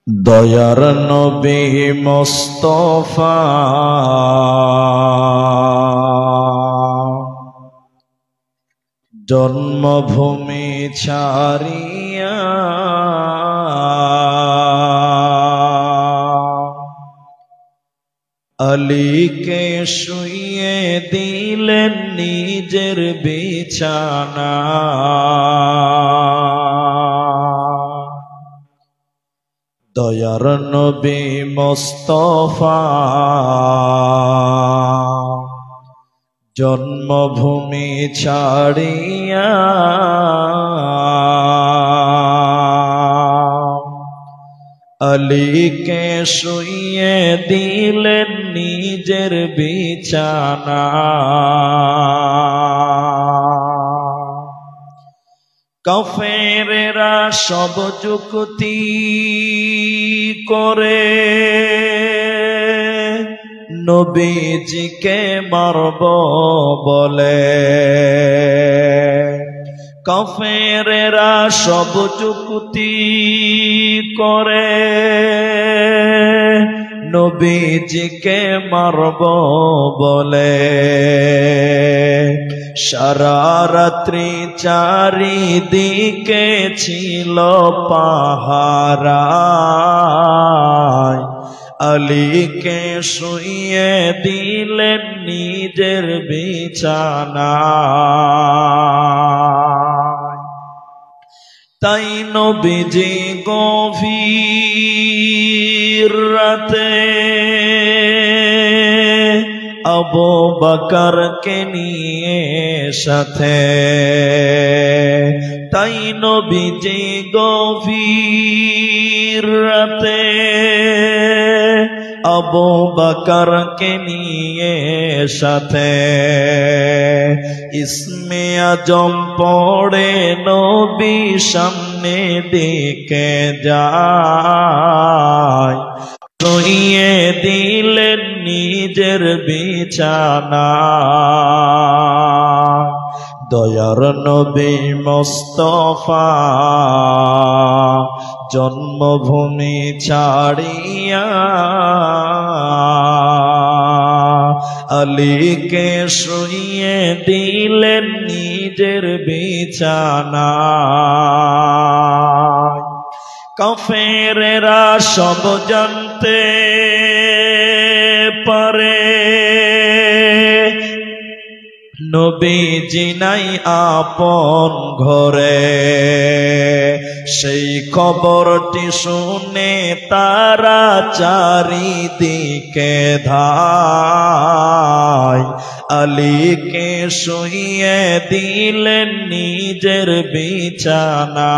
দয়ার নবী মুস্তাফা জন্মভূমি ছাড়িয়া আলীকে শুইয়ে দিলেন নিজের বিছানা। দয়ার নবী মুস্তাফা জন্মভূমি ছাড়িয়া আলীকে শুইয়ে দিলেন নিজের বিছানা। কাফেরেরা সব যুক্তি করে নবীজিকে মারব বলে। কাফেরেরা সব যুক্তি করে নবীজিকে মারব বলে। সারা রাত্রি চারিদিকে ছিল পাহারা, আলীকে শুইয়ে দিলেন নিজের বিছানা। তাই নবীজি গভীর রাতে আবু বকরকে নিয়ে সাথে, তাই নবীজি গভীর রাতে আবু বকরকে নিয়ে সাথে ইসমে আজম পড়ে নবী সামনে দিকে যায়, শুইয়ে দিলেন নিজের বিছানা। দয়ার নবী মুস্তাফা জন্মভূমি ছাড়িয়া আলীকে শুইয়ে দিলেন নিজের বিছানা। কাফেরেরা সব জানতে পারে নবীজি নাই আপন ঘরে। সেই খবরটি শুনে তারা চারিদিকে ধায়, আলীকে শুইয়ে দিলেন নিজের বিছানা।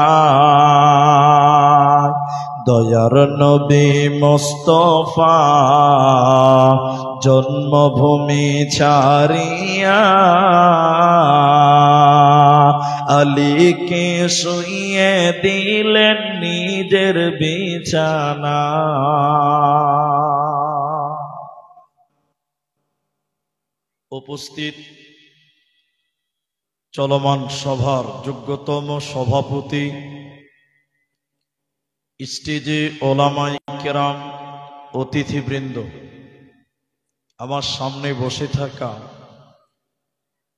দয়ার নবী মুস্তাফা জন্মভূমি ছাড়িয়া আলীকে শুইয়ে দিলেন নিজের বিছানা। উপস্থিত চলমান সভার যোগ্যতম সভাপতি, স্টেজে ওলামায়ে কেরাম, অতিথিবৃন্দ, আমার সামনে বসে থাকা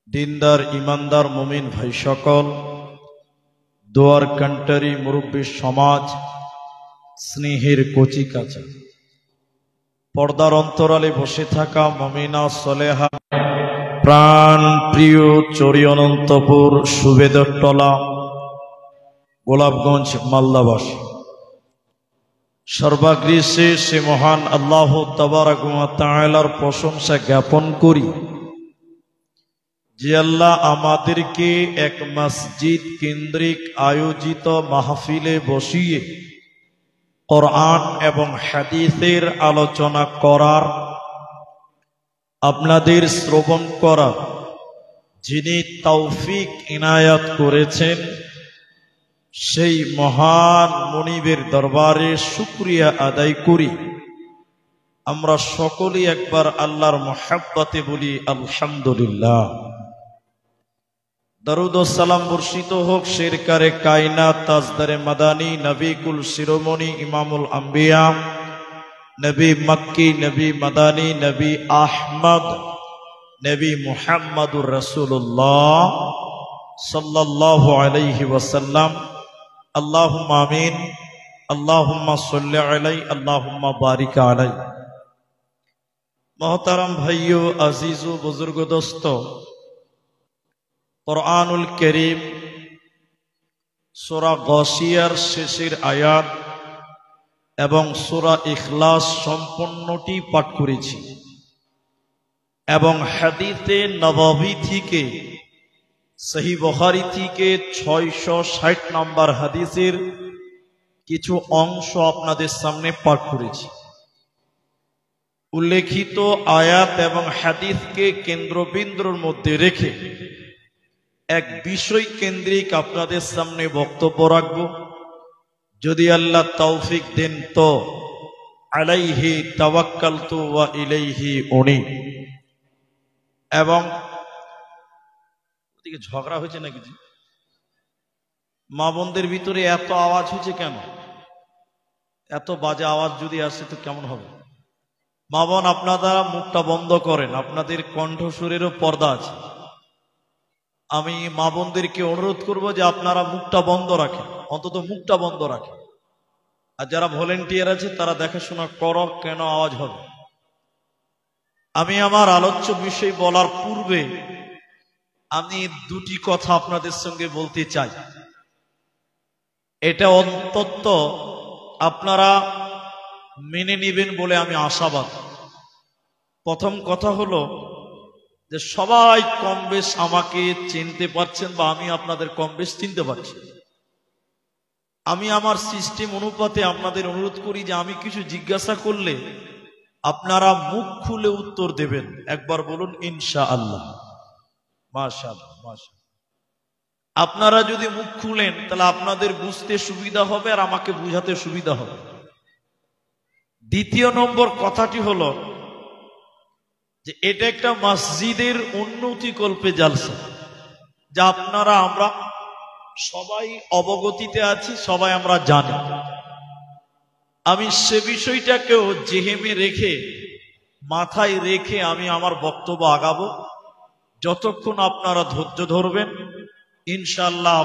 দিনদার ইমানদার মুমিন ভাই সকল, দোয়ার কান্ট্রি মুরব্বী সমাজ, স্নেহের কচি কাঁচা, পর্দার অন্তরালে বসে থাকা মুমিনা সলেহা, প্রাণ প্রিয় চরি অনন্তপুর সুবেদরটলা গোলাপগঞ্জ মালদাবাসী, সর্বাগ্রে সে মহান আল্লাহ তাবারক ওয়া তাআলার প্রশংসা জ্ঞাপন করি যে আল্লাহ আমাদেরকে এক মসজিদ কেন্দ্রিক আয়োজিত মাহফিলে বসিয়ে কোরআন এবং হাদিসের আলোচনা করার, আপনাদের শ্রবণ করার যিনি তৌফিক ইনায়াত করেছেন, সেই মহান মুনিবের দরবারে শুকরিয়া আদায় করি। আমরা সকলেই একবার আল্লাহর মহব্বতে বলি আলহামদুলিল্লাহ। দরুদ ও সালাম বর্ষিত হোক শেরকারে কায়নাত তাজদারে মাদানী নবী কুল শিরোমণি ইমামুল আম্বিয়া নবী মক্কি নবী মাদানী নবী আহমদ নবী মুহাম্মদুর রাসূলুল্লাহ সাল্লাল্লাহু আলাইহি ওয়াসাল্লাম। আল্লাহুম্মা আমিন। আল্লাহুম্মা সাল্লি আলাইহি আল্লাহুম্মা বারিক আলাইহি। মোহতারাম ভাইও আজিজ ও বুজুর্গ দোস্ত, কুরআনুল কারীম সূরা গাশিয়ার শেষের আয়াত এবং সূরা ইখলাস সম্পূর্ণটি পাঠ করেছি এবং হাদিসে নববী থেকে সহিহ বুখারী থেকে 660 নম্বর হাদিসের কিছু অংশ আপনাদের সামনে পাঠ করেছি। উল্লেখিত আয়াত এবং হাদিসকে কেন্দ্রবিন্দুর মধ্যে রেখে এক বিষয় কেন্দ্রিক আপনাদের সামনে বক্তব্য রাখব। যদি আল্লাহ তৌফিক দেন তো আলাইহি তাওয়াক্কালতু ওয়া ইলাইহি উনীব। এবং ওদিকে ঝগড়া হয়েছে নাকি? মা বোনদের ভিতরে এত আওয়াজ হচ্ছে কেন? এত বাজে আওয়াজ যদি আসে তো কেমন হবে? মা বোন, আপনারা মুখটা বন্ধ করেন, আপনাদের কণ্ঠস্বরেরও পর্দা আছে। আমি মা বোনদেরকে অনুরোধ করব যে আপনারা মুখটা বন্ধ রাখেন, অন্তত মুখটা বন্ধ রাখেন। আর যারা ভলেন্টিয়ার আছে তারা দেখাশোনা করো কেন আওয়াজ হবে। আমি আমার আলোচ্য বিষয় বলার পূর্বে আমি দুটি কথা আপনাদের সঙ্গে বলতে চাই। এটা অন্তত আপনারা মেনে নেবেন বলে আমি আশাবাদ। প্রথম কথা হলো যে সবাই কম বেশ আমাকে চিনতে পারছেন বা আমি আপনাদের কম বেশ চিনতে পারছি। আমি আমার সিস্টেম অনুপাতে আপনাদের অনুরোধ করি যে আমি কিছু জিজ্ঞাসা করলে আপনারা মুখ খুলে উত্তর দেবেন। একবার বলুন ইনশাআল্লাহ। মাশাআল্লাহ, মাশাআল্লাহ। আপনারা যদি মুখ খুলেন তাহলে আপনাদের বুঝতে সুবিধা হবে আর আমাকে বুঝাতে সুবিধা হবে। দ্বিতীয় নম্বর কথাটি হলো যে এটা একটা মসজিদের উন্নতিকল্পে জালসা, যা আপনারা আমরা সবাই অবগতিতে আছি, সবাই আমরা জানি। আমি সে বিষয়টাকেও জেহেমে রেখে মাথায় রেখে আমি আমার বক্তব্য আগাবো। যতক্ষণ আপনারা ধৈর্য ধরবেন ইনশাআল্লাহ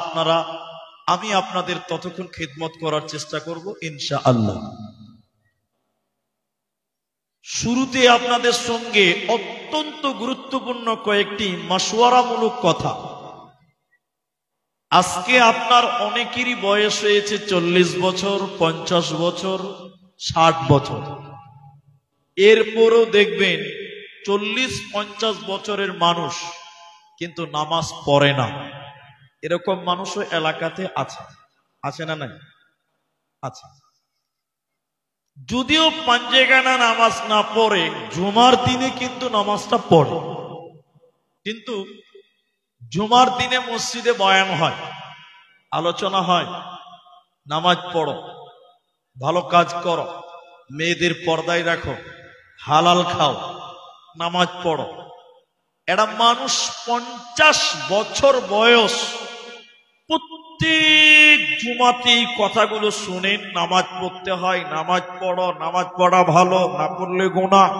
আমি আপনাদের ততক্ষণ খিদমত করার চেষ্টা করব ইনশাআল্লাহ। শুরুতে আপনাদের সঙ্গে অত্যন্ত গুরুত্বপূর্ণ কয়েকটি মাশওয়ারামূলক কথা। আজকে আপনার অনেকেরই বয়স হয়েছে 40 বছর, 50 বছর, 60 বছর। এরপরও দেখবেন 40-50 বছরের মানুষ কিন্তু নামাজ পড়ে না। এরকম মানুষও এলাকাতে আছে, আছে না নাই? আছে। যদিও পাঞ্জেগানা নামাজ না পড়ে, জুমার দিনে কিন্তু নামাজটা পড়ে। কিন্তু জুমার দিনে মসজিদে বয়ান হয়, আলোচনা হয়, নামাজ পড়ো, ভালো কাজ করো, মেয়েদের পর্দায় রাখো, হালাল খাও, নামাজ পড়ো। একটা মানুষ 50 বছর বয়স প্রত্যেক জুমাতে এই কথাগুলো শুনেন, নামাজ পড়তে হয়, নামাজ পড়ো, নামাজ পড়া ভালো, না পড়লে গুনাহ।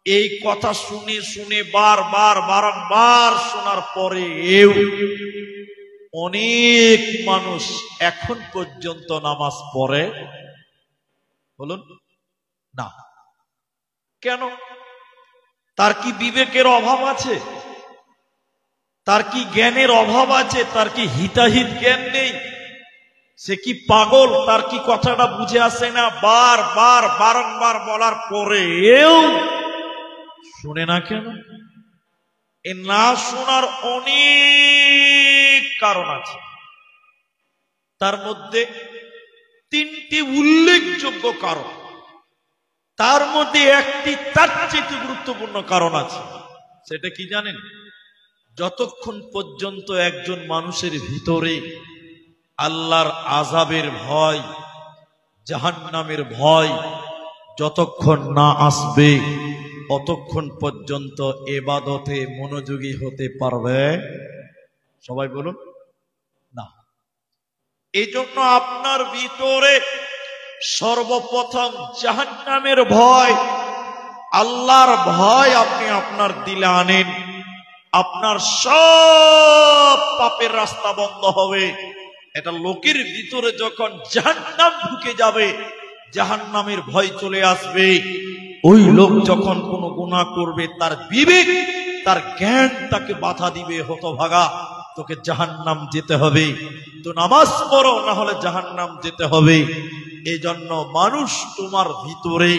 এই কথা শুনে শুনে বারবার শোনার পরেও অনেক মানুষ এখন পর্যন্ত নামাজ পড়ে বলুন না। কেন? তার কি বিবেকের অভাব আছে? তার কি জ্ঞানের অভাব আছে? তার কি হিতাহিত জ্ঞান নেই? সে কি পাগল? তার কি কথাটা বুঝে আসে না? বারবার বলার পরেও শুনে না কেন? এ না শোনার অনেক কারণ আছে। তার মধ্যে 3টি উল্লেখযোগ্য কারণ, তার মধ্যে একটি তার চেয়ে গুরুত্বপূর্ণ কারণ আছে। সেটা কি জানেন? যতক্ষণ পর্যন্ত একজন মানুষের ভিতরে আল্লাহর আযাবের ভয়, জাহান্নামের ভয় যতক্ষণ না আসবে ততক্ষণ পর্যন্ত ইবাদতে মনোযোগী হতে পারবে। সবাই বলুন না। এই জন্য আপনার ভিতরে সর্বপ্রথম জাহান্নামের ভয়, আল্লাহর ভয় আপনি আপনার দিলে আনেন, আপনার সব পাপের রাস্তা বন্ধ হবে। এটা লোকের ভিতরে যখন জাহান্নাম ঢুকে যাবে, জাহান্নামের ভয় চলে আসবে। ওই লোক যখন কোনো গুনাহ করবে, তার বিবেক, তার জ্ঞান তাকে বাধা দিবে, হতভাগা তোকে জাহান্নাম যেতে হবে, তো নামাজ পড়ো, না হলে জাহান্নাম যেতে হবে। এই জন্য মানুষ, তোমার ভিতরে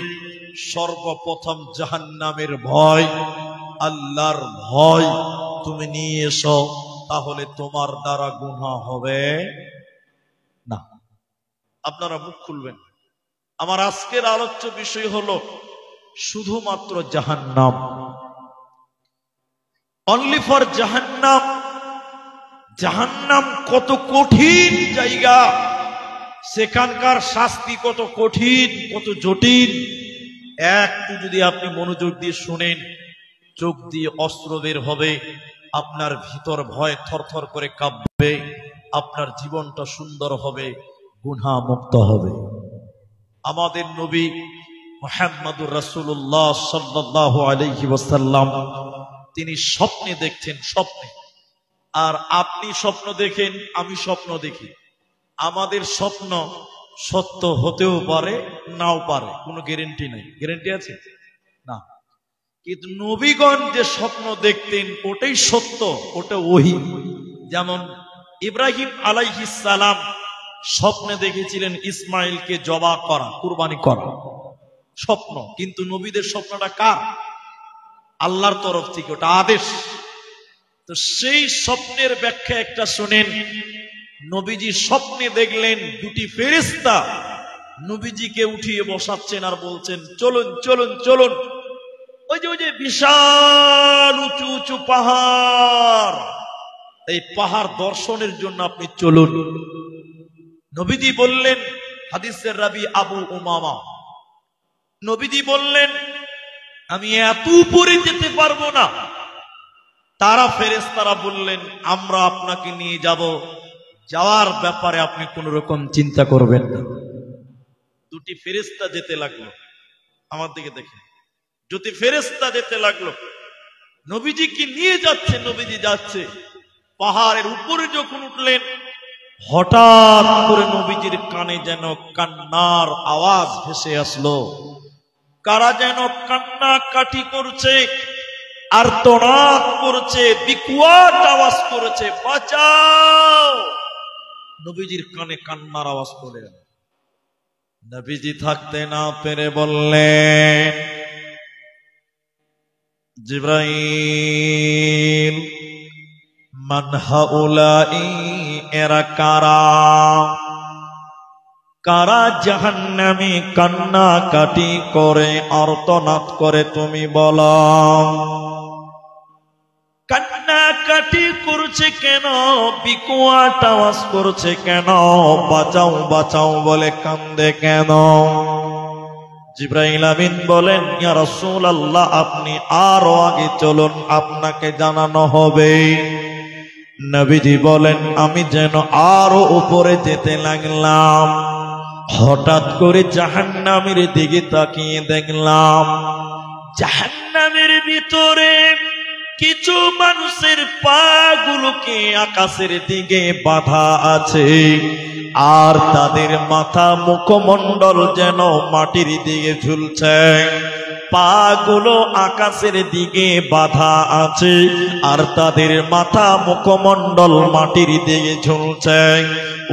সর্বপ্রথম জাহান্নামের ভয়, আল্লাহর ভয় তুমি নিয়ে এসো, তাহলে তোমার দ্বারা গুনাহ হবে না। আপনারা মুখ খুলবেন। আমার আজকের আলোচ্য বিষয় হলো শুধুমাত্র জাহান্নাম, অনলি ফর জাহান্নাম। জাহান্নাম কত কঠিন জায়গা, সেখানকার শাস্তি কত কঠিন, কত জটিল। একটু যদি আপনি মনোযোগ দিয়ে শুনেন, চোখ দিয়ে অস্ত্র বের হবে, আপনার ভিতর ভয় থরথর করে কাঁপবে, আপনার জীবনটা সুন্দর হবে, গুনাহ মুক্ত হবে। আমাদের নবী মুহাম্মদুর রাসূলুল্লাহ সাল্লাল্লাহু আলাইহি ওয়াসাল্লাম তিনি স্বপ্নে দেখছেন, স্বপ্নে। আর আপনি স্বপ্ন দেখেন, আমি স্বপ্ন দেখি। আমাদের স্বপ্ন সত্য হতেও পারে, নাও পারে, কোনো গ্যারান্টি নাই। গ্যারান্টি আছে না। কিন্তু নবীগণ যে স্বপ্ন দেখতেন ওটাই সত্য, ওটা ওহী। যেমন ইব্রাহিম আলাইহিস সালাম স্বপ্নে দেখেছিলেন ইসমাইলকে জবাই করা, কুরবানি করা, স্বপ্ন। কিন্তু নবীদের স্বপ্নটা কার? আল্লাহর তরফ থেকে, ওটা আদেশ। তো সেই স্বপ্নের ব্যাখ্যা একটা শুনেন। নবীজি স্বপ্নে দেখলেন দুটি ফেরেশতা নবীজিকে উঠিয়ে বসাচ্ছেন আর বলছেন, চলুন চলুন চলুন, ওই যে বিশাল উঁচু উঁচু পাহাড়, এই পাহাড় দর্শনের জন্য আপনি চলুন। নবীজি বললেন, হাদিসের রাবি আবু উমামা, নবীজি বললেন, আমি এত উপরে যেতে পারবো না। তারা ফেরেশতারা বললেন, আমরা আপনাকে নিয়ে যাব, যাওয়ার ব্যাপারে আপনি কোন রকম চিন্তা করবেন না। দুটি ফেরেশতা যেতে লাগলো, আমার দিকে দেখেন, দুটি ফেরেশতা যেতে লাগলো, নবীজিকে নিয়ে যাচ্ছে। নবীজি যাচ্ছে, পাহাড়ের উপরে যখন উঠলেন, হঠাৎ করে নবীজির কানে যেন কান্নার আওয়াজ ভেসে আসলো। কারা যেন কান্না কাটি করছে, আর্তনাদ করছে, বিকট আওয়াজ করেছে, বাঁচাও। নবীজির কানে কান্নার আওয়াজ করে নবীজি থাকতে না পেরে বললেন, জিবরাইল, মান হাউলাই, এরা কারা? কারা জাহান্নামী কান্না কাটি করে, আর্তনাদ করে, তুমি বলো। কান্না কাটি করছে কেন, বিকট আওয়াজ করছে কেন, বাঁচাও বাঁচাও বলে কান্দে কেন? জিবরাইল আমিন বলেন, ইয়া রাসূলুল্লাহ, আপনি আরো আগে চলুন, আপনাকে জানানো হবে। নবীজি বলেন, আমি যেন আরো উপরে যেতে লাগলাম। হঠাৎ করে জাহান্নামের দিকে তাকিয়ে দেখলাম, জাহান্নামের ভিতরে কিছু মানুষের পা গুলোকে আকাশের দিকে বাঁধা আছে, আর তাদের মাথা মুখমণ্ডল যেন মাটির দিকে ঝুলছে। পা গুলো আকাশের দিকে বাঁধা আছে, আর তাদের মাথা মুখমণ্ডল মাটির দিকে ঝুলছে।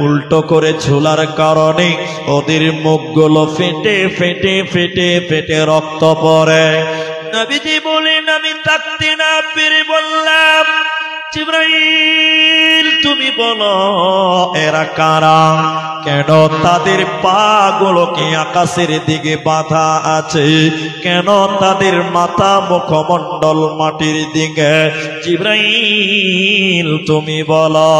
উল্টো করে ঝোলার কারণে ওদের মুখগুলো ফেটে ফেটে ফেটে ফেটে রক্ত পড়ে। নবীজি বলেন, আমি থাকতে না পেরে বললাম, জিবরাইল তুমি বলো এরা কারা? কেন তাদের পা গুলোকে আকাশের দিকে বাঁধা আছে? কেন তাদের মাথা মুখমণ্ডল মাটির দিকে? জিবরাইল তুমি বলো।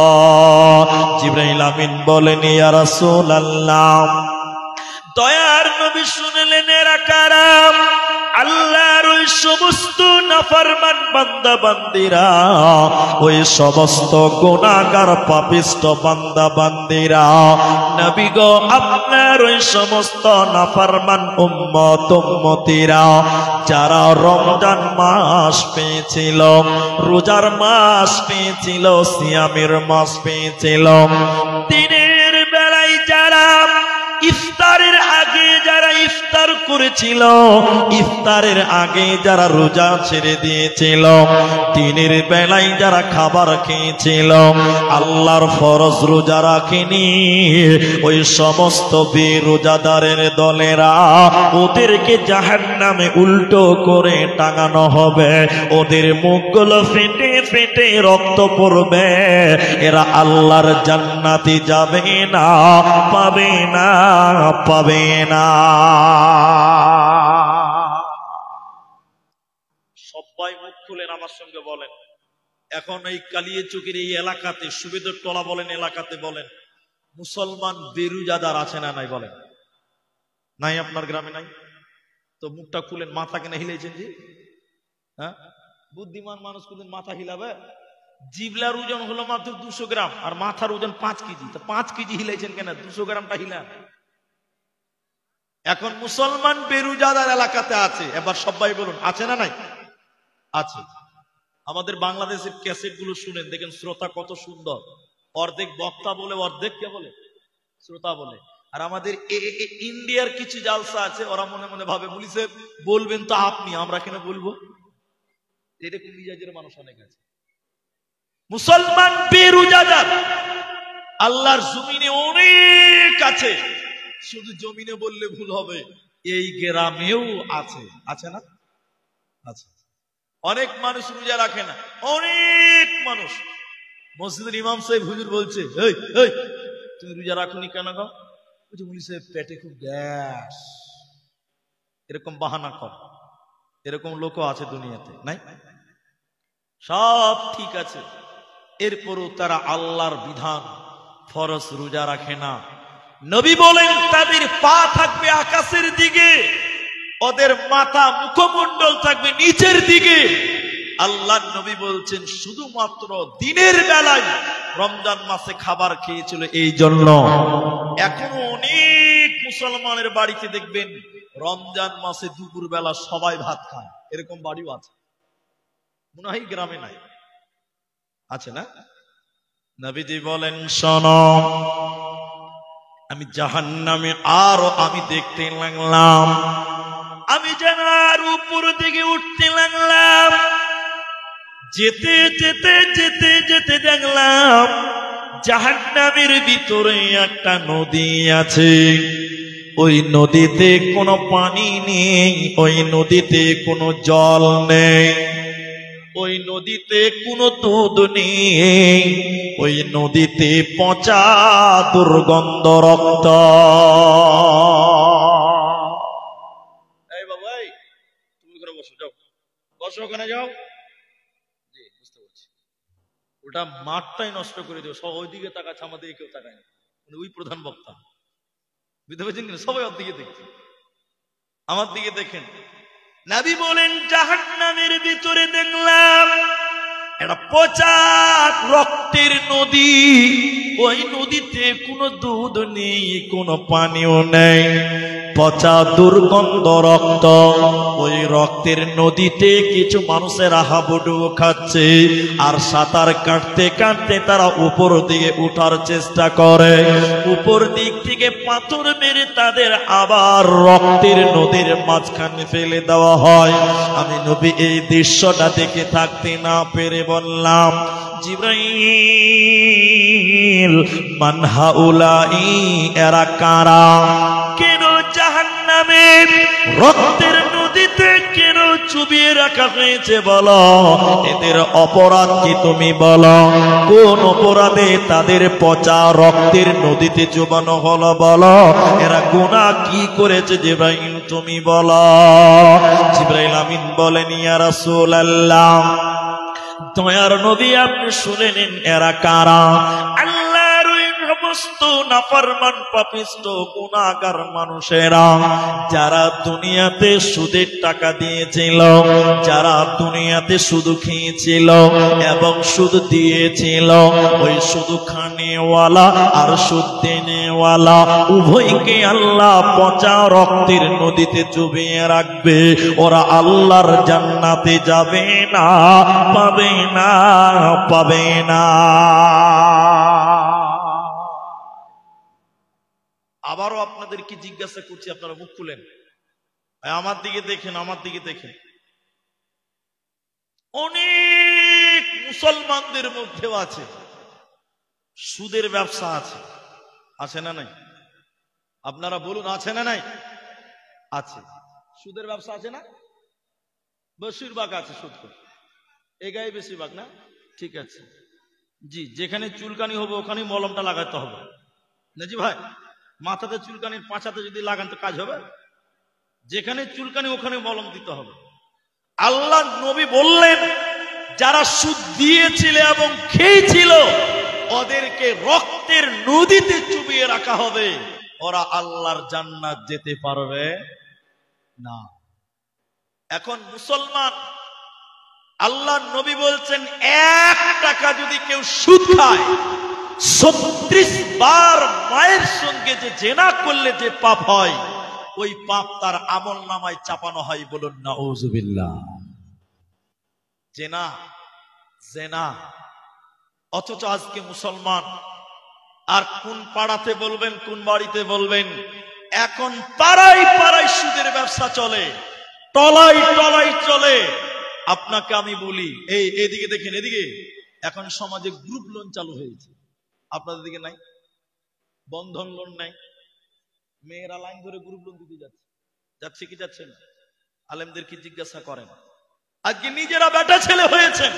জিবরাইল আমিন বলেন, ইয়া রাসূলুল্লাহ, দয়ার নবী শুনলেন এরা কারা? আল্লাহর ওই সমস্ত নাফরমান বান্দা বান্দিরা, ওই সমস্ত গুনাহগার পাপিষ্ট বান্দা বান্দিরা। নবী গো, আপনার ওই সমস্ত নাফরমান উম্মত উম্মতিরা যারা রমজান মাস পেয়েছিল, রোজার মাস পেয়েছিল, সিয়ামের মাস পেয়েছিল, দিনের বেলায় যারা ইফতারের আগে যারা ইফতার করেছিল, ইফতারের আগে যারা রোজা ছেড়ে দিয়েছিল, দিনের বেলায় যারা খাবার খেয়েছিল, আল্লাহর ফরজ রোজা রাখেনি, ওই সমস্ত বেরোজাদারের দলেরা ওদেরকে জাহান্নামে উল্টো করে টাঙানো হবে। ওদের মুখগুলো ফেটে ফেটে রক্ত পড়বে। এরা আল্লাহর জান্নাতে যাবে না, পাবে না, পাবে না। সবাই মুখ খুলেন, আমার সঙ্গে বলেন। এখন এই কালিয়াচকের এই এলাকাতে, সুবেদের টলা বলেন, এলাকাতে বলেন, মুসলমান বেরোজাদার আছে না নাই? বলেন। নাই? আপনার গ্রামে নাই? তো মুখটা খুলেন। মাথা কেন হিলেছেন জি? হ্যাঁ, বুদ্ধিমান মানুষ কোনদিন মাথা হিলাবে? জিবলার ওজন হলো মাত্র 200 গ্রাম, আর মাথার ওজন 5 কেজি। তো 5 কেজি হিলাইছেন কেন? 200 গ্রামটা হিলান। এখন মুসলমান বেরোজাদার এলাকাতে আছে। এবার সবাই বলুন, আছে না নাই? আছে। আমাদের বাংলাদেশের ক্যাসেট গুলো শুনেন, দেখেন শ্রোতা কত সুন্দর। অর্ধেক বক্তা বলে, অর্ধেক কে বলে? শ্রোতা বলে। আর আমাদের ইন্ডিয়ার কিছু জালসা আছে, ওরা মনে মনে ভাবে মুলি সাহেব বলবেন তো আপনি, আমরা কেন বলবো? এরকম মিজাজের মানুষ অনেক আছে। মুসলমান বেরোজাদার আল্লাহর জমিনে অনেক আছে। শুধু জমিনে বললে ভুল হবে, এই গ্রামেও আছে। আছে না? আছে। অনেক মানুষ রোজা রাখে না, অনেক মানুষ। মসজিদের ইমাম সাহেব হুজুর বলছে, এই এই তুমি রোজা রাখুনি কেন? গো বলছে, মুলি সাহেব পেটে খুব গ্যাস। এরকম বাহানা কর। এরকম লোকও আছে দুনিয়াতে, নাই? সব ঠিক আছে, এরপরও তারা আল্লাহর বিধান ফরজ রোজা রাখে না। নবী বলেন তাদের পা থাকবে আকাশের দিকে, ওদের মাথা মুখমণ্ডল থাকবে নিচের দিকে। আল্লাহ নবী বলছেন শুধুমাত্র দিনের বেলায় রমজান মাসে খাবার খেয়েছিল এই জন্য। এখনো অনেক মুসলমানের বাড়িতে দেখবেন রমজান মাসে দুপুর বেলা সবাই ভাত খায়। এরকম বাড়িও আছে, মনে হয় গ্রামে নাই। আছে না? নবীজি বলেন, শোনো, আমি জাহান্নামে আরো আমি দেখতে লাগলাম। আমি যেন আর উপর দিকে উঠতে লাগলাম। যেতে যেতে যেতে যেতে দেখলাম জাহান্নামের ভিতরে একটা নদী আছে। ওই নদীতে কোনো পানি নেই, ওই নদীতে কোনো জল নেই, ওই নদীতে কোনো দুধ নেই, ওই নদীতে পচা দুর্গন্ধ রক্ত। এই বাবা, তুমি ওখানে বসো, যাও বসো, ওখানে যাও। জি, বুঝতে পারছি। ওটা মাঠটাই নষ্ট করে দেবে। সব ওইদিকে তাকাচ্ছে, আমাদের কেউ তাকায় না। ওই প্রধান বক্তা, বুঝতে পারছেন কিনা? সবাই ওর দিকে দেখছে, আমার দিকে দেখেন। নবী বলেন জাহান্নামের ভিতরে দেখলাম একটা পচা রক্তের নদী। ওই নদীতে কোনো দুধ নেই, কোনো পানিও নেই, পচা দুর্গন্ধ রক্ত। ওই রক্তের নদীতে কিছু মানুষের হাবুডুবু খাচ্ছে, আর সাঁতার কাটতে কাটতে তারা উপর দিকে উঠার চেষ্টা করে। উপর দিক থেকে পাথর মেরে তাদের আবার রক্তের নদীর মাঝখানে ফেলে দেওয়া হয়। আমি নবী এই দৃশ্যটা দেখে থাকতে না পেরে বললাম, জিবরাইল, মান হাউলাই, এরা কারা? কেন জাহান্নামে রক্তের নদীতে কেন চুবিয়ে রাখা হয়েছে বলো? এদের অপরাধ কি তুমি বলো? কোন অপরাধে তাদের পচা রক্তের নদীতে চুবানো হলো বলো? এরা গুনাহ কি করেছে জিবরাইল তুমি বলো? জিবরাইল আমিন বলেন, ইয়া রাসূলুল্লাহ, দয়ার নবী আপনি শুনে নিন, এরা কারা? আল্লাহর ওই সমস্ত নাফরমান পাপিষ্ট গুনাহগার মানুষেরা যারা দুনিয়াতে সুদের টাকা দিয়েছিল, যারা দুনিয়াতে সুদ খেয়েছিল এবং সুদ দিয়েছিল, ওই সুদ খানেওয়ালা আর সুদ দেনেওয়ালা উভয়কে আল্লাহ পচা রক্তের নদীতে চুবিয়ে রাখবে। ওরা আল্লাহর জান্নাতে যাবে না, পাবে না, পাবে না। আবারও আপনাদেরকে জিজ্ঞাসা করছি, আপনারা মুখ খুলেন, আমার দিকে দেখেন, আমার দিকে দেখেন। অনেক মুসলমানদের মধ্যেও আছে সুদের ব্যবসা, আছে আছে না নাই? আপনারা বলুন, আছে না নাই? আছে। সুদের ব্যবসা আছে না? বেশিরভাগ আছে সুদ। এগাই বেশিরভাগ না? ঠিক আছে জি। যেখানে চুলকানি হবে ওখানে মলমটা লাগাতে হবে না জি ভাই? মাথাতে চুলকানির পাঁচাতে যদি লাগান তো কাজ হবে? যেখানে চুলকানি ওখানে মলম দিতে হবে। আল্লাহ নবী বললেন, যারা সুদ দিয়েছিল এবং খেয়েছিল ওদেরকে রক্তের নদীতে চুবিয়ে রাখা হবে, ওরা আল্লাহর জান্নাত যেতে পারবে না। এখন মুসলমান, আল্লাহ নবী বলছেন 1 টাকা যদি কেউ সুদ খায়, 36 বার মায়ের সঙ্গে যে জেনা করলে যে পাপ হয়, ওই পাপ তার আমল নামায় চাপানো হয়। বলুন নাউজুবিল্লাহ। জেনা, জেনা। অথচ আজকে মুসলমান, আর কোন পাড়াতে বলবেন, কোন বাড়িতে বলবেন, এখন পাড়ায় পাড়ায় সুদের ব্যবসা চলে, টলাই টলাই চলে। আপনাকে আমি বলি, এদিকে দেখেন, এদিকে এখন সমাজে গ্রুপ লোন চালু হয়েছে। আপনাদের দিকে নাই? বন্ধন লোন নাই? মেয়েরা লাইন ধরে গ্রুপ লোন দিতে যাচ্ছে কি যাচ্ছেন? আলেমদেরকে জিজ্ঞাসা করেন। আজকে নিজেরা বেটা ছেলে হয়েছেন,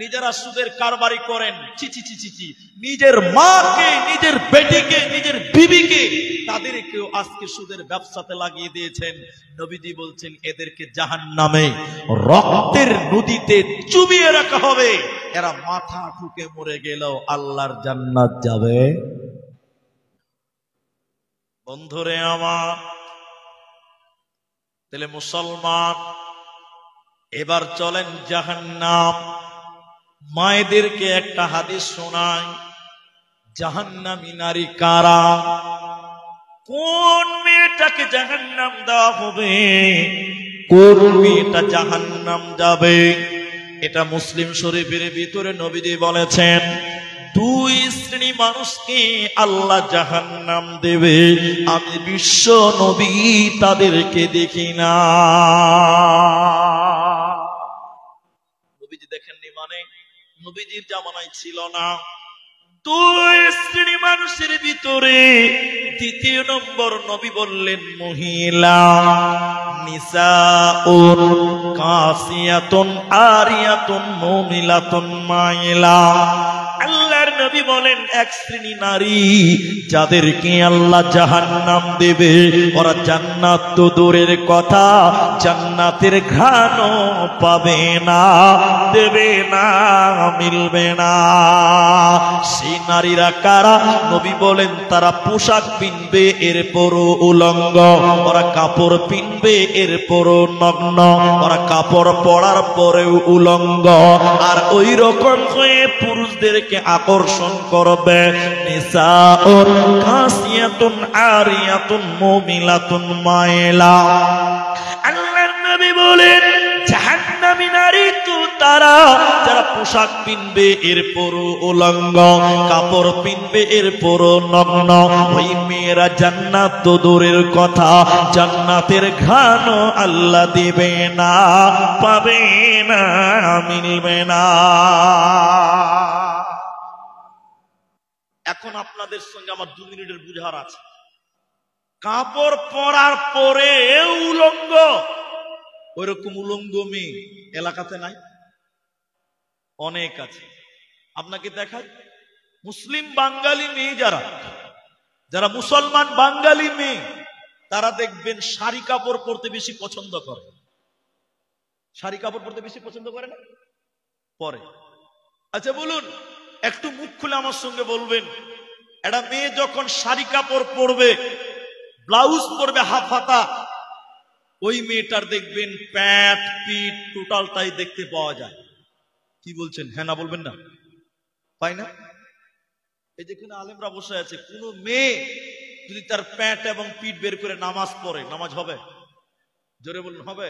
নিজেরা সুদের কারবারি করেন। চিচি চিচি চি, নিজের মাকে, নিজের বেটিকে, নিজের বিবিকে, তাদেরকেও আজকে সুদের ব্যবসাতে লাগিয়ে দিয়েছেন। নবীজি বলছেন, এদেরকে জাহান্নামে রক্তের নদীতে চুবিয়ে রাখা হবে। এরা মাথা ঠুকে মরে গেলেও আল্লাহর জান্নাত যাবে। বন্ধুরে আমার, তাহলে মুসলমান, এবার চলেন জাহান্নাম। মায়েদেরকে একটা হাদিস শোনাই। জাহান্নামী নারী কারা? কোন মেয়েটাকে জাহান্নাম দেওয়া হবে? কোন মেয়েটা জাহান্নাম যাবে? এটা মুসলিম শরীফের ভিতরে নবীজি বলেছেন, 2 শ্রেণী মানুষকে আল্লাহ জাহান্নাম দেবে, আমি বিশ্ব নবী তাদেরকে দেখি না। নবীজি দেখেননি মানে? নবীজির জামানায় ছিল না। 2 শ্রেণী মানুষের ভিতরে দ্বিতীয় নম্বর নবী বললেন, মহিলা। নিসাউন কাসিয়াতুন আরিয়াতুন মুমিলাতুন মাইলা। আল্লাহর নবী বলেন, 1 শ্রেণী নারী যাদেরকে আল্লাহ জাহান্নাম দেবে, ওরা জান্নাত তো দূরের কথা, জান্নাতের ঘ্রাণও পাবে না, দেবে না, মিলবে না। সেই নারীরা কারা? নবী বলেন, তারা পোশাক পিনবে এরপরও উলঙ্গ, ওরা কাপড় পিনবে এরপরও নগ্ন, ওরা কাপড় পরার পরেও উলঙ্গ, আর ওই রকম হয়ে পুরুষদেরকে আকর্ষণ করবে। নিসাউন কাসিয়াতুন আরিয়াতুন মুমিলাতুন মাইলা। আল্লাহর নবী বলেন, জাহান্নামী নারী তো তারা যারা পোশাক পিনবে এরপরও উলঙ্গ, কাপড় পিনবে এরপরও নগ্ন। ওই মেয়েরা জান্নাত তো দূরের কথা, জান্নাতের ঘ্রাণও আল্লাহ দিবে না, পাবে না, মিলবে না। এখন আপনাদের সঙ্গে আমার 2 মিনিটের বুঝার আছে। কাপড় পরার পরে উলঙ্গ, ওইরকম উলঙ্গ মেয়ে এলাকাতে নাই? অনেক আছে। আপনাকে দেখাই, মুসলিম বাঙালি মেয়ে যারা, যারা মুসলমান বাঙালি মেয়ে, তারা দেখবেন শাড়ি কাপড় পরতে বেশি পছন্দ করে। শাড়ি কাপড় পরতে বেশি পছন্দ করে না? পরে। আচ্ছা বলুন, একটু মুখ খুলে আমার সঙ্গে বলবেন, একটা মেয়ে যখন শাড়ি কাপড় পরবে, ব্লাউজ পরবে হাফ হাতা, ওই মেয়েটার দেখবেন প্যাট পিঠ টোটালটাই দেখতে পাওয়া যায়। কি বলছেন, হ্যাঁ না বলবেন না? পাই না? এই যেখানে আলেমরা বসে আছে, কোন মেয়ে যদি তার প্যাট এবং পিঠ বের করে নামাজ পড়ে, নামাজ হবে? জোরে বলুন, হবে?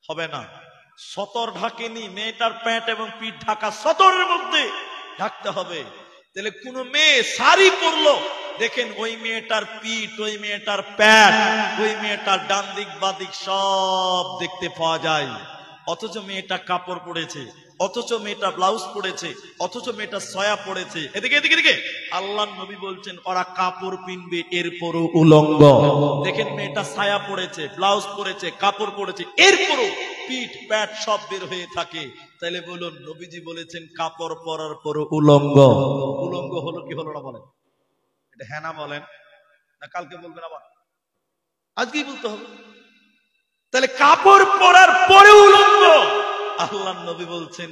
হবে না। সতর ঢাকেনি, মেয়েটার প্যাট এবং পিঠ ঢাকা, সতরের মধ্যে ঢাকতে হবে। তাহলে কোন মেয়ে শাড়ি পরলো, দেখেন ওই মেয়েটার পিঠ, ওই মেয়েটার প্যাট, ওই মেয়েটার ডান দিক বাদিক সব দেখতে পাওয়া যায়। অথচ মেয়েটা কাপড় পরেছে, অথচ মেয়েটা ব্লাউজ পরেছে, অথচ মেয়েটা সয়া পরেছে। এদিকে এদিকে এদিকে আল্লাহর নবী বলছেন ওরা কাপড় পিনবে এরপরও উলঙ্গ। দেখেন মেয়েটা সায়া পরেছে, ব্লাউজ পরেছে, কাপড় পরেছে, এরপরও পিঠ প্যাট সব বের হয়ে থাকে। তাইলে বলুন, নবীজি বলেছেন কাপড় পরার পরও উলঙ্গ। উলঙ্গ হলো কি হলো না বলেন? এটা হ্যাঁ না বলেন? না কালকে বলবেন আবার? আজকেই বলতে হবে। তাহলে কাপড় পরার পরে উলঙ্গ। আল্লাহর নবী বলছেন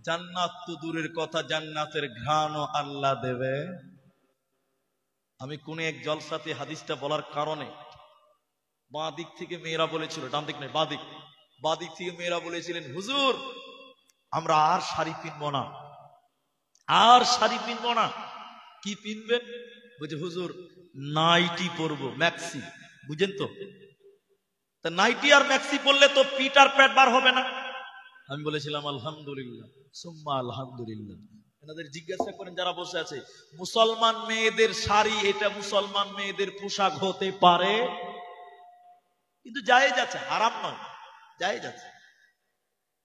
জান্নাত তো দূরের কথা, জান্নাতের ঘ্রাণও আল্লাহ দেবে। আমি কোন এক জলসাতে হাদিসটা বলার কারণে বাঁ দিক থেকে মেয়েরা বলেছিল, ডান দিক নয় বাঁ দিক, বাঁ দিক থেকে মেয়েরা বলেছিলেন হুজুর আমরা আর শাড়ি পিনবো না, আর শাড়ি পিনবো না। কি পিনবেন? বলছে হুজুর নাইটি পরবো, ম্যাক্সি। বুঝেন তো? তা নাইটি আর ম্যাক্সি পরলে তো পিঠ আর প্যাট বার হবে না। আমি বলেছিলাম আলহামদুলিল্লাহ সুম্মা আলহামদুলিল্লাহ। এনাদের জিজ্ঞাসা করেন যারা বসে আছে, মুসলমান মেয়েদের শাড়ি এটা মুসলমান মেয়েদের পোশাক হতে পারে, কিন্তু জায়েজ আছে, হারাম নয়, জায়েজ আছে।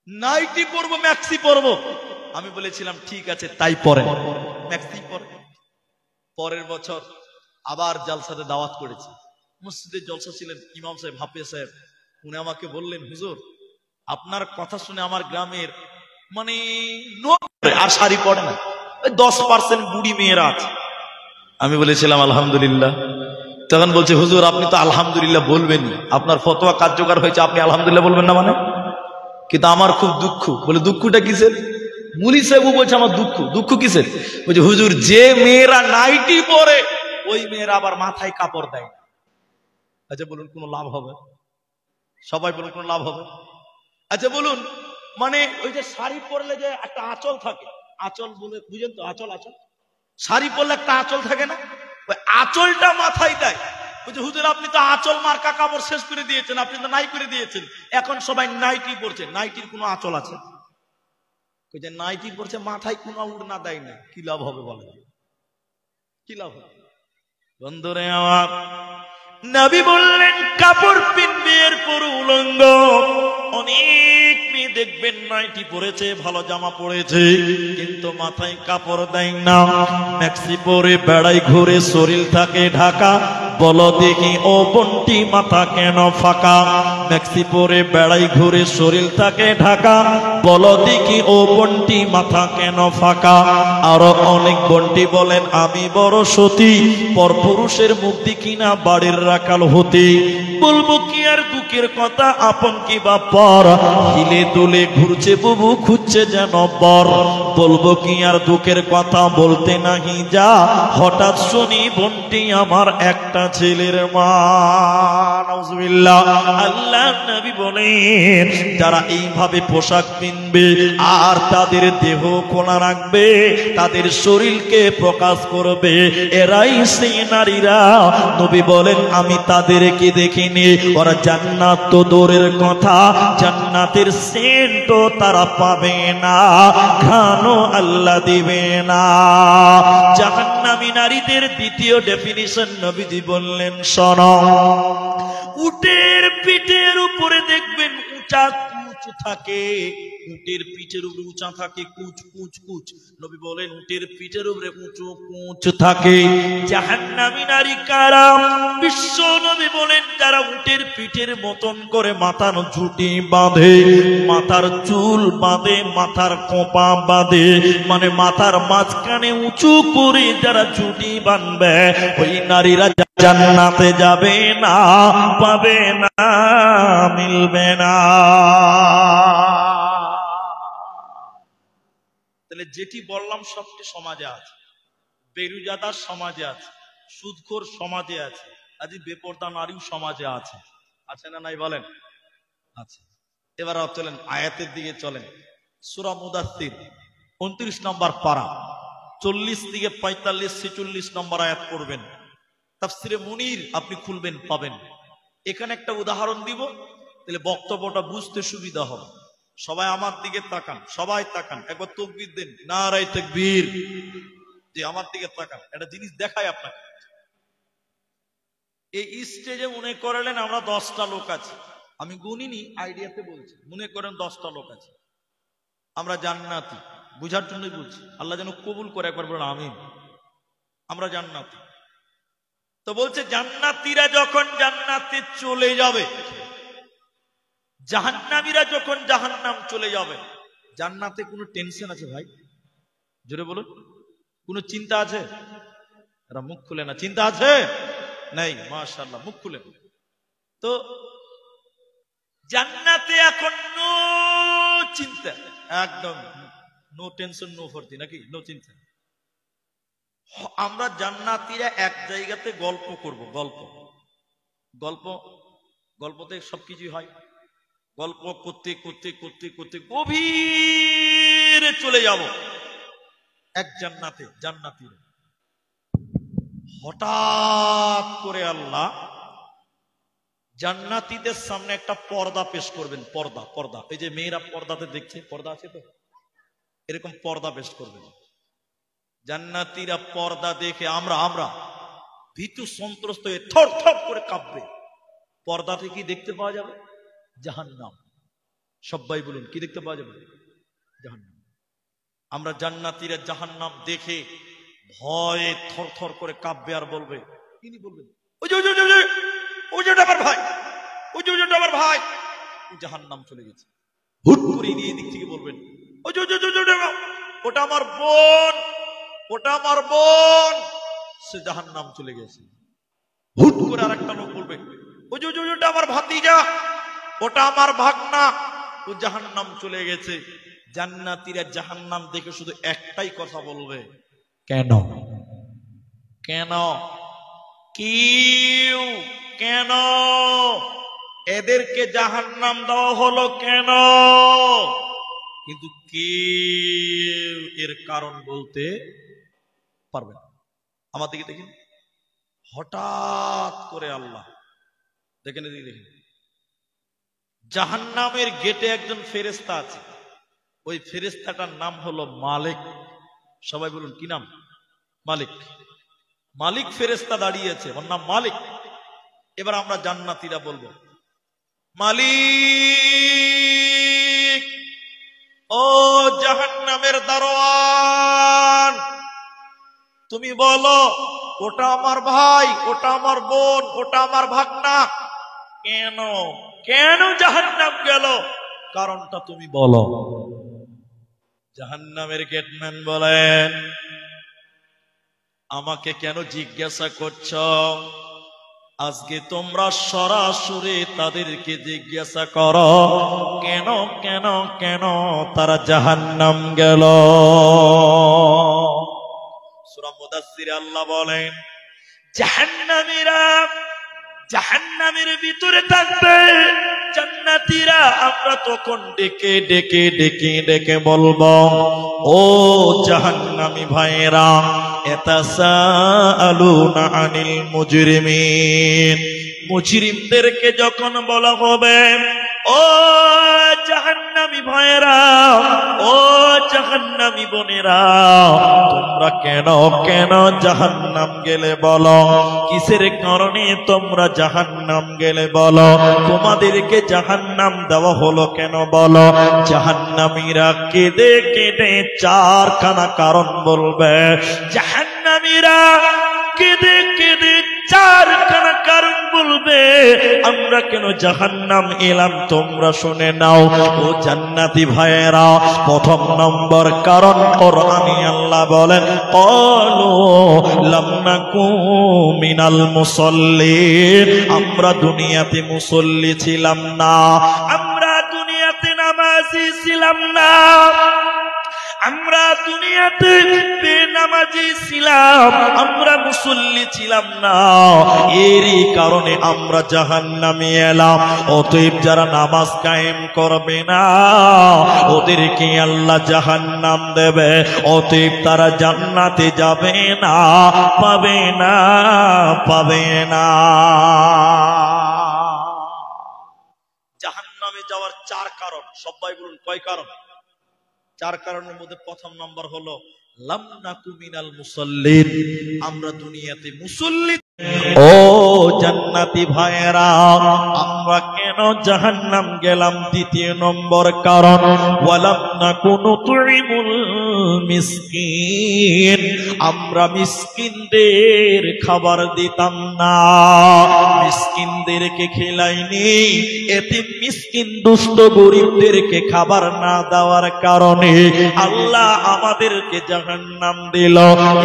নাইটি পরবো, ম্যাক্সি পরবো। আমি বলেছিলাম ঠিক আছে তাই পরে, ম্যাক্সি পরে। পরের বছর আবার জালসাতে দাওয়াত করেছি, মসজিদে জলসা ছিলেন ইমাম সাহেব, হাফেজ সাহেব। উনি আমাকে বললেন হুজুর আপনার কথা শুনে আমার গ্রামের মানে আর শাড়ি পড়ে না, 10% বুড়ি মেয়েরা আছে। আমি বলেছিলাম আলহামদুলিল্লাহ। তখন বলছে হুজুর আপনি তো আলহামদুলিল্লাহ বলবেনই, আপনার ফতোয়া কার্যকর হয়েছে, আপনি আলহামদুলিল্লাহ বলবেন না মানে? কিন্তু আমার খুব দুঃখ। বলে দুঃখটা কিসের? মুলি সাহেব বলছে আমার দুঃখ। দুঃখ কিসের? বলছে হুজুর যে মেয়েরা নাইটি পরে ওই মেয়েরা আবার মাথায় কাপড় দেয়। আচ্ছা বলুন কোন লাভ হবে? সবাই বলুন কোন লাভ হবে? আচ্ছা বলুন, মানে ওই যে শাড়ি পরলে যে একটা আঁচল থাকে, আঁচল বলে বুঝেন তো? আঁচল, আঁচল, শাড়ি পরলে একটা আঁচল থাকে না, ওই আঁচলটা মাথায় দেয়। বলছে হুজুর আপনি তো আঁচল মার্কা কাপড় শেষ করে দিয়েছেন, আপনি তো নাই করে দিয়েছেন, এখন সবাই নাইটি পরছে। নাইটির কোনো আঁচল আছে? যে নাইটি পরছে মাথায় কোনো উড়না দেয় না, কি লাভ হবে বলেন? কি লাভ হবে? বন্ধুরে আমার, নবী বললেন কাপড় পিনবে এরপর উলঙ্গ। অনেক মেয়ে দেখবেন নাইটি পরেছে, ভালো জামা পরেছে, কিন্তু মাথায় কাপড় দেয় না, ম্যাক্সি পরে বেড়াই ঘুরে, শরীর থাকে ঢাকা। বলো দেখি ও বন্টি মাথা কেন ফাঁকা? ম্যাক্সি পরে বেড়াই ঘুরে, শরীর থাকে ঢাকা। বলো দেখি ও বন্টি মাথা কেন ফাঁকা? আরো অনেক বন্টি বলেন আমি বড় সতী, পরপুরুষের মুখ দেখি না বাড়ির রাখাল হতে। বলবো কি আর দুঃখের কথা, আপন কি বা পর, হিলে দুলে ঘুরছে বুবু খুঁজছে যেন বর। বলবো কি আর দুঃখের কথা, বলতে নাহি যা, হঠাৎ শুনি বন্টি আমার একটা ছেলের মা। নাউজুবিল্লাহ। আল্লাহ নবী বলেন যারা এইভাবে পোশাক পিনবে আর তাদের দেহ খোলা রাখবে, তাদের শরীরকে প্রকাশ করবে, এরাই সেই নারীরা। নবী বলেন আমি তাদেরকে দেখিনি, ওরা জান্নাত তো দূরের কথা, জান্নাতের সেন্টও তারা পাবে না, ঘ্রাণও আল্লাহ দিবে না। জাহান্নামী নারীদের দ্বিতীয় ডেফিনিশন নবীজি বললেন শোনো, উটের পিঠের উপরে দেখবেন উঁচা কুচ থাকে, উটের পিঠের উপরে উঁচা থাকে কুচ কুচ কুচ। নবী বলেন উটের পিঠের উপরে উঁচু কুচ থাকে। জাহান্নামী নারী কারা? বিশ্ব নবী বলেন যারা উটের পিঠের মতন করে মাথার ঝুঁটি বাঁধে, মাথার চুল বাঁধে, মাথার কোপা বাঁধে, মানে মাথার মাঝখানে উঁচু করে যারা ঝুঁটি বাঁধবে, ওই নারীরা জান্নাতে যাবে না, পাবে না, মিলবে না। তাহলে যেটি বললাম সবটি সমাজে আছে। বেরুজাদার সমাজে আছে, সুদখোর সমাজে আছে, আজ বেপরদা নারীও সমাজে আছে, আছে না নাই বলেন? আছে। এবার চলেন আয়াতের দিকে চলেন। সূরা মুদাথির 29 নম্বর পারা, 40 থেকে 45 46 নম্বর আয়াত পড়বেন। তাফসিরে মুনির আপনি খুলবেন, পাবেন। এখানে একটা উদাহরণ দিব, তাহলে বক্তব্যটা বুঝতে সুবিধা হবে। সবাই আমার দিকে তাকান, সবাই তাকান, একবার তাকবীর দেন, নারায়ে তাকবীর। যে আমার দিকে তাকান, একটা জিনিস দেখাই আপনাকে। এই স্টেজে মনে করলেন আমরা 10টা লোক আছি, আমি গুনিনি, আইডিয়াতে বলছি, মনে করেন 10টা লোক আছে, আমরা জান্নাতি, বুঝার জন্যই বলছি, আল্লাহ যেন কবুল করে, একবার বলেন আমিন। আমরা জান্নাতি। তো বলছে জান্নাতীরা যখন জান্নাতে চলে যাবে, জাহান্নামীরা যখন জাহান্নাম চলে যাবে, জান্নাতে কোনো টেনশন আছে ভাই? জোরে বলুন, কোনো চিন্তা আছে? এরা মুখ খুলে না, চিন্তা আছে? নাই, মাশাআল্লাহ, মুখ খুলে। তো জান্নাতে এখন নো চিন্তা, একদম নো টেনশন, নো ফর্তি, নাকি নো চিন্তা। আমরা জান্নাতীরা এক জায়গাতে গল্প করব, গল্প গল্প গল্পতে সবকিছুই হয়। গল্প করতে করতে করতে করতে গভীরে চলে যাব এক জান্নাতে, জান্নাতীরা। হঠাৎ করে আল্লাহ জান্নাতীদের সামনে একটা পর্দা পেশ করবেন। পর্দা, পর্দা, এই যে মেয়েরা পর্দাতে দেখছে, পর্দা আছে তো, এরকম পর্দা পেশ করবেন। জান্নাতীরা পর্দা দেখে আমরা ভীতু সন্ত্রস্ত হয়ে থর থর করে কাঁপবে। পর্দাতে কি দেখতে পাওয়া যাবে? জাহান্নাম। সবাই বলুন, কি দেখতে পাওয়া যাবে? জাহান্নাম। আমরা জান্নাতীরা জাহান্নাম দেখে ভয়ে থর থর করে কাঁপবে আর বলবে, তিনি বলবেন, ওই যে আমার ভাই, ওই যে আমার ভাই, ও জাহান্নাম চলে গেছে। হুট করে নিয়ে দিক থেকে বলবেন, ওই যে ওটা আমার বোন, ওটা আমার বোন, সে জাহান্নাম চলে গেছে। হুট করে আরেকটা লোক বলবে, ওই যে ওটা আমার ভাতিজা, ওটা আমার ভাগনা, ও জাহান্নাম চলে গেছে। জান্নাতীরা জাহান্নাম দেখে শুধু একটাই কথা বলবে, কেন? কেন? কিউ কেন এদেরকে জাহান্নাম দেওয়া হলো কেন? কিন্তু কেউ এর কারণ বলতে পারবে না। আমার দিকে দেখেন, হঠাৎ করে আল্লাহ দেখেন, এদিকে দেখেন, জাহান্নামের গেটে একজন ফেরেশতা আছে। ওই ফেরেশতাটার নাম হলো মালিক। সবাই বলুন, কি নাম? মালিক। মালিক ফেরেশতা দাঁড়িয়েছে, ওর নাম মালিক। এবার আমরা জান্নাতীরা বলবো, মালিক, ও জাহান্নামের দারোয়ান, তুমি বলো ওটা আমার ভাই, ওটা আমার বোন, ওটা আমার ভাগনা, কেন কেন জাহান্নাম গেল? কারণটা তুমি বলো। জাহান্নামের গেটম্যান বলেন, আমাকে কেন জিজ্ঞাসা করছো? আজকে তোমরা সরাসরি তাদেরকে জিজ্ঞাসা করো, কেন কেন কেন তারা জাহান্নাম গেল। সূরা মুদাথিরে আল্লাহ বলেন, জাহান্নামীরা জাহান্নামের ভিতরে থাকবে, জান্নাতীরা আমরা তখন ডেকে ডেকে ডেকে ডেকে বলবো, ও জাহান্নামী ভাইরা, ইয়াতাসাআলুনা আনিল মুজরিমিন। মুজরিমদেরকে যখন বলা হবে, ও জাহান্নামী ভাইরা, ও জাহান্নামী বোনেরা, তোমরা কেন কেন জাহান্নাম গেলে বলো, কিসের কারণে তোমরা জাহান্নাম গেলে বলো, তোমাদেরকে জাহান্নাম দেওয়া হলো কেন বলো। জাহান্নামীরা কেঁদে কেঁদে চারখানা কারণ বলবে। জাহান্নামীরা কেঁদে কেঁদে চারখানা কারণ বলবে, আমরা কেন জাহান্নাম এলাম তোমরা শুনে নাও। ও জান্নাতি ভাইয়েরা, প্রথম নম্বর কারণ কোরআনে আল্লাহ বলেন, ক্বালু লাম নাকু মিনাল মুসাল্লিন, আমরা দুনিয়াতে মুসল্লি ছিলাম না, আমরা দুনিয়াতে নামাজি ছিলাম না, আমরা দুনিয়াতে বেনামাজি ছিলাম, আমরা মুসল্লি ছিলাম না, এরই কারণে আমরা জাহান্নামে এলাম। অতএব যারা নামাজ কায়েম করবে না ওদেরকে আল্লাহ জাহান্নাম দেবে, অতএব তারা জান্নাতে যাবে না, পাবে না, পাবে না। জাহান্নামে যাওয়ার 4 কারণ, সবাই বলুন কয় কারণ? 4 কারণের মধ্যে প্রথম নাম্বার হলো লাম নাকু মিনাল মুসাল্লিন, আমরা দুনিয়াতে মুসল্লি। ও জান্নাতি ভাইয়েরা, আমরা কেন জাহান্নাম গেলাম? দ্বিতীয় নম্বর কারণ, ওয়ালাম নাকু নুতঈমুল মিসকিন, আমরা মিসকিনদের খাবার দিতাম না, মিসকিনদেরকে খেলাইনি। এতিম মিসকিন দুষ্ট গরিবদেরকে খাবার না দেওয়ার কারণে আল্লাহ আমাদেরকে জাহান্নাম দিল।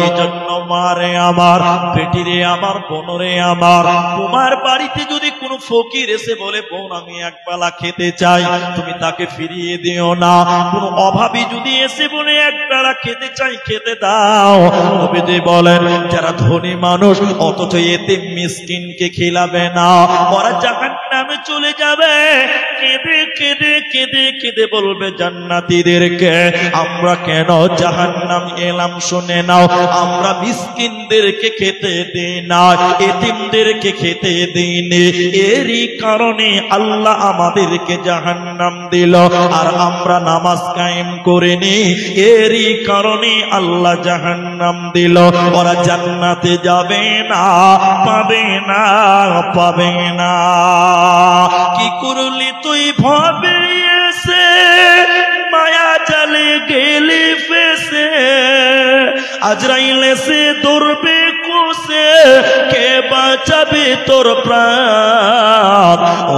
এজন্য মারে আমার, বেটিরে আমার, বোনরে আমার, তোমার বাড়িতে যদি কোনো ফকির এসে বলে বোন আমি একবেলা খেতে চাই, তুমি তাকে ফিরিয়ে দিও না। কোনো অভাবী যদি এসে বলে একবেলা খেতে চাই, খেতে দাও। নবীজি বলেন যারা ধনী মানুষ অথচ এতিম মিসকিনকে খিলাবে না, ওরা জাহান্নামে চলে যাবে। কেঁদে কেঁদে কেঁদে কেঁদে বলবে জান্নাতীদেরকে আমরা কেন জাহান্নাম এলাম? শুনে নাও, আমরা মিসকিনদেরকে খেতে দিই না, এতিমদেরকে খেতে দিইনি, এরই কারণে আল্লাহ আমাদেরকে জাহান্নাম দিল। আর আমরা নামাজ কায়েম করিনি, এরই কারণে আল্লাহ জাহান্নাম দিল। ওরা জান্নাতে যাবে না, পাবে না, পাবে না। কি করলি তুই ভাবে এসে, মায়া জালে গেলি ফেসে, আজরাইল এসে ধরবে কোসে, কে বাঁচাবে তোর প্রাণ?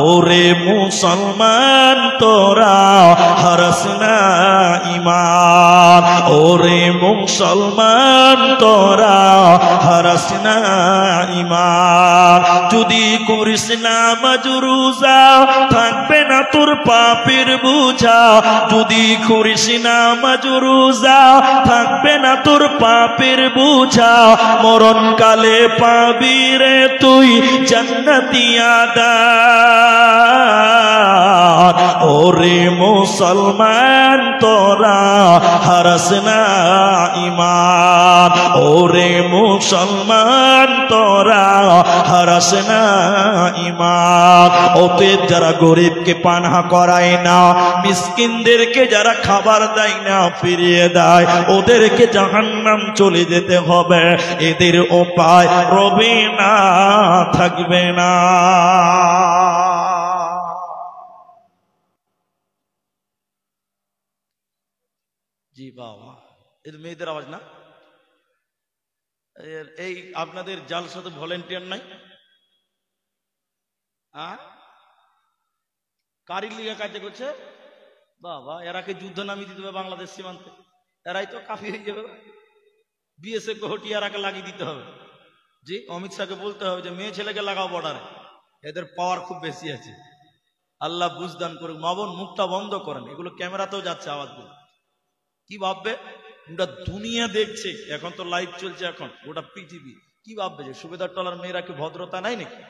ওরে মুসলমান তোরা হারাস না ঈমান, ওরে মুসলমান তোরা হারাস না ঈমান। যদি করিস না মাজরুজা থাকবে না তোর পাপের বোঝা, যদি করিস না মাজরুজা থাকবে না তোর পাপের বোঝা। মরণকালে পাবি রে তুই জান্নাতি আদার। ওরে মুসলমান তোরা হারাস না ঈমান, ওরে মুসলমান তোরা হারাস না ঈমান। অতএব যারা গরিবকে পানাহা করায় না, মিসকিনদেরকে যারা খাবার দেয় না, ফিরিয়ে দেয়, ওদেরকে জাহান্নাম চলে যেতে হবে। এদের উপায় রবে না, থাকবে না। জি বাবা, এই মেয়েদের আওয়াজ না? এই আপনাদের জালসাতে ভলেন্টিয়ার নাই? কারির লিগা কাজ করছে বাবা, এরাকে যুদ্ধ নামিয়ে দিতে হবে বাংলাদেশ সীমান্তে, এরাই তো কাফি হয়ে যাবে। বিএসএফ কে হটিয়ে এরাকে লাগিয়ে দিতে হবে। জি, অমিত শাহকে বলতে হবে যে মেয়ে ছেলেকে লাগাও বর্ডারে, এদের পাওয়ার খুব বেশি আছে। আল্লাহ বুঝদান করুক। মা বোন মুখটা বন্ধ করেন, এগুলো ক্যামেরাতেও যাচ্ছে আওয়াজগুলো। কি ভাববে? গোটা দুনিয়া দেখছে, এখন তো লাইভ চলছে, এখন গোটা পৃথিবী কি ভাববে যে সুবেদার টলার মেয়েরা কি ভদ্রতা নাই নাকি?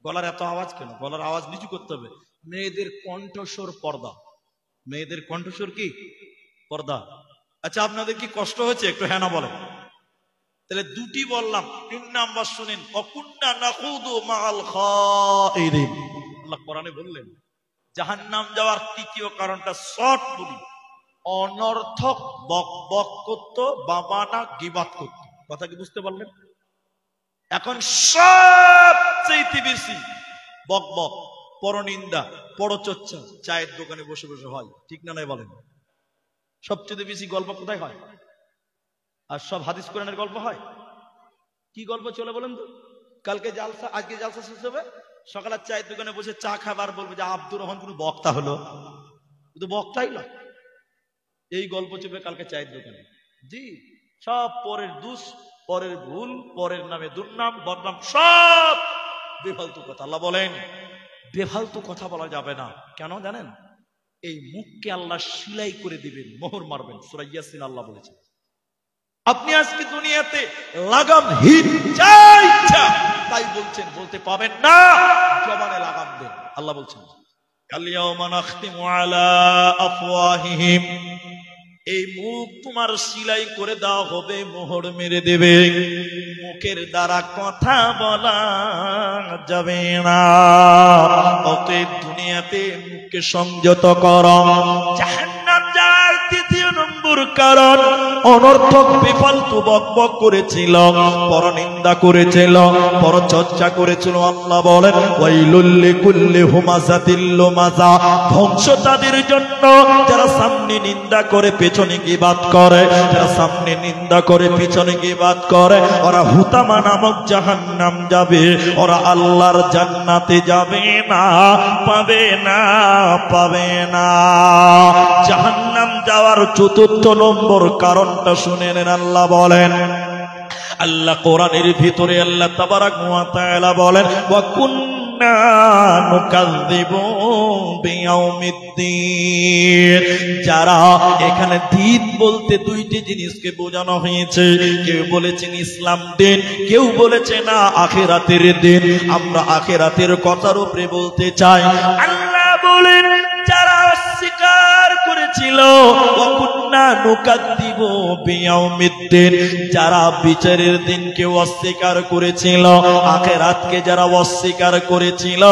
গলার এত আওয়াজ কেন? গলার আওয়াজ নিচু করতে হবে। মেয়েদের কণ্ঠস্বর পর্দা, মেয়েদের কণ্ঠস্বর কি পর্দা। আচ্ছা, আপনাদের কি কষ্ট হচ্ছে? একটু হ্যাঁ না বলেন। তাহলে দুটি বললাম, 3 নাম্বার শুনেন, অকুন্না নাখুদু মাআল খাইরিন। আল্লাহ কোরআনে বললেন জাহান্নাম যাওয়ার তৃতীয় কারণটা শর্ট বলি, অনর্থক বক বক করত, বাবানা গিবাত করত। কথা কি বুঝতে পারলেন? এখন সবচেয়ে বেশি বক বক, পরনিন্দা, পরচর্চা চায়ের দোকানে বসে বসে হয়, ঠিক না নাই বলেন? সবচেয়ে বেশি গল্প কোথায় হয়? আর সব হাদিস কোরআনের গল্প হয়। কি গল্প চলে বলেন তো? কালকে জালসা, আজকে জালসা শেষ হবে, সকালে চায়ের দোকানে বসে চা খাবার বলবে যে আব্দুর রহমান কোন বক্তা হলো, কিন্তু বক্তাই না। এই গল্প চলবে কালকে চায়ের দোকানে। জি, সব পরের দুষ, পরের ভুল, পরের নামে দুর্নাম, বদনাম, সব বেফালতু কথা। আল্লাহ বলেন বেফালতু কথা বলা যাবে না। কেন জানেন? এই মুখকে আল্লাহ সিলাই করে দিবেন, মোহর মারবেন। সূরা ইয়াসিন আল্লাহ বলেছেন। আপনি আজকে দুনিয়াতে লাগামহীন যা ইচ্ছা তাই বলছেন, বলতে পাবেন না, জবানে লাগাম দেন। আল্লাহ বলছেন আল-ইয়াওমা নাখতিমু আলা আফওয়াহিহিম, এই মুখ তোমার সিলাই করে দেওয়া হবে, মোহর মেরে দেবে, মুখের দ্বারা কথা বলা যাবে না। অতএব দুনিয়াতে মুখকে সংযত করো। জাহান্নাম যাওয়ার তৃতীয় নম্বর কারণ, অনর্থক বেফালতু বকবক করেছিল, পরনিন্দা করেছিল, পরচর্চা করেছিল। আল্লাহ বলেন ওয়াইলুল লিকুল্লি হুমাযাতিল লুমাযা, ধ্বংস তাদের জন্য যারা সামনে নিন্দা করে পেছনে গীবাত করে, যারা সামনে নিন্দা করে পিছনে গীবাত করে, ওরা হুতামা নামক জাহান্নাম যাবে, ওরা আল্লাহর জান্নাতে যাবে না, পাবে না, পাবে না। জাহান্নাম যাওয়ার চতুর্থ নম্বর কারণটা শুনে নেন। আল্লাহ বলেন, আল্লাহ কোরআনের ভিতরে আল্লাহ তাবারাক ওয়া তাআলা বলেন ওয়া কুন্না নুকাযযিবু বিয়াউমিদ্দিন, যারা এখানে দিন বলতে দুইটি জিনিসকে বোঝানো হয়েছে। কেউ বলেছেন ইসলাম দিন, কেউ বলেছে না আখিরাতের দিন। আমরা আখিরাতের কথার উপরে বলতে চাই। আল্লাহ বলেন যারা অস্বীকার করেছিল ওয়া কুন্না নুকাযযিবু বিয়াউমিদ্দিন, যারা বিচারের দিনকে অস্বীকার করেছিল, আখিরাতকে যারা অস্বীকার করেছিল,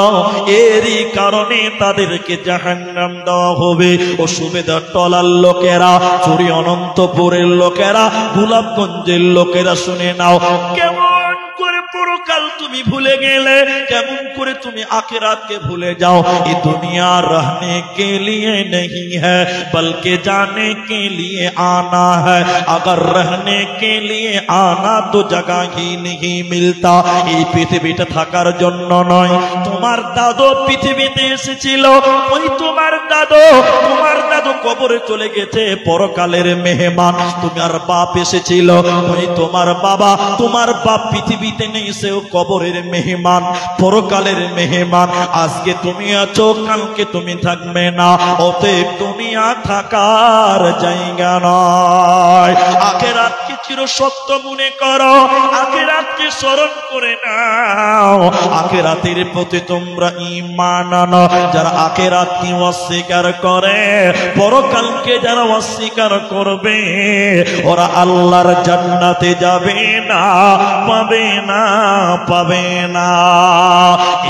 এরই কারণে তাদেরকে জাহান্নাম দেওয়া হবে। ও সুবেদার তলার লোকেরা, চুরি অনন্তপুরের লোকেরা, গোলাপগঞ্জের লোকেরা শুনে নাও, কেমন করে পরকাল তুমি ভুলে গেলে, কেমন করে তুমি আখিরাতকে ভুলে যাও। এই দুনিয়া रहने के लिए नहीं है बल्कि जाने के लिए आना है, अगर रहने के लिए आना तो जगह ही नहीं मिलता। এই পৃথিবীতে থাকার জন্য নয়। তোমার দাদু পৃথিবীতে এসেছিল, ওই তোমার দাদু কবরে চলে গেছে, পরকালের মেহমান। তোমার বাপ এসেছিল, ওই তোমার বাপ পৃথিবীতে নেই, সেও কবরের মেহমান, পরকালের মেহমান। আজকে তুমি আছো, কালকে তুমি থাকবে না। অতএব দুনিয়া থাকার জায়গা নয়। আখিরাতকে চিরসত্য মনে করো, আখিরাতকে স্মরণ করে নাও, আখিরাতের প্রতি তোমরা ঈমান আনো। যারা আখিরাতকে অস্বীকার করে, পরকালকে যারা অস্বীকার করবে, ওরা আল্লাহর জান্নাতে যাবে না, পাবে না, পাবে না।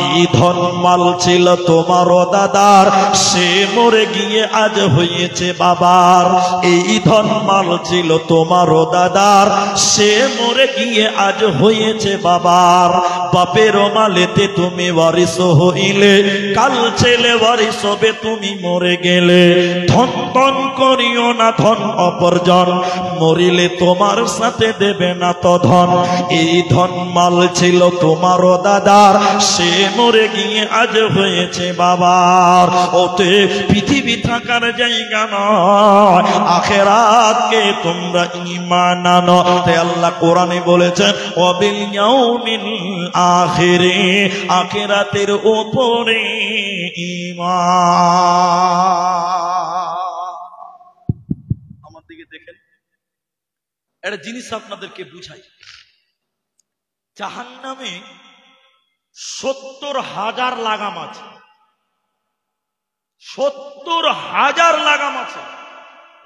এই ধনমাল ছিল তোমারও দাদার, সে মরে গিয়ে আজ হয়েছে বাবার। এই ধনমাল ছিল তোমারও দাদার, সে মরে গিয়ে আজ হয়েছে বাবার। বাপের মালেতে তুমি ওয়ারিস হইলে, কাল ছেলে ওয়ারিস হবে তুমি মরে গেলে। ধন ধন করিও না ধন অপরজন, মরিলে তোমার সাথে দেবে না তো ধন। এই ধন মাল ছিল তোমারও দাদার, সে মরে গিয়ে আজ হয়েছে বাবার। ওতে পৃথিবী থাকার জায়গা নয়, আখিরাতকে তোমরা ঈমান আনো। তাই আল্লাহ কোরআনে বলেছেন ওয়াবিল ইয়াউমিল আখিরে, আখিরাতের উপরে ঈমান। আমার দিকে দেখেন, একটা জিনিস আপনাদেরকে বুঝাই। জাহান্নামে 70,000 লাগাম আছে, 70,000 লাগাম আছে।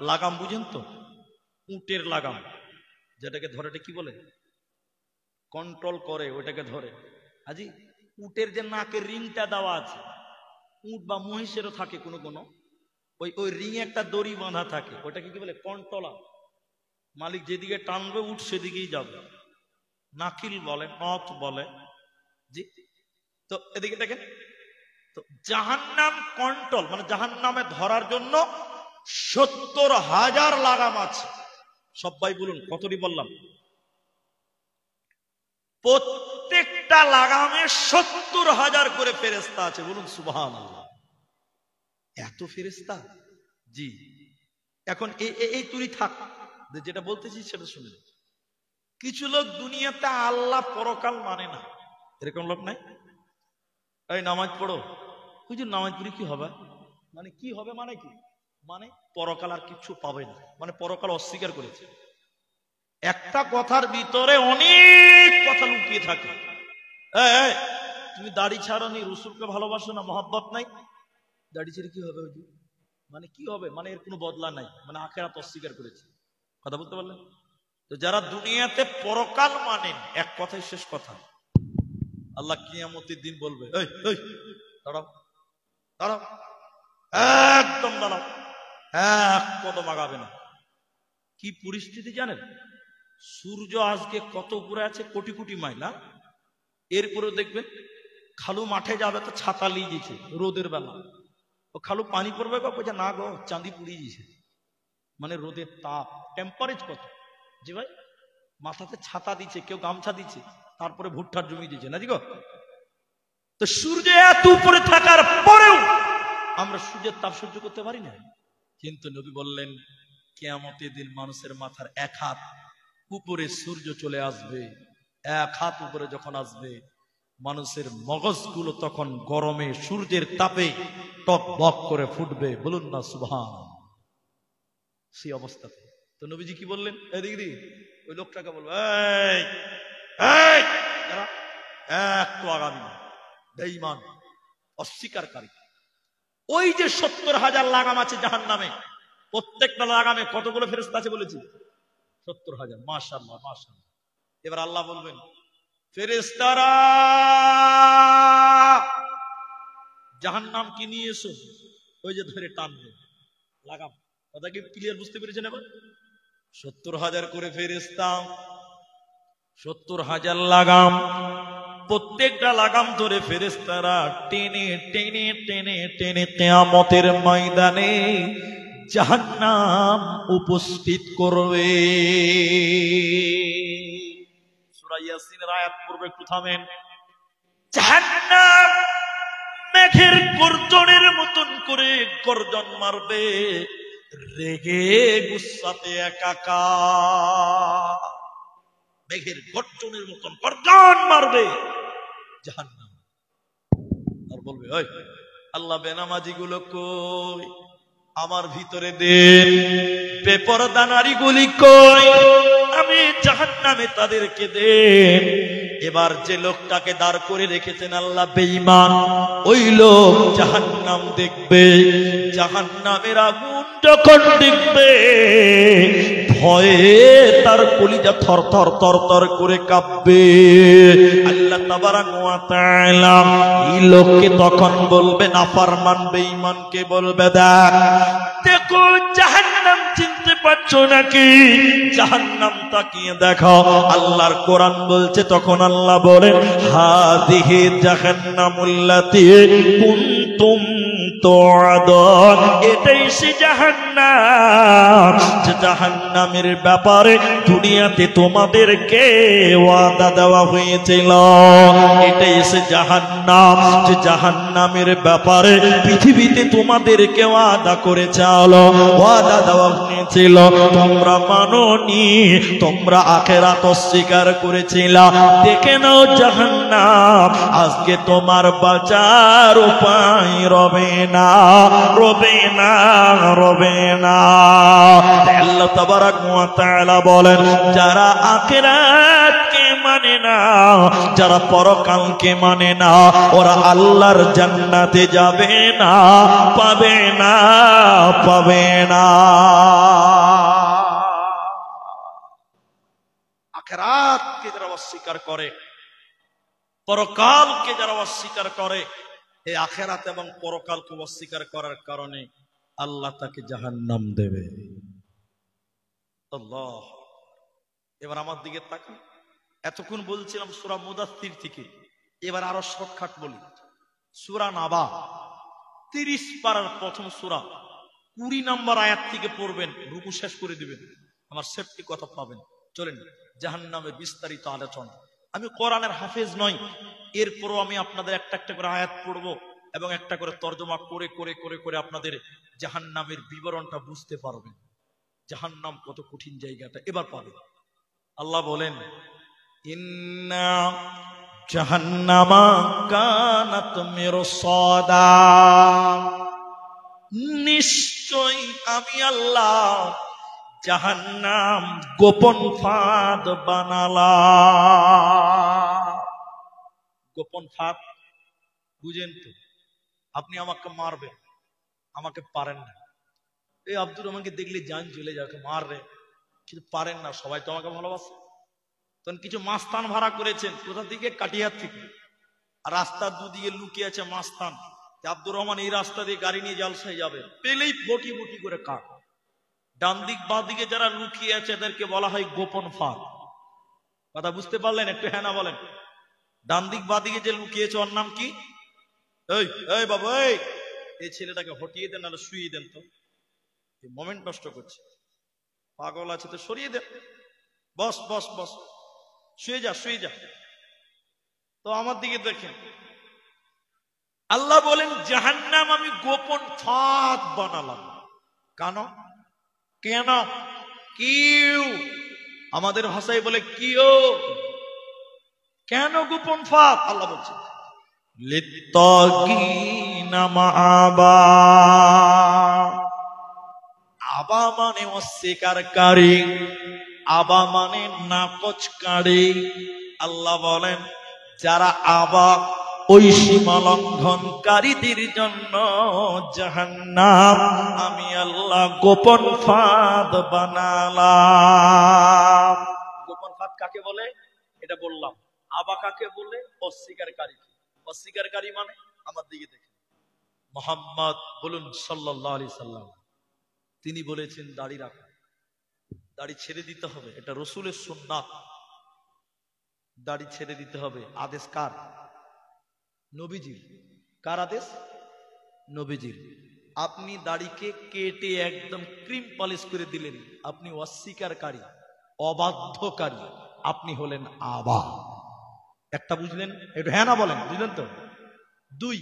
লাগাম বুঝেন তো? উটের লাগাম, যেটাকে ধরে, এটা কি বলে, কন্ট্রোল করে, ওইটাকে ধরে। আজি উটের যে নাকের রিংটা দেওয়া আছে, উট বা মহিষেরও থাকে কোনো কোনো, ওই রিং একটা দড়ি বাঁধা থাকে, ওইটাকে কি বলে, কন্ট্রোলার। মালিক যেদিকে টানবে উট সেদিকেই যাবে, নাকিল বলে, নথ বলে। জি, তো এদিকে দেখেন তো, জাহান্নাম কন্ট্রোল মানে জাহান্নামে ধরার জন্য 70,000 লাগাম আছে। সবাই বলুন কতটি বললাম? প্রত্যেকটা লাগামে 70,000 করে ফেরেশতা আছে। বলুন সুবহানাল্লাহ। এত ফেরেশতা? জি। এখন এই তুই থাক, যেটা বলতেছি সেটা শুনে। কিছু লোক দুনিয়াতে আল্লাহ পরকাল মানে না, এরকম লোক নাই? এই নামাজ পড়ো, হুজুর নামাজ পড়ে কি হবে? মানে কি হবে, মানে কি, মানে পরকাল আর কিচ্ছু পাবে না, মানে পরকাল অস্বীকার করেছে। একটা কথার ভিতরে অনেক কথা লুকিয়ে থাকে। তুমি দাড়ি ছাড়নি, রসুলকে ভালোবাসো না, মহব্বত নাই, দাড়ি ছেড়ে কি হবে? মানে কি হবে, মানে এর কোনো বদলা নাই, মানে আখিরাত অস্বীকার করেছে। কথা বলতে পারলেন? তো যারা দুনিয়াতে পরকাল মানেন, এক কথাই শেষ কথা, আল্লাহ কিয়ামতের দিন বলবে, এই এই দাঁড়াও দাঁড়াও, একদম দাঁড়াও, এক কদম আগাবে না। কি পরিস্থিতি জানেন? সূর্য আজকে কত উপরে আছে, কোটি কোটি মাইল না, এরপরে দেখবেন খালু মাঠে যাবে তো ছাতা নিয়ে দিয়েছে রোদের বেলা, ও খালু পানি পড়বে গো, বলছে না গো চাঁদি পুড়িয়ে দিয়েছে। মানে রোদের তাপ, টেম্পারেচার কত, জি ভাই, মাথাতে ছাতা দিচ্ছে, কেউ গামছা দিচ্ছে, তারপরে ভুট্টার জমি দিচ্ছে না জি গো। তো সূর্য এত উপরে থাকার পরেও আমরা সূর্যের তাপ সহ্য করতে পারি না। কিন্তু নবী বললেন কিয়ামতের দিন মানুষের মাথার এক হাত উপরে সূর্য চলে আসবে, এক হাত উপরে যখন আসবে মানুষের মগজগুলো তখন গরমে সূর্যের তাপে টক বক করে ফুটবে, বলুন না সুবহান। সেই অবস্থাতে তো নবীজি কি বললেন, এদিকে দিকে ওই লোকটাকে বলবো, এই এই যারা একটু আগামী না, বেঈমান অস্বীকারকারী। ওই যে 70,000 লাগাম আছে জাহান্নামে, প্রত্যেকটা লাগামে কতগুলো ফেরেশতা আছে বলেছি? 70,000। মাশাআল্লাহ মাশাআল্লাহ। এবার আল্লাহ বলবেন, ফেরেশতারা জাহান্নাম কি নিয়ে এসো, ওই যে ধরে টানবে লাগাম। কথা কি ক্লিয়ার বুঝতে পেরেছেন? এবার 70,000 করে ফেরেশতা, 70,000 লাগাম, প্রত্যেকটা লাগাম ধরে ফেরেশতারা টেনে টেনে টেনে টেনে কিয়ামতের ময়দানে জাহান্নাম উপস্থিত করবে। সূরা ইয়াসিনের আয়াত পড়বে, একটু থামেন। জাহান্নাম মেঘের গর্জনের মতন করে গর্জন মারবে, রেগে গুসাতে একাকার, মেঘের গর্জনের মতন গর্জন মারবে জাহান্নাম। আর বলবে, ওই আল্লাহ বেনামাজি গুলো কই, আমার ভিতরে দেন, বেপরদা নারীগুলি কই, আমি জাহান্নামে তাদেরকে দেন। এবার যে লোকটাকে দাঁড় করে রেখেছেন আল্লাহ বেঈমান, ওই লোক জাহান্নাম দেখবে, জাহান্নামের আগুন যখন দেখবে ভয়ে তার কলিজা থর থর থর থর করে কাঁপবে। আল্লাহ তাবারাক ওয়া তাআলা এই লোককে তখন বলবে, নাফরমান বেঈমানকে বলবে, দেখো জাহান্নাম চিনতে পারছো নাকি? জাহান্নাম তাকিয়ে দেখো। আল্লাহর কোরআন বলছে, তখন আল্লাহ বলেন, হাযিহি জাহান্নামুল্লাতী কুনতুম তুআদুন, এটাই সে জাহান্নাম যে জাহান্নামের ব্যাপারে দুনিয়াতে তোমাদেরকে ওয়াদা দেওয়া হয়েছিল। এটাই সে জাহান্নাম যে জাহান্নামের ব্যাপারে পৃথিবীতে তোমাদেরকে ওয়াদা করেছিল, ওয়াদা দেওয়া হয়েছিল, তোমরা মানোনি, তোমরা আখিরাত অস্বীকার করেছিলা। দেখে নাও জাহান্নাম আজকে তোমার বাঁচার উপায় রবে না, রবে না, রবে না। আল্লাহ তাবারাক ওয়া তাআলা বলেন, যারা আখিরাতকে মানে না, যারা পরকালকে মানে না, ওরা আল্লাহর জান্নাতে যাবে না, পাবে না, পাবে না। আখিরাতকে যারা অস্বীকার করে, পরকালকে যারা অস্বীকার করে, এই আখিরাত এবং পরকালকে অস্বীকার করার কারণে আল্লাহ তাকে জাহান্নাম দেবে। আল্লাহ। এবার আমার দিকে তাকান। এতক্ষণ বলছিলাম সূরা মুদাথির থেকে, এবার আরো শর্টকাট বলি। সূরা নাবা 30 পারার প্রথম সূরা 20 নম্বর আয়াত থেকে পড়বেন, রুকু শেষ করে দিবেন, আমার সেফটি কথা পাবেন। চলেন জাহান্নামের বিস্তারিত আলোচনা। আমি কোরআনের হাফেজ নই, এরপরও আমি আপনাদের একটা একটা করে আয়াত পড়বো এবং একটা করে তর্জমা করে করে করে করে আপনাদের জাহান্নামের বিবরণটা বুঝতে পারবেন, জাহান্নাম কত কঠিন জায়গাটা এবার পাবেন। আল্লাহ বলেন, ইন্না জাহান্নামা কানাত মিরসাদা, নিশ্চয় আমি আল্লাহ জাহান্নাম গোপন ফাঁদ বানালাম। গোপন ফাঁদ বুঝেন তো? আপনি আমাকে মারবেন, আমাকে পারেন না। এই আব্দুর রহমানকে দেখলে জান চলে যাকে মারবে, কিন্তু পারেন না। সবাই তো আমাকে ভালোবাসে। তখন কিছু মাস্তান ভাড়া করেছেন, কোথা থেকে? কাটিয়ার থেকে। আর রাস্তার দুদিকে লুকিয়ে আছে মাস্তান। আব্দুর রহমান এই রাস্তা দিয়ে গাড়ি নিয়ে জালসায় যাবে, পেলেই বটি বটি করে কাট। ডান দিক বাঁ দিকে যারা লুকিয়ে আছে এদেরকে বলা হয় গোপন ফাঁদ। কথা বুঝতে পারলেন? একটু হ্যাঁ না বলেন। ডান দিক বাঁ দিকে যে লুকিয়েছে ওর নাম কি? এই এই বাবু, এই ছেলেটাকে হটিয়ে দেন, নাহলে শুয়ে দেন। তো মোমেন্ট নষ্ট করছে, পাগল আছে তো সরিয়ে দেন। বস বস বস, শুয়ে যা শুয়ে যা। তো আমার দিকে দেখেন, আল্লাহ বলেন জাহান্নাম আমি গোপন ফাঁদ বানালাম। কেন? কেন? কিউ, আমাদের ভাষায় বলে কিও। কেন গোপন ফাঁদ? আল্লাহ বলছেন লিত্তাগিনা মাআবা। আবা মানে অস্বীকারী, আবা মানে নাকচকারী। আল্লাহ বলেন যারা আবা, ওই সীমা লঙ্ঘনকারীদের জন্য জাহান্নাম আমি আল্লাহ গোপন ফাঁদ বানালাম। গোপন ফাঁদ কাকে বলে এটা বললাম। আবা কাকে বলে? অস্বীকারী। অস্বীকারী মানে আমার দিকে দেখেন, মুহাম্মদ বলুন সাল্লাল্লাহু আলাইহি সাল্লাম, তিনি বলেছেন দাড়ি রাখা, দাড়ি ছেড়ে দিতে হবে। এটা রসুলের সুন্নাত, দাড়ি ছেড়ে দিতে হবে। আদেশ কার? নবীজির। কার আদেশ? নবীজির। আপনি দাড়িকে কেটে একদম ক্রিম পলিশ করে দিলেন, আপনি অস্বীকারী, অবাধ্যকারী, আপনি হলেন আবা। একটা বুঝলেন? একটু হ্যাঁ না বলেন, বুঝলেন তো? দুই,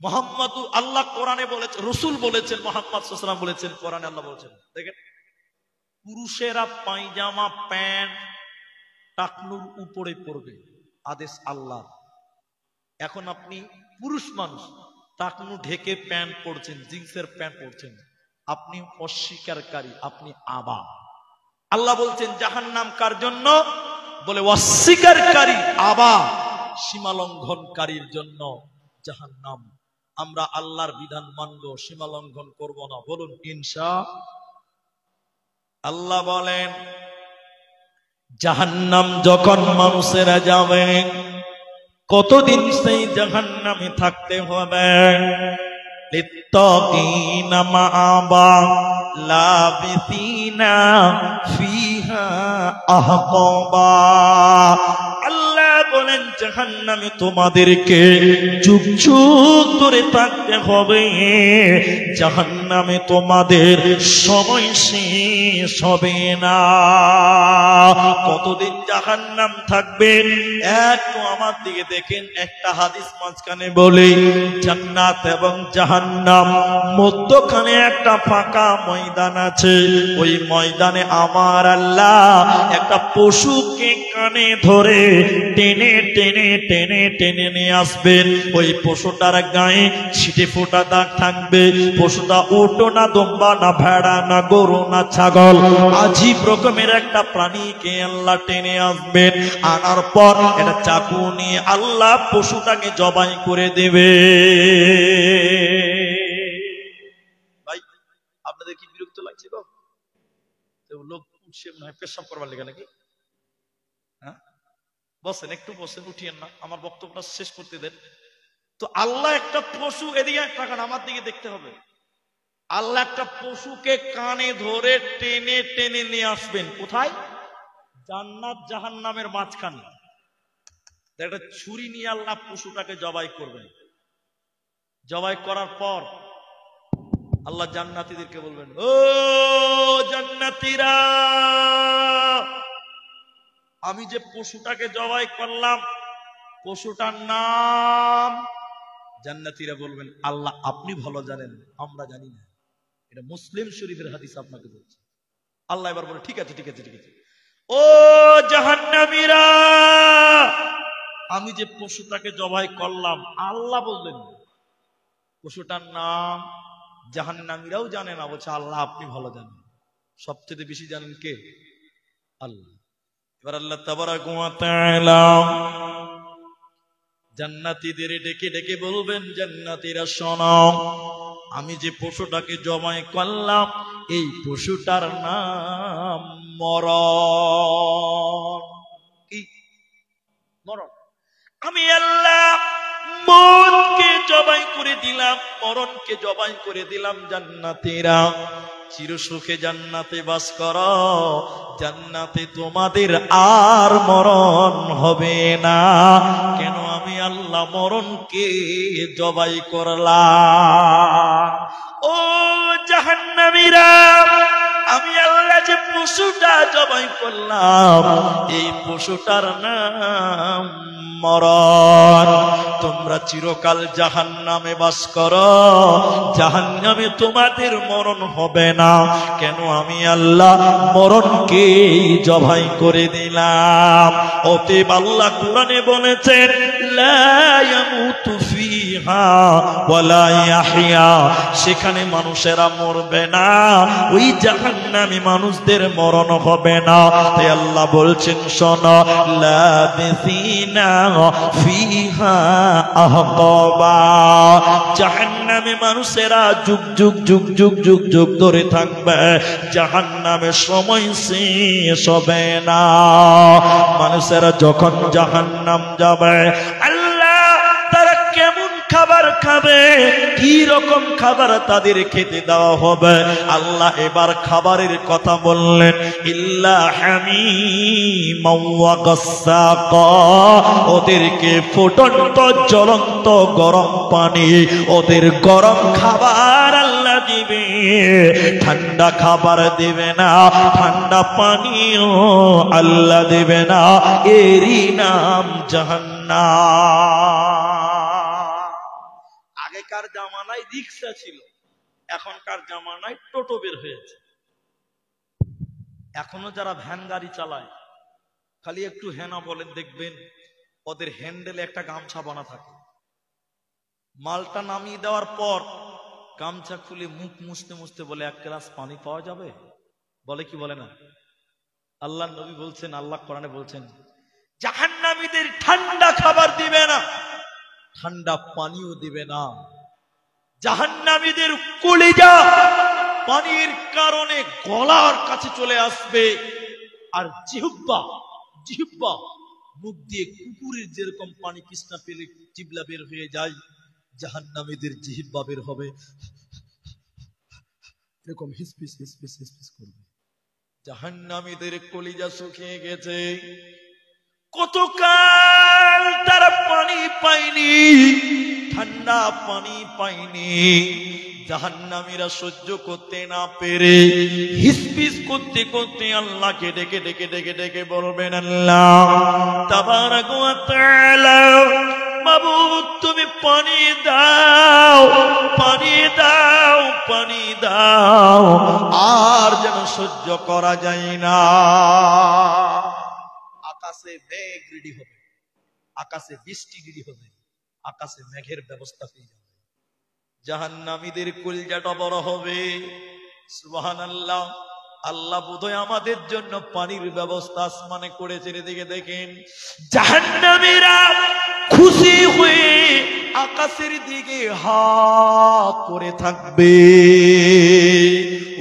মুহাম্মদ আল্লাহ কোরআনে বলেছেন, রসুল বলেছেন, মুহাম্মদ সাল্লাল্লাহু আলাইহি ওয়াসাল্লাম বলেছেন, কোরআনে আল্লাহ বলেছেন, দেখেন পুরুষেরা পায়জামা প্যান্ট টাকনুর উপরে পড়বে, আদেশ আল্লাহ। এখন আপনি পুরুষ মানুষ, টাকনু ঢেকে প্যান্ট পরছেন, জিন্সের প্যান্ট পরছেন, আপনি অস্বীকারী, আপনি আবা। আল্লাহ বলছেন জাহান্নাম কার জন্য? বলে অস্বীকারী, আবা, সীমা লঙ্ঘনকারীর জন্য জাহান্নাম। আমরা আল্লাহর বিধান মানব, সীমা লঙ্ঘন করব না, বলুন ইনশাআল্লাহ। আল্লাহ বলেন জাহান্নাম যখন মানুষেরা যাবে, কতদিন সেই জাহান্নামে থাকতে হবে? লিত্তাগিনা মাআবা লাবিসিনা ফিহা আহকাবা। আল্লাহ বলেন জাহান্নামে তোমাদেরকে যুগ যুগ ধরে থাকতে হবে। জাহান্নামে তোমাদের সময় শেষ হবে না। কতদিন জাহান্নাম থাকবে? একটু আমার দিকে দেখেন, একটা হাদিস মাঝখানে বলে জান্নাত এবং জাহান্নাম মধ্যখানে একটা ফাঁকা ময়দান আছে। ওই ময়দানে আমার আল্লাহ একটা পশুকে কানে ধরে টেনে টেনে টেনে টেনে নিয়ে আসবেন। ওই পশুটার গায়ে ছিটে ফোটা দাগ থাকবে। পশুটা উট না, দুম্বা না, ভেড়া না, গরু না, ছাগল, আজীব রকমের একটা প্রাণীকে আল্লাহ টেনে আসবেন। আনার পর এটা চাকু নিয়ে আল্লাহ পশুটাকে জবাই করে দেবে। ভাই আপনাদের কি বিরক্ত লাগছে গো? লোক উঠছে মনে হয় পেশাব করবার লেগে নাকি? হ্যাঁ বসেন, একটু বসেন, উঠিয়েন না, আমার বক্তব্যটা শেষ করতে দেন। তো আল্লাহ একটা পশু, এদিকে তাকান, আমার দিকে দেখতে হবে। আল্লাহ একটা পশুকে কানে ধরে টেনে টেনে নিয়ে আসবেন। কোথায়? জান্নাত জাহান্নামের মাঝখানে। একটা ছুরি নিয়ে আল্লাহ পশুটাকে জবাই করবেন। জবাই করার পর আল্লাহ জান্নাতীদেরকে বলবেন, ও জান্নাতীরা, আমি যে পশুটাকে জবাই করলাম পশুটার নাম। জান্নাতীরা বলবেন, আল্লাহ আপনি ভালো জানেন, আমরা জানি না। এটা মুসলিম শরীফের হাদিস, আপনাকে বলছি। আল্লাহ এবার বলে, ঠিক আছে ঠিক আছে ঠিক আছে, ও জাহান্নামীরা, আমি যে পশুটাকে জবাই করলাম, আল্লাহ বললেন পশুটার নাম। জাহান্নামীরাও জানে না, বলছে আল্লাহ আপনি ভালো জানেন। সবচেয়ে বেশি জানেন কে? আল্লাহ। এবার আল্লাহ তাবারাকা ওয়া তাআলা জান্নাতীদের ডেকে ডেকে বলবেন, জান্নাতীরা শোনো, আমি যে পশুটাকে জবাই করলাম এই পশুটার নাম মরণ। কি? মরণ। আমি আল্লাহ মরণকে জবাই করে দিলাম, মরণকে জবাই করে দিলাম। জান্নাতীরা চিরসুখে জান্নাতে বাস করো, জান্নাতে তোমাদের আর মরণ হবে না। কেন? আমি আল্লাহ মরণকে জবাই করলাম। ও জাহান্নামীরা, আমি আল্লাহ যে পশুটা জবাই করলাম এই পশুটার নাম মরণ। তোমরা চিরকাল জাহান্নামে বাস করো, জাহান্নামে তোমাদের মরণ হবে না। কেন? আমি আল্লাহ মরণকে জবাই করে দিলাম। অতএব আল্লাহ কোরআনে বলেছেন, লা ইয়ামুতু ফিহা ওয়ালা ইয়াহইয়া, সেখানে মানুষেরা মরবে না, ওই জাহান্নামী মানুষদের মরণ হবে না। তাই আল্লাহ বলছেন, শোনো, লাবিসিনা ফিহা আহকাবা, জাহান্নামে মানুষেরা যুগ যুগ যুগ যুগ যুগ যুগ ধরে থাকবে, জাহান্নামে সময় শেষ হবে না। মানুষেরা যখন জাহান্নাম যাবে, আল্লাহ তারা কেমন খাবার খাবে, কি রকম খাবার তাদের খেতে দেওয়া হবে, আল্লাহ এবার খাবারের কথা বললেন, ইল্লা হামিমান ওয়া গাসসাকা, ওদেরকে ফুটন্ত জ্বলন্ত গরম পানি, ওদের গরম খাবার আল্লাহ দিবে, ঠান্ডা খাবার দেবে না, ঠান্ডা পানিও আল্লাহ দেবে না। এরই নাম জাহান্নাম। আগেকার জামানায় রিক্সা ছিল, এখনকার জামানায় টোটো বের হয়েছে। এখনো যারা ভ্যান গাড়ি চালায়, খালি একটু হেনা বলেন, দেখবেন ওদের হ্যান্ডেলে একটা গামছা বানা থাকে। মালটা নামিয়ে দেওয়ার পর গামছা খুলে মুখ মুছতে মুছতে বলে, এক গ্লাস পানি পাওয়া যাবে? বলে কি বলে না? আল্লাহ নবী বলছেন, আল্লাহ কোরআনে বলছেন, জাহান্নামীদের ঠান্ডা খাবার দিবে না, ঠান্ডা পানিও দিবে না। জাহান্নামীদের কলিজা পানির কারণে গলার কাছে চলে আসবে, আর জিহ্বা জিহ্বা মুখ দিয়ে কুকুরের যেরকম পানি তৃষ্ণা পেলে জিহ্বা বের হয়ে যায়, জাহান্নামীদের জিহ্বা বের হবে, এরকম হিসপিস হিসপিস হিসপিস করবে। জাহান্নামীদের কলিজা শুকিয়ে গেছে, কতকাল তারা পানি পায়নি, ঠান্ডা পানি পায়নি। জাহান্নামীরা সহ্য করতে না পেরে হিসপিস করতে করতে আল্লাহকে ডেকে ডেকে ডেকে ডেকে বলবেন, আল্লাহ তাবারাকা ওয়া তাআলা, মাবুদ তুমি পানি দাও, পানি দাও, পানি দাও, আর যেন সহ্য করা যায় না। আকাশে মেঘ রেডি হবে, আকাশে বৃষ্টি রেডি হবে, আকাশে মেঘের ব্যবস্থা হয়ে যাবে, জাহান্নামীদের কলিজাটা বড় হবে। সুবহানাল্লাহ। আল্লাহ বোধহয় আমাদের জন্য পানির ব্যবস্থা আসমানে করেছে। এদিকে দেখেন, জাহান্নামীরা খুশি হয়ে আকাশের দিকে হা করে থাকবে,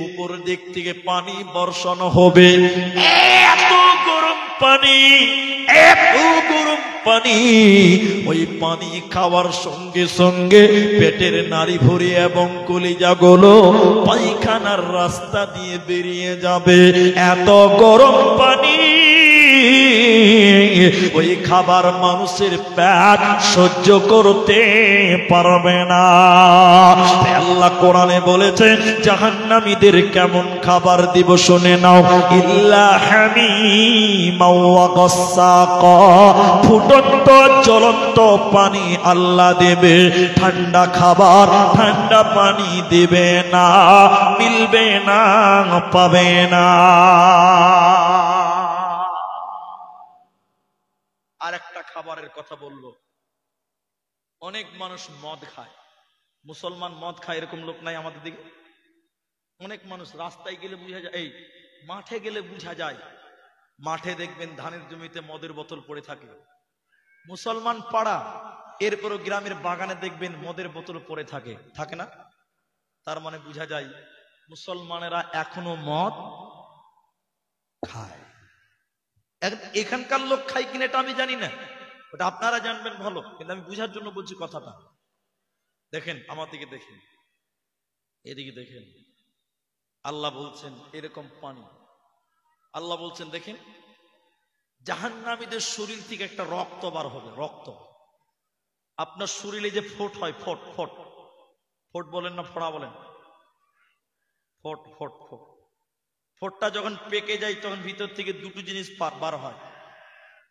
উপর দিক থেকে পানি বর্ষণ হবে, এত গরম পানি, এত গরম পানি, ওই পানি খাওয়ার সঙ্গে সঙ্গে পেটের নাড়ি ভরি এবং কলিজাগুলো পায়খানার রাস্তা দিয়ে বেরিয়ে যাবে। এত গরম পানি, ওই খাবার মানুষের পেট সহ্য করতে পারবে না। আল্লাহ কোরআনে বলেছে, জাহান্নামীদের কেমন খাবার দিব শুনে নাও, ইল্লা হামিমান ওয়া গাসসাকা, ফুটন্ত জ্বলন্ত পানি আল্লাহ দেবে, ঠান্ডা খাবার ঠান্ডা পানি দেবে না, মিলবে না, পাবে না। আর একটা খাবারের কথা বলবো, অনেক মানুষ মদ খায়, মুসলমান মদ খায় এরকম লোক নাই আমাদের দিকে? অনেক মানুষ রাস্তায় গেলে বুঝা যায়, এই মাঠে গেলে বুঝা যায়, মাঠে দেখবেন ধানের জমিতে মদের বোতল পড়ে থাকে। মুসলমান পাড়া, এরপরও গ্রামের বাগানে দেখবেন মদের বোতল পড়ে থাকে, থাকে না? তার মানে বুঝা যায় মুসলমানেরা এখনো মদ খায়। এখানকার লোক খায় কিনা এটা আমি জানি না, ওটা আপনারা জানবেন ভালো, কিন্তু আমি বুঝার জন্য বলছি কথাটা। দেখেন আমার দিকে, দেখেন এদিকে, দেখেন আল্লাহ বলছেন এরকম পানি, আল্লাহ বলছেন দেখেন জাহান্নামীদের শরীর থেকে একটা রক্ত বার হবে, রক্ত। আপনার শরীরে যে ফোট হয়, ফোট ফোট ফোট বলেন না ফোড়া বলেন, ফোট ফোট ফোট, ফোটটা যখন পেকে যায় তখন ভিতর থেকে দুটো জিনিস বার হয়,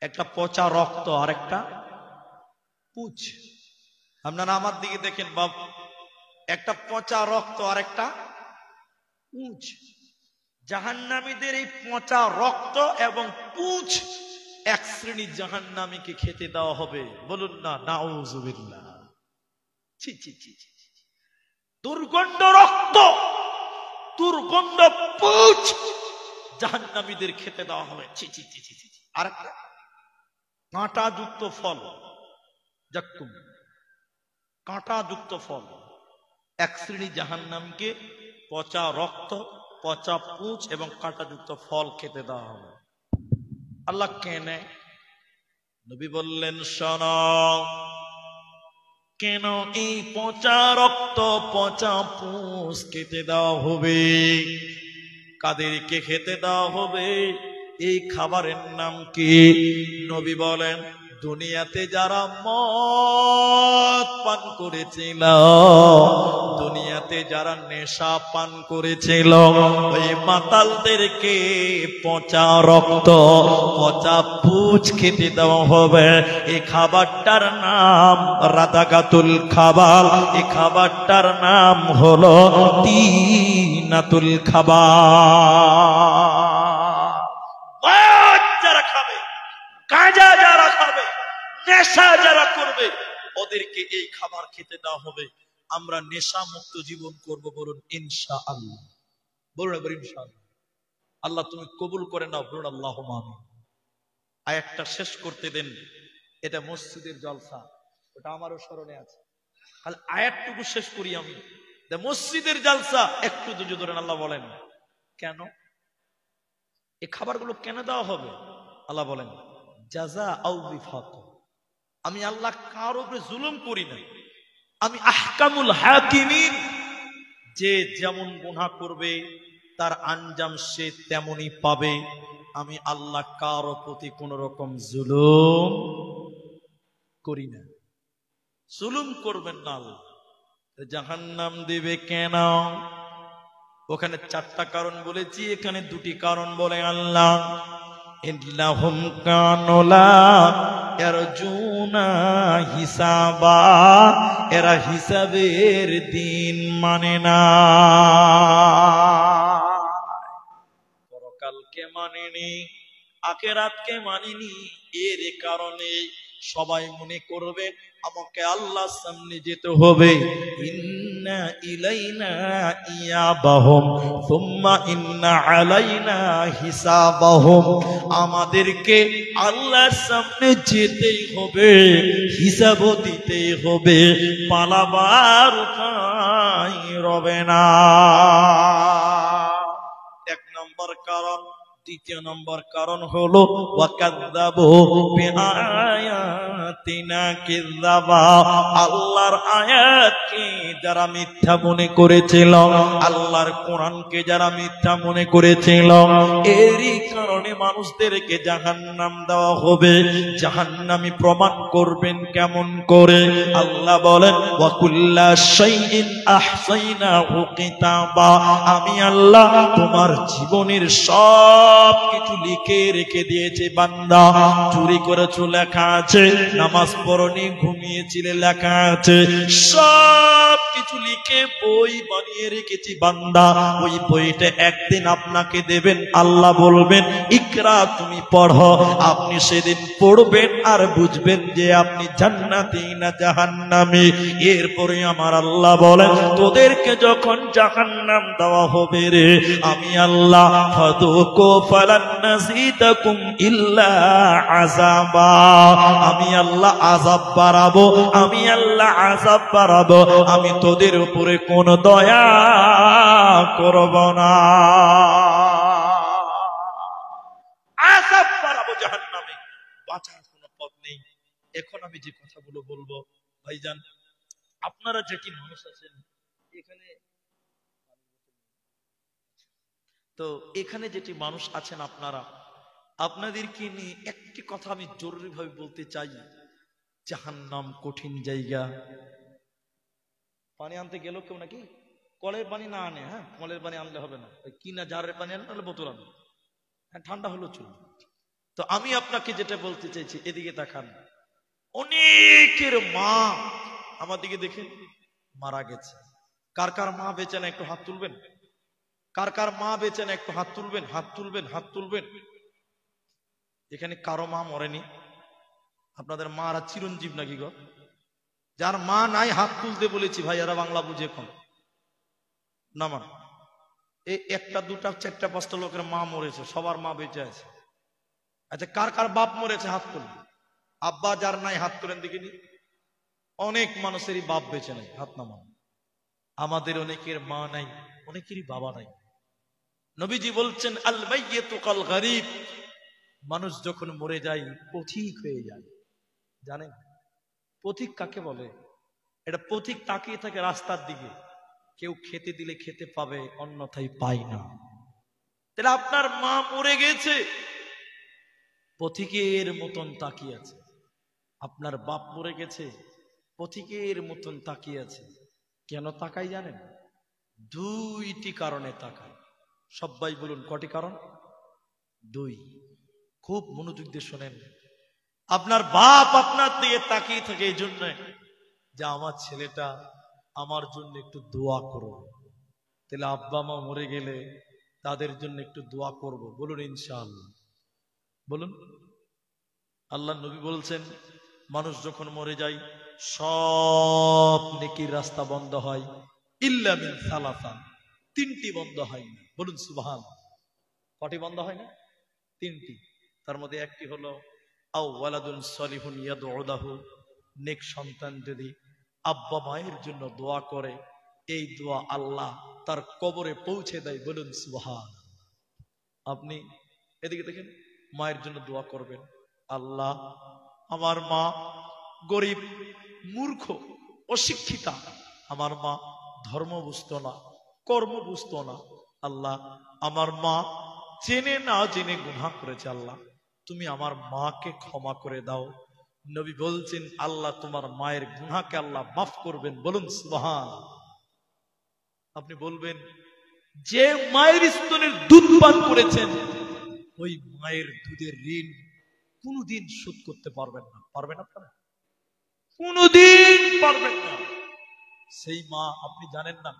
একটা পচা রক্ত আর একটা পুঁজ। আপনারা আমার দিকে দেখেন বাপ, একটা পচা রক্ত আর একটা পুঁজ। জাহান্নামীদের এই পচা রক্ত এবং পুঁজ এক শ্রেণীর জাহান্নামীকে খেতে দেওয়া হবে। বলুন না নাউজুবিল্লাহ। ছি ছি ছি ছি, দুর্গন্ধ রক্ত, দুর্গন্ধ পুঁজ জাহান্নামীদের খেতে দেওয়া হবে। ছি ছি ছি ছি ছি। আর একটা কাঁটাযুক্ত ফল, জাক্কুম, কাঁটাযুক্ত ফল। এক শ্রেণী জাহান্নামকে পচা রক্ত, পচা পুঁজ এবং কাঁটাযুক্ত ফল খেতে দেওয়া হবে। আল্লাহ কেন? নবী বললেন শোনো, কেন এই পচা রক্ত, পচা পুঁজ খেতে দেওয়া হবে? কাদেরকে খেতে দেওয়া হবে? এই খাবারের নাম কি? নবী বলেন দুনিয়াতে যারা মদ পান করেছিল, দুনিয়াতে যারা নেশা পান করেছিল, ওই মাতালদেরকে পচা রক্ত, পচা পুঁজ খেতে দেওয়া হবে। এই খাবারটার নাম রাদাকাতুল খাবার, এই খাবারটার নাম হলো তিনাতুল খাবার। যারা খাবে, গাঁজা যারা খাবে, নেশা যারা করবে, ওদেরকে এই খাবার খেতে দেওয়া হবে। আমরা নেশা মুক্ত জীবন করব, বলুন ইনশাআল্লাহ। বলুন একবার ইনশাআল্লাহ। আল্লাহ তুমি কবুল করে নাও, বলুন আল্লাহুম্মা আমিন। আয়াতটা শেষ করতে দেন, এটা মসজিদের জলসা, ওটা আমারও স্মরণে আছে। তাহলে আয়াতটুকু শেষ করি আমি। মসজিদের জলসা একটু ধৈর্য ধরেন। আল্লাহ বলেন কেন এই খাবারগুলো কেন দেওয়া হবে? আল্লাহ বলেন জাযা আও বিফাক, আমি আল্লাহ কারোর উপরে জুলুম করি না, আমি আহকামুল হাকিমিন। যে যেমন গুনাহ করবে তার আঞ্জাম সে তেমনই পাবে। আমি আল্লাহ কারো প্রতি কোন রকম জুলুম করি না। জুলুম করবেন না। আল্লাহ জাহান্নাম দিবে কেন? ওখানে 4টা কারণ বলেছি, এখানে 2টি কারণ বলে আল্লাহ। ইন্নাহুম কানু লা ইয়ারজুনা হিসাবা, এরা হিসাবের দিন মানে না, পরকালকে মানেনি, আখিরাতকে মানেনি। এর কারণে সবাই মনে করবে আমাকে আল্লাহর সামনে যেতে হবে। ইন্না ইলাইনা ইয়াবাহুম সুম্মা ইন্না আলাইনা হিসাবাহুম, আমাদেরকে আল্লাহর সামনে যেতেই হবে, হিসাবও দিতেই হবে, পালাবার উপায় রবে না। 1 নম্বর কারণ। 2 নম্বর কারণ হলো ওয়াকাযযাবু বিআয়াতিনা কিযাবা, আল্লাহর আয়াতকে যারা মিথ্যা মনে করেছিল, আল্লাহর কোরআনকে যারা মিথ্যা মনে করেছিল, এরই কারণে মানুষদেরকে জাহান্নাম দেওয়া হবে। জাহান্নামী প্রমাণ করবেন কেমন করে? আল্লাহ বলেন ওয়া কুল্লা শাইইন আহসাইনাহু কিতাবা, আমি আল্লাহ তোমার জীবনের সব কিছু লিখে রেখে দিয়েছে। বান্দা চুরি করেছো লেখা আছে, নামাজ পড়নি ঘুমিয়েছিলে লেখা আছে, সব কিছু লিখে বই বানিয়ে রেখেছি বান্দা, ওই বইটা একদিন আপনাকে দেবেন, আল্লাহ বলবেন ইকরা, তুমি পড়ো। আপনি সেদিন পড়বেন আর বুঝবেন যে আপনি জান্নাতি না জাহান্নামী। এরপরে আমার আল্লাহ বলেন, তোদেরকে যখন জাহান্নাম দেওয়া হবে রে, আমি আল্লাহ ফাদুকু ফালান নাযিদাকুম ইল্লা আযাবা, আমি আল্লাহ আযাব বাড়াবো, আমি আল্লাহ আযাব বাড়াবো, আমি তোদের উপরে কোন দয়া করব না। আযাব বাড়াবো জাহান্নামে, বাঁচার কোনো পথ নেই। এখন আমি যে কথাগুলো বলবো ভাইজান, আপনারা যেটি মানুষ আছেন এখানে, তো এখানে যেটি মানুষ আছেন আপনারা, আপনাদেরকে নিয়ে একটি কথা আমি জরুরি ভাবে বলতে চাই। জাহান্নাম কঠিন জায়গা। পানি আনতে গেল কেউ নাকি কলের পানি না আনে, হ্যাঁ কলের পানি আনলে হবে না, কিনা জারের পানি আনে, নাহলে বোতল আনে, হ্যাঁ ঠান্ডা হলো চলবে। তো আমি আপনাকে যেটা বলতে চাইছি, এদিকে তাকান, অনেকের মা আমার দিকে দেখেন মারা গেছে। কার কার মা বেঁচে না একটু হাত তুলবেন? কার কার মা বেঁচে না একটু হাত তুলবেন? হাত তুলবেন, হাত তুলবেন। এখানে কারো মা মরেনি? আপনাদের মারা চিরঞ্জীব নাকি গো? যার মা নাই হাত তুলতে বলেছি ভাই, এরা বাংলা বুঝে কম না। মান এই একটা দুটা চারটা পাঁচটা লোকের মা মরেছে, সবার মা বেঁচে আছে। আচ্ছা কার কার বাপ মরেছে হাত তুলবেন? আব্বা যার নাই হাত তুলেন দেখিনি। অনেক মানুষেরই বাপ বেঁচে নাই, হাত নামান। আমাদের অনেকের মা নাই, অনেকেরই বাবা নাই। নবীজি বলছেন আল মাইয়িতু কাল গরীব, মানুষ যখন মরে যায় পথিক হয়ে যায়। জানেন পথিক কাকে বলে? এটা পথিক তাকিয়ে থাকে রাস্তার দিকে, কেউ খেতে দিলে খেতে পাবে, অন্যথায় পায় না। তাহলে আপনার মা মরে গেছে, পথিকের মতন তাকিয়ে আছে। আপনার বাপ মরে গেছে, পথিকের মতন তাকিয়ে আছে। কেন তাকাই জানেন? দুইটি কারণে তাকায়। সবাই বলুন কটি কারণ? দুই। খুব মনোযোগ দিয়ে শোনেন। আপনার বাপ আপনার দিকে তাকিয়ে থাকে এই জন্য যে আমার ছেলেটা আমার জন্য একটু দোয়া করো। তাহলে আব্বা মা মরে গেলে তাদের জন্য একটু দোয়া করব, বলুন ইনশাআল্লাহ। বলুন। আল্লাহ নবী বলছেন মানুষ যখন মরে যায় সব নেকির রাস্তা বন্ধ হয়, ইল্লা মিন সালাসা, তিনটি বন্ধ হয় না। বলুন সুবহানাল্লাহ। কটি বন্ধ হয় না? তিনটি। তার মধ্যে একটি হলো আও ওয়ালাদুন সলিহুন ইয়াদউ লাহু, নেক সন্তান যদি আব্বা মায়ের জন্য দোয়া করে, এই দোয়া আল্লাহ তার কবরে পৌঁছে দেয়। বলুন সুবহানাল্লাহ। আপনি এদিকে দেখেন, মায়ের জন্য দোয়া করবেন, আল্লাহ আমার মা গরিব, মূর্খ, অশিক্ষিতা, আমার মা ধর্ম বুঝতো না, কর্ম বুঝতো না, আল্লাহ আমার মা জেনে না জেনে গুনাহ করেছে, আল্লাহ তুমি আমার মাকে ক্ষমা করে দাও। নবী বলছেন আল্লাহ তোমার মায়ের গুনাহকে আল্লাহ মাফ করবেন। বলুন সুবহানাল্লাহ। আপনি বলবেন যে মায়ের স্তনের দুধ পান করেছেন, ওই মায়ের দুধের ঋণ কোনদিন শোধ করতে পারবেন না। পারবেন আপনারা? কোনদিন পারবেন না। সেই মা আপনি জানেন না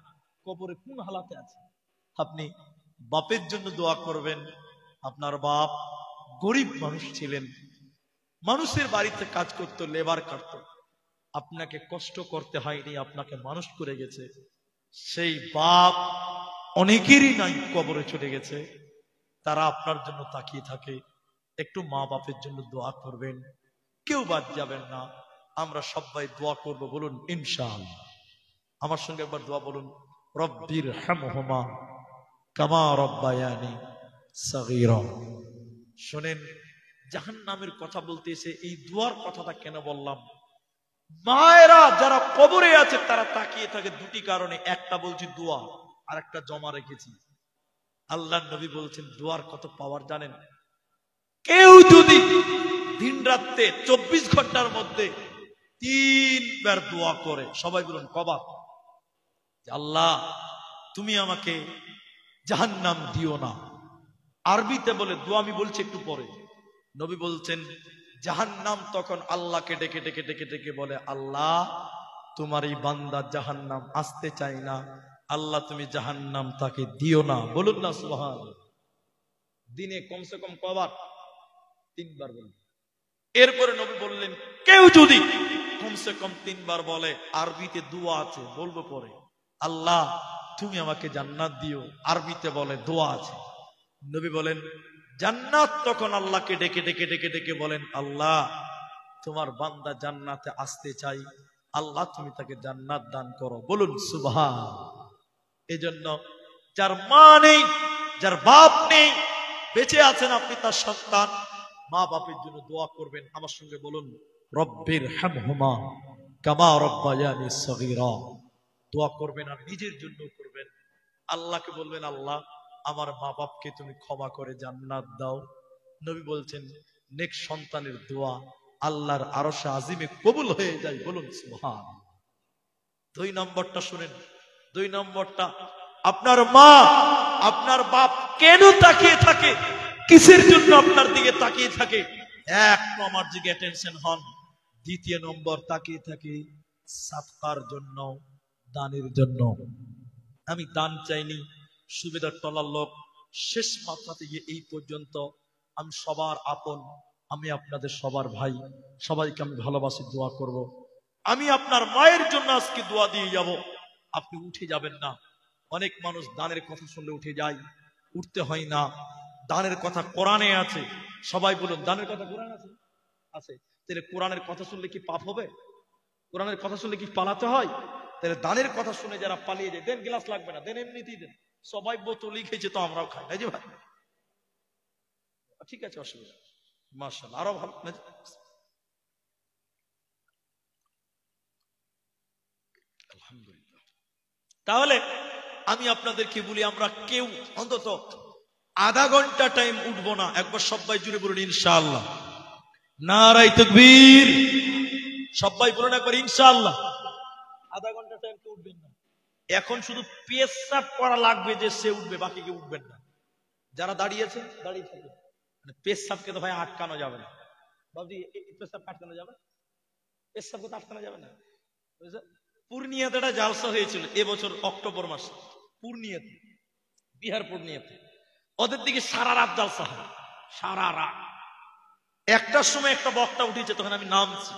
কবরে কোন হালাতে আছে। আপনি বাপের জন্য দোয়া করবেন, আপনার বাপ গরিব মানুষ ছিলেন, মানুষের বাড়িতে কাজ করত, লেবার কাটত, আপনাকে কষ্ট করতে হয়নি, আপনাকে মানুষ করে গেছে। সেই বাপ অনেকেরই নাই, কবরে চলে গেছে, তারা আপনার জন্য তাকিয়ে থাকে। একটু মা বাপের জন্য দোয়া করবেন, কেউ বাদ যাবেন না। আমরা সবাই দোয়া করব, বলুন ইনশাআল্লাহ। আমার সঙ্গে একবার দোয়া বলুন, রব্বির হামহুমা কামা রব্বায়ানি সাগীরা। শুনেন, জাহান্নামের কথা বলতে এসে এই দোয়ার কথাটা কেন বললাম? মায়েরা যারা কবরে আছে তারা তাকিয়ে থাকে দুটি কারণে। একটা বলছি দোয়া, আর একটা জমা রেখেছি। আল্লাহ নবী বলছেন দোয়ার কত পাওয়ার জানেন? কেউ যদি দিন রাত্রে 24 ঘন্টার মধ্যে 3 বার দোয়া করে, সবাই বলুন কবার? আল্লাহ তুমি আমাকে জাহান্নাম দিও না। আরবিতে বলে দোয়া, আমি বলছি একটু পরে। নবী বলছেন জাহান্নাম তখন আল্লাহকে ডেকে ডেকে ডেকে ডেকে বলে, আল্লাহ তোমার এই বান্দা জাহান্নাম আসতে চাই না, আল্লাহ তুমি জাহান্নাম তাকে দিও না। বলুন না সুবহানাল্লাহ। দিনে কমসে কম কবার? 3 বার বলুন। এরপরে নবী বললেন, কেউ যদি কমসে কম 3 বার বলে, আরবিতে দোয়া আছে, বলবো পরে, আল্লাহ তুমি আমাকে জান্নাত দিও, আরবিতে বলে দোয়া আছে। নবী বলেন জান্নাত তখন আল্লাহকে ডেকে ডেকে ডেকে ডেকে বলেন, আল্লাহ তোমার বান্দা জান্নাতে আসতে চাই, আল্লাহ তুমি তাকে জান্নাত দান করো। বলুন সুবহান। এজন্য যার মা নেই, যার বাপ নেই, বেঁচে আছেন আপনি তার সন্তান, মা বাপের জন্য দোয়া করবেন। আমার সঙ্গে বলুন, রব্বির হামহুমা কামা রব্বায়ানি সগীরা। দোয়া করবেন আর নিজের জন্য করবেন। আল্লাহকে বলবেন, আল্লাহ আমার মা বাপকে তুমি ক্ষমা করে জান্নাত দাও। নবী বলছেন নেক সন্তানের দোয়া আল্লাহর আরশে আজিমে কবুল হয়ে যায়। বলুন সুবহান। 2 নম্বরটা শুনেন। 2 নম্বরটা, আপনার মা আপনার বাপ কেন তাকিয়ে থাকে, কিসের জন্য আপনার দিকে তাকিয়ে থাকে? 1 আমার দিকে অ্যাটেনশন হন। 2 নম্বর তাকিয়ে থাকে সাদকার জন্য, দানের জন্য। আমি দান চাইনি, সুবিধার টলার লোক, শেষ মাত্রা থেকে এই পর্যন্ত আমি সবার আপন, আমি আপনাদের সবার ভাই, সবাইকে আমি ভালোবাসি, দোয়া করব। আমি আপনার মায়ের জন্য আজকে দোয়া দিয়ে যাব, আপনি উঠে যাবেন না। অনেক মানুষ দানের কথা শুনলে উঠে যায়, উঠতে হয় না। দানের কথা কোরআনে আছে। সবাই বলুন, দানের কথা কোরআন আছে? আছে। তাহলে কোরআনের কথা শুনলে কি পাপ হবে? কোরআনের কথা শুনলে কি পালাতে হয়? তাহলে দানের কথা শুনে যারা পালিয়ে যায়, দেন, গ্লাস লাগবে না, দেন, এমনিতেই দেন। সবাই বোতলই খেয়েছে তো আমরাও খাই, নাকি ভাই? ঠিক আছে, অসুবিধা, মাশাআল্লাহ, আরো ভালো। আলহামদুলিল্লাহ। তাহলে আমি আপনাদেরকে বলি, আমরা কেউ অন্তত আধা ঘন্টা টাইম উঠবো না। একবার সবাই জুড়ে বলুন ইনশাআল্লাহ। নারায়ে তাকবীর। সবাই বলুন একবার ইনশাআল্লাহ। আধা ঘন্টা টাইম কেউ উঠবেন না। এখন শুধু পেশাব করা লাগবে যে সে উঠবে, বাকি কেউ উঠবেন না। যারা দাঁড়িয়েছে দাঁড়িয়ে থাকবে। পেশাবকে তো ভাই আটকানো যাবে না। বাবজি, পেশাব আটকানো যাবে? পেশাবকে তো আটকানো যাবে না। পূর্ণিয়াতে একটা জালসা হয়েছিল এবছর অক্টোবর মাসে, পূর্ণিয়াতে, বিহার পূর্ণিয়াতে। ওদের দিকে সারা রাত জালসা হয়, সারা রাত। 1টার সময় একটা বক্তা উঠেছে, তখন আমি নামছি।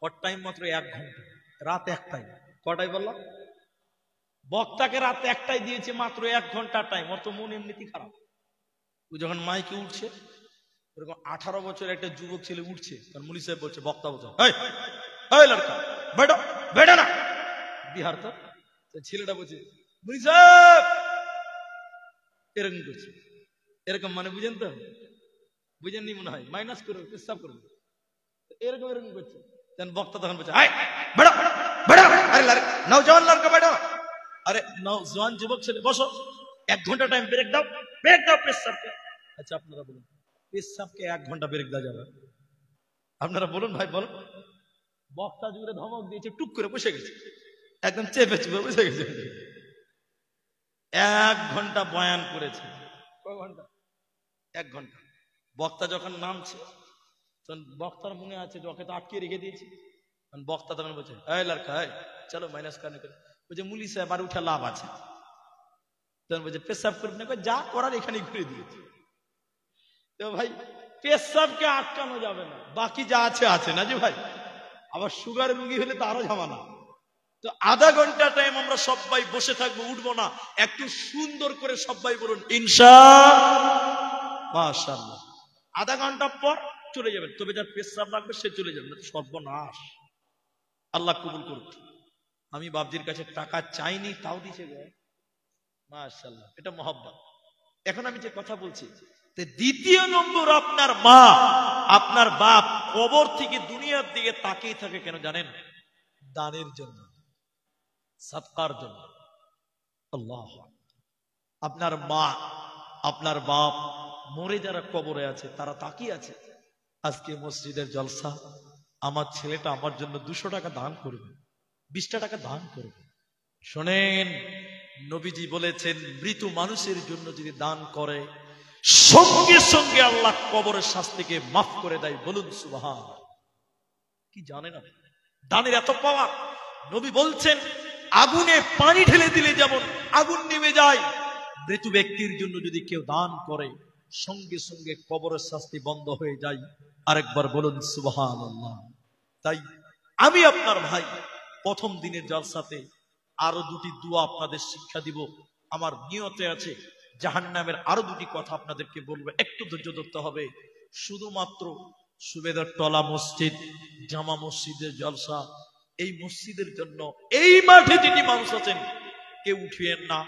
ওর টাইম মাত্র 1 ঘন্টা, রাত 1টায়। কটায় বললাম? বক্তাকে রাত 1টায় দিয়েছে, মাত্র 1 ঘন্টা টাইম। ওর তো মন এমনিতেই খারাপ। ও যখন মাইকে উঠছে, এরকম 18 বছরের একটা যুবক ছেলে উঠছে, তখন মুলি সাহেব বলছে, বক্তা বলছে, এই লড়কা বেটা, বেটা না। বিহার তো ছেলেটা বলছে, মুলি সাহেব, এরকম করছে। এরকম মানে বুঝেন তো? বুঝেননি মনে হয়, মাইনাস করে পেশাব করবে, এরকম এরকম করছে। তখন বক্তা তখন বলছে, বেটা বেটা, আরে নওজওয়ান লড়কা বেটা, আরে নওজওয়ান যুবক ছেলে বসো, 1 ঘন্টা টাইম ব্রেক দাও, ব্রেক দাও পেশাবকে। আচ্ছা আপনারা বলুন, পেশাবকে 1 ঘন্টা ব্রেক দেওয়া যাবে? আপনারা বলুন ভাই, বলুন। বক্তা জুড়ে ধমক দিয়েছে, টুক করে বসে গেছে, একদম চেপে চেপে বসে গেছে। 1 ঘন্টা বয়ান করেছে। কয় ঘন্টা? 1 ঘন্টা। বক্তা যখন নামছে, তখন বক্তার মনে আছে যে ওকে তো আটকে রেখে দিয়েছে। বক্তা তখন বলছে, এই লড়কা, চলো মাইনাস করনে করে। বলছে, মুলি সাহেব আর উঠে লাভ আছে। তখন বলছে, পেশাব করবে না? যা করার এখানেই ঘুরে দিয়েছে। তো ভাই, পেশাবকে আটকানো যাবে না, বাকি যা আছে আছে, না জি ভাই? আবার সুগার রোগী হলে তো আরো ঝামেলা। তো আধা ঘন্টা টাইম আমরা সবাই বসে থাকবো, উঠবো না। একটু সুন্দর করে সবাই বলুন ইনশাআল্লাহ, মাশাআল্লাহ। আধা ঘন্টা পর চলে যাবেন, তবে যার পেশাব লাগবে সে চলে যাবেন, সর্বনাশ। আল্লাহ কবুল করুক। আমি বাবজির কাছে টাকা চাইনি, তাও দিছে গো, মাশাআল্লাহ। এটা মহব্বত। এখন আমি যে কথা বলছি, 2 নম্বর, আপনার মা আপনার বাপ কবর থেকে দুনিয়ার দিকে তাকিয়ে থাকে কেন জানেন? দানের জন্য, সাদকার জন্য। আল্লাহ। আপনার মা আপনার বাপ মরে যারা কবরে আছে, তারা তাকিয়ে আছে, আজকে মসজিদের জলসা, আমার ছেলেটা আমার জন্য 200 টাকা দান করবে, 20টা টাকা দান করবে। শোনেন, নবীজি বলেছেন, মৃত মানুষের জন্য যদি দান করে, সঙ্গে সঙ্গে আল্লাহ কবরের শাস্তিকে মাফ করে দেয়। বলুন সুবহান। কি জানেন আপনি? দানের এত পাওয়ার। নবী বলছেন আগুনে পানি ঢেলে দিলে যেমন আগুন নেমে যায়, মৃত ব্যক্তির জন্য যদি কেউ দান করে সঙ্গে সঙ্গে কবরের শাস্তি বন্ধ হয়ে যায়। আরেকবার বলুন সুবহানাল্লাহ। তাই আমি আপনার ভাই প্রথম দিনের জলসাতে আরো দুটি দোয়া আপনাদের শিক্ষা দিব। আমার নিয়তে আছে জাহান্নামের আরো দুটি কথা আপনাদেরকে বলবো, একটু ধৈর্য ধরতে হবে। শুধুমাত্র সুবেদার টলা মসজিদ, জামা মসজিদের জলসা, এই মসজিদের জন্য এই মাঠে যিনি মানুষ আছেন কেউ উঠিয়েন না,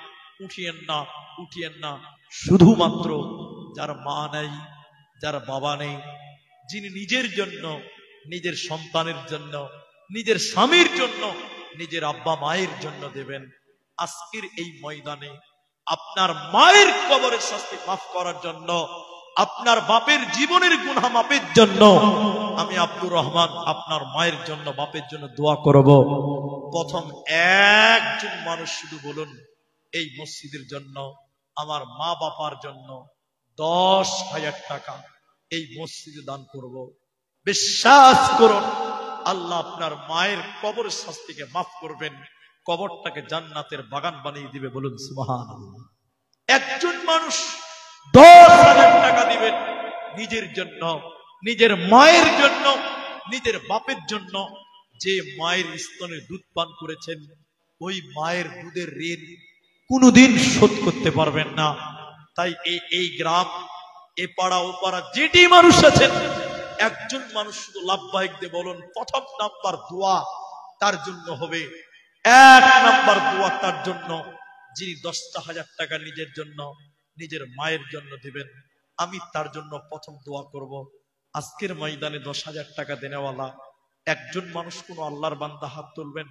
উঠিয়েন না, উঠিয়েন না। শুধুমাত্র যার মা নেই, যার বাবা নেই, যিনি নিজের জন্য, নিজের সন্তানের জন্য, নিজের স্বামীর জন্য, নিজের আব্বা মায়ের জন্য দেবেন। আজকের এই ময়দানে আপনার মায়ের কবরের শাস্তি মাফ করার জন্য, আপনার বাপের জীবনের গুনাহ মাফের জন্য আমি আব্দুর রহমান আপনার মায়ের জন্য, বাপের জন্য দোয়া করব। প্রথম একজন মানুষ শুধু বলুন, এই মসজিদের জন্য, আমার মা বাবার জন্য 10,000 টাকা এই মসজিদে দান করব। বিশ্বাস করুন আল্লাহ আপনার মায়ের কবরের শাস্তিকে মাফ করবেন, কবরটাকে জান্নাতের বাগান বানিয়ে দিবে। বলুন সুবহানাল্লাহ। একজন মানুষ 10,000 টাকা দিবেন নিজের জন্য, নিজের মায়ের জন্য, নিজের বাপের জন্য। যে মায়ের স্তনের দুধ পান করেছেন ওই মায়ের দুধের ঋণ কোনোদিন শোধ করতে পারবেন না। তাই এই গ্রাম, এ পাড়া ও পাড়া যেটি মানুষ আছেন, একজন মানুষ শুধু লাভবাহিক দিয়ে বলুন, প্রথম নাম্বার দোয়া তার জন্য হবে। 1 নাম্বার দোয়া তার জন্য যিনি 10,000 টাকা নিজের জন্য, নিজের মায়ের জন্য দিবেন। আমি তার জন্য প্রথম দোয়া করব। আজকের ময়দানে 10,000 টাকা দেনেওয়ালা একজন মানুষ, কোন আল্লাহর বান্দা হাত তুলবেন।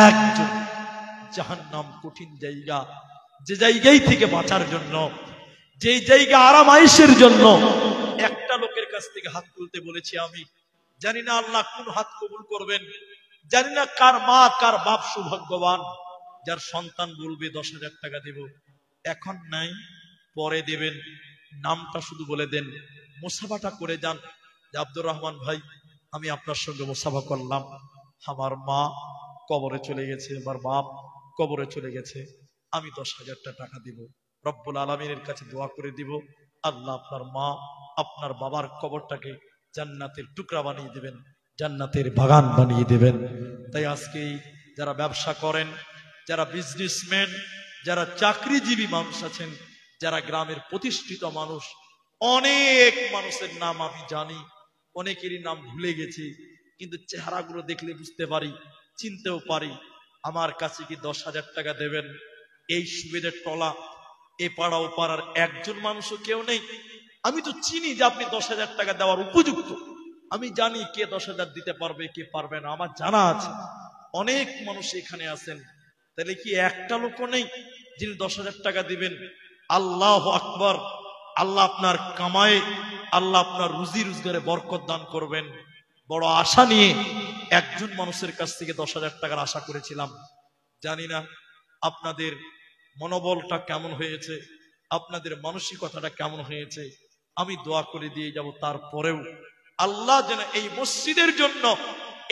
একজন। জাহান্নাম কঠিন জায়গা, যে জায়গায় থেকে বাঁচার জন্য, যে জায়গা আরাম আয়েশের জন্য একটা লোকের কাছ থেকে হাত তুলতে বলেছি। আমি জানি না আল্লাহ কোন হাত কবুল করবেন, জানি না কার মা কার বাপ সৌভাগ্যবান যার সন্তান বলবে 10,000 টাকা দেব। এখন নাই, পরে দেবেন। নামটা শুধু বলে দেন, মুসাফাটা করে যান যে আব্দুর রহমান ভাই, আমি আপনার সঙ্গে মুসাফা করলাম, আমার মা কবরে চলে গেছে, আমার বাপ কবরে চলে গেছে, আমি 10,000 টাকা দিব। রব্বুল আলামিনের কাছে দোয়া করে দিব, আল্লাহ আপনার মা আপনার বাবার কবরটাকে জান্নাতের টুকরা বানিয়ে দিবেন, জান্নাতের বাগান বানিয়ে দিবেন। তাই আজকে যারা ব্যবসা করেন, যারা বিজনেসম্যান, যারা চাকরিজীবী মানুষ আছেন, যারা গ্রামের প্রতিষ্ঠিত মানুষ, অনেক মানুষের নাম আমি জানি, অনেকেরই নাম ভুলে গেছি, কিন্তু চেহারাগুলো দেখলে বুঝতে পারি, চিনতেও পারি। আমার কাছে কি 10,000 টাকা দেবেন? এই সুবেদের টলা, এ পাড়া ও পাড়ার একজন মানুষও কেউ নেই। আমি তো চিনি যে আপনি 10,000 টাকা দেওয়ার উপযুক্ত, আমি জানি কে 10,000 দিতে পারবে, কে পারবে না, আমার জানা আছে। অনেক মানুষ এখানে আছেন, তাহলে কি একটা লোকও নেই যিনি 10,000 টাকা দিবেন? আল্লাহু আকবার। আল্লাহ আপনার কামায়ে, আল্লাহ আপনার রুজি রোজগারে বরকত দান করবেন। বড় আশা নিয়ে একজন মানুষের কাছ থেকে 10,000 টাকার আশা করেছিলাম। জানি না আপনাদের মনোবলটা কেমন হয়েছে, আপনাদের মানসিকতাটা কেমন হয়েছে। আমি দোয়া করে দিয়ে যাব, তারপরেও আল্লাহ যেন এই মসজিদের জন্য,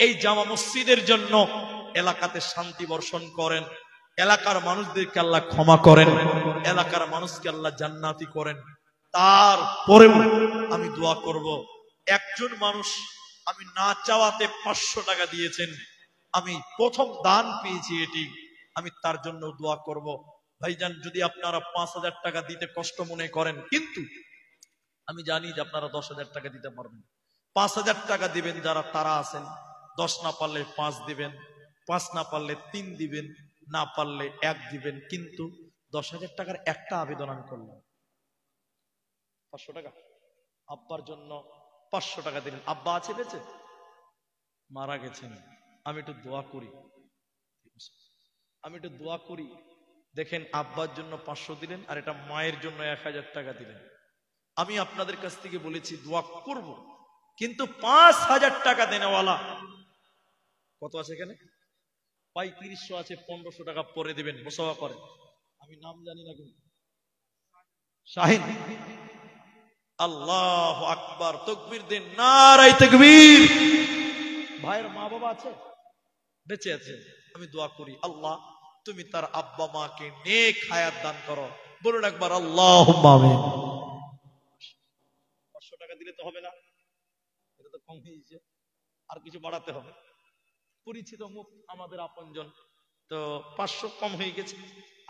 এই জামা মসজিদের জন্য এলাকাতে শান্তি বর্ষণ করেন, এলাকার মানুষদেরকে আল্লাহ ক্ষমা করেন, এলাকার মানুষকে আল্লাহ জান্নাতি করেন। তারপরেও আমি দোয়া করব, একজন মানুষ আমি না চাওয়াতে 500 টাকা দিয়েছেন, আমি প্রথম দান পেয়েছি এটি, আমি তার জন্য দোয়া করব। ভাইজান, যদি আপনারা 5,000 টাকা দিতে কষ্ট মনে করেন, কিন্তু আমি জানি যে আপনারা 10,000 টাকা দিতে পারবেন। 5,000 টাকা দিবেন যারা, তারা আছেন। 10 না পারলে 5 দিবেন, 5 না পারলে 3 দিবেন, না পারলে 1 দিবেন। কিন্তু 10,000 টাকার একটা আবেদন আমি করলাম, 500 টাকা আব্বার জন্য 500 টাকা দিলেন। আব্বা আছে বেঁচে? মারা গেছেন। আমি একটু দোয়া করি, আমি একটু দোয়া করি। দেখেন, আব্বার জন্য 500 দিলেন, আর এটা মায়ের জন্য 1,000 টাকা দিলেন। আমি আপনাদের কাছ থেকে বলেছি দোয়া করব, কিন্তু 5,000 টাকা দেনেওয়ালা কত আছে এখানে? 3500 আছে, 1500 টাকা পরে দিবেন, মুসাফা করেন। আমি নাম জানি না, কিন্তু শাহিন। আল্লাহু আকবার, তাকবীর দেন, নারায়ে তাকবীর। ভাইয়ের মা বাবা আছে? বেঁচে আছে, আমি দোয়া করি আল্লাহ তুমি তার আব্বা মাকে নেক হায়াত দান করো। বলুন একবার আল্লাহুম্মা আমিন। 500 টাকা দিলে তো হবে না, এটা তো কম হয়েছে, আর কিছু বাড়াতে হবে। পরিচিত মুখ, আমাদের আপনজন, তো 500 কম হয়ে গেছে,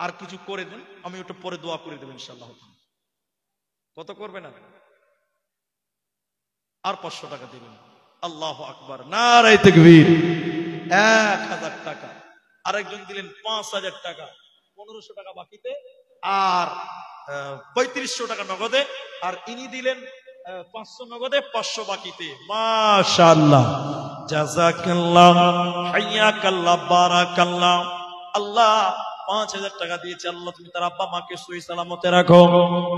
আর কিছু করে দেন, আমি ওটা পরে দোয়া করে দেবো ইনশাআল্লাহ। কত করবে না? আর 500 টাকা দিবেন। আল্লাহু আকবার, নারায়ে তাকবীর। 1000 টাকা। আরেকজন দিলেন 5000 টাকা, 1500 টাকা বাকিতে, আর 3500 টাকা নগদে, আর ইনি দিলেন 500 নগদে, 500 বাকিতে। মাশাআল্লাহ, জাযাকাল্লাহ, হাইয়াকাল্লাহ, বারাকাল্লাহ। আল্লাহ 5000 টাকা দিয়েছে, আল্লাহ তুমি তার আব্বা মাকে সহি সালামতে রাখো,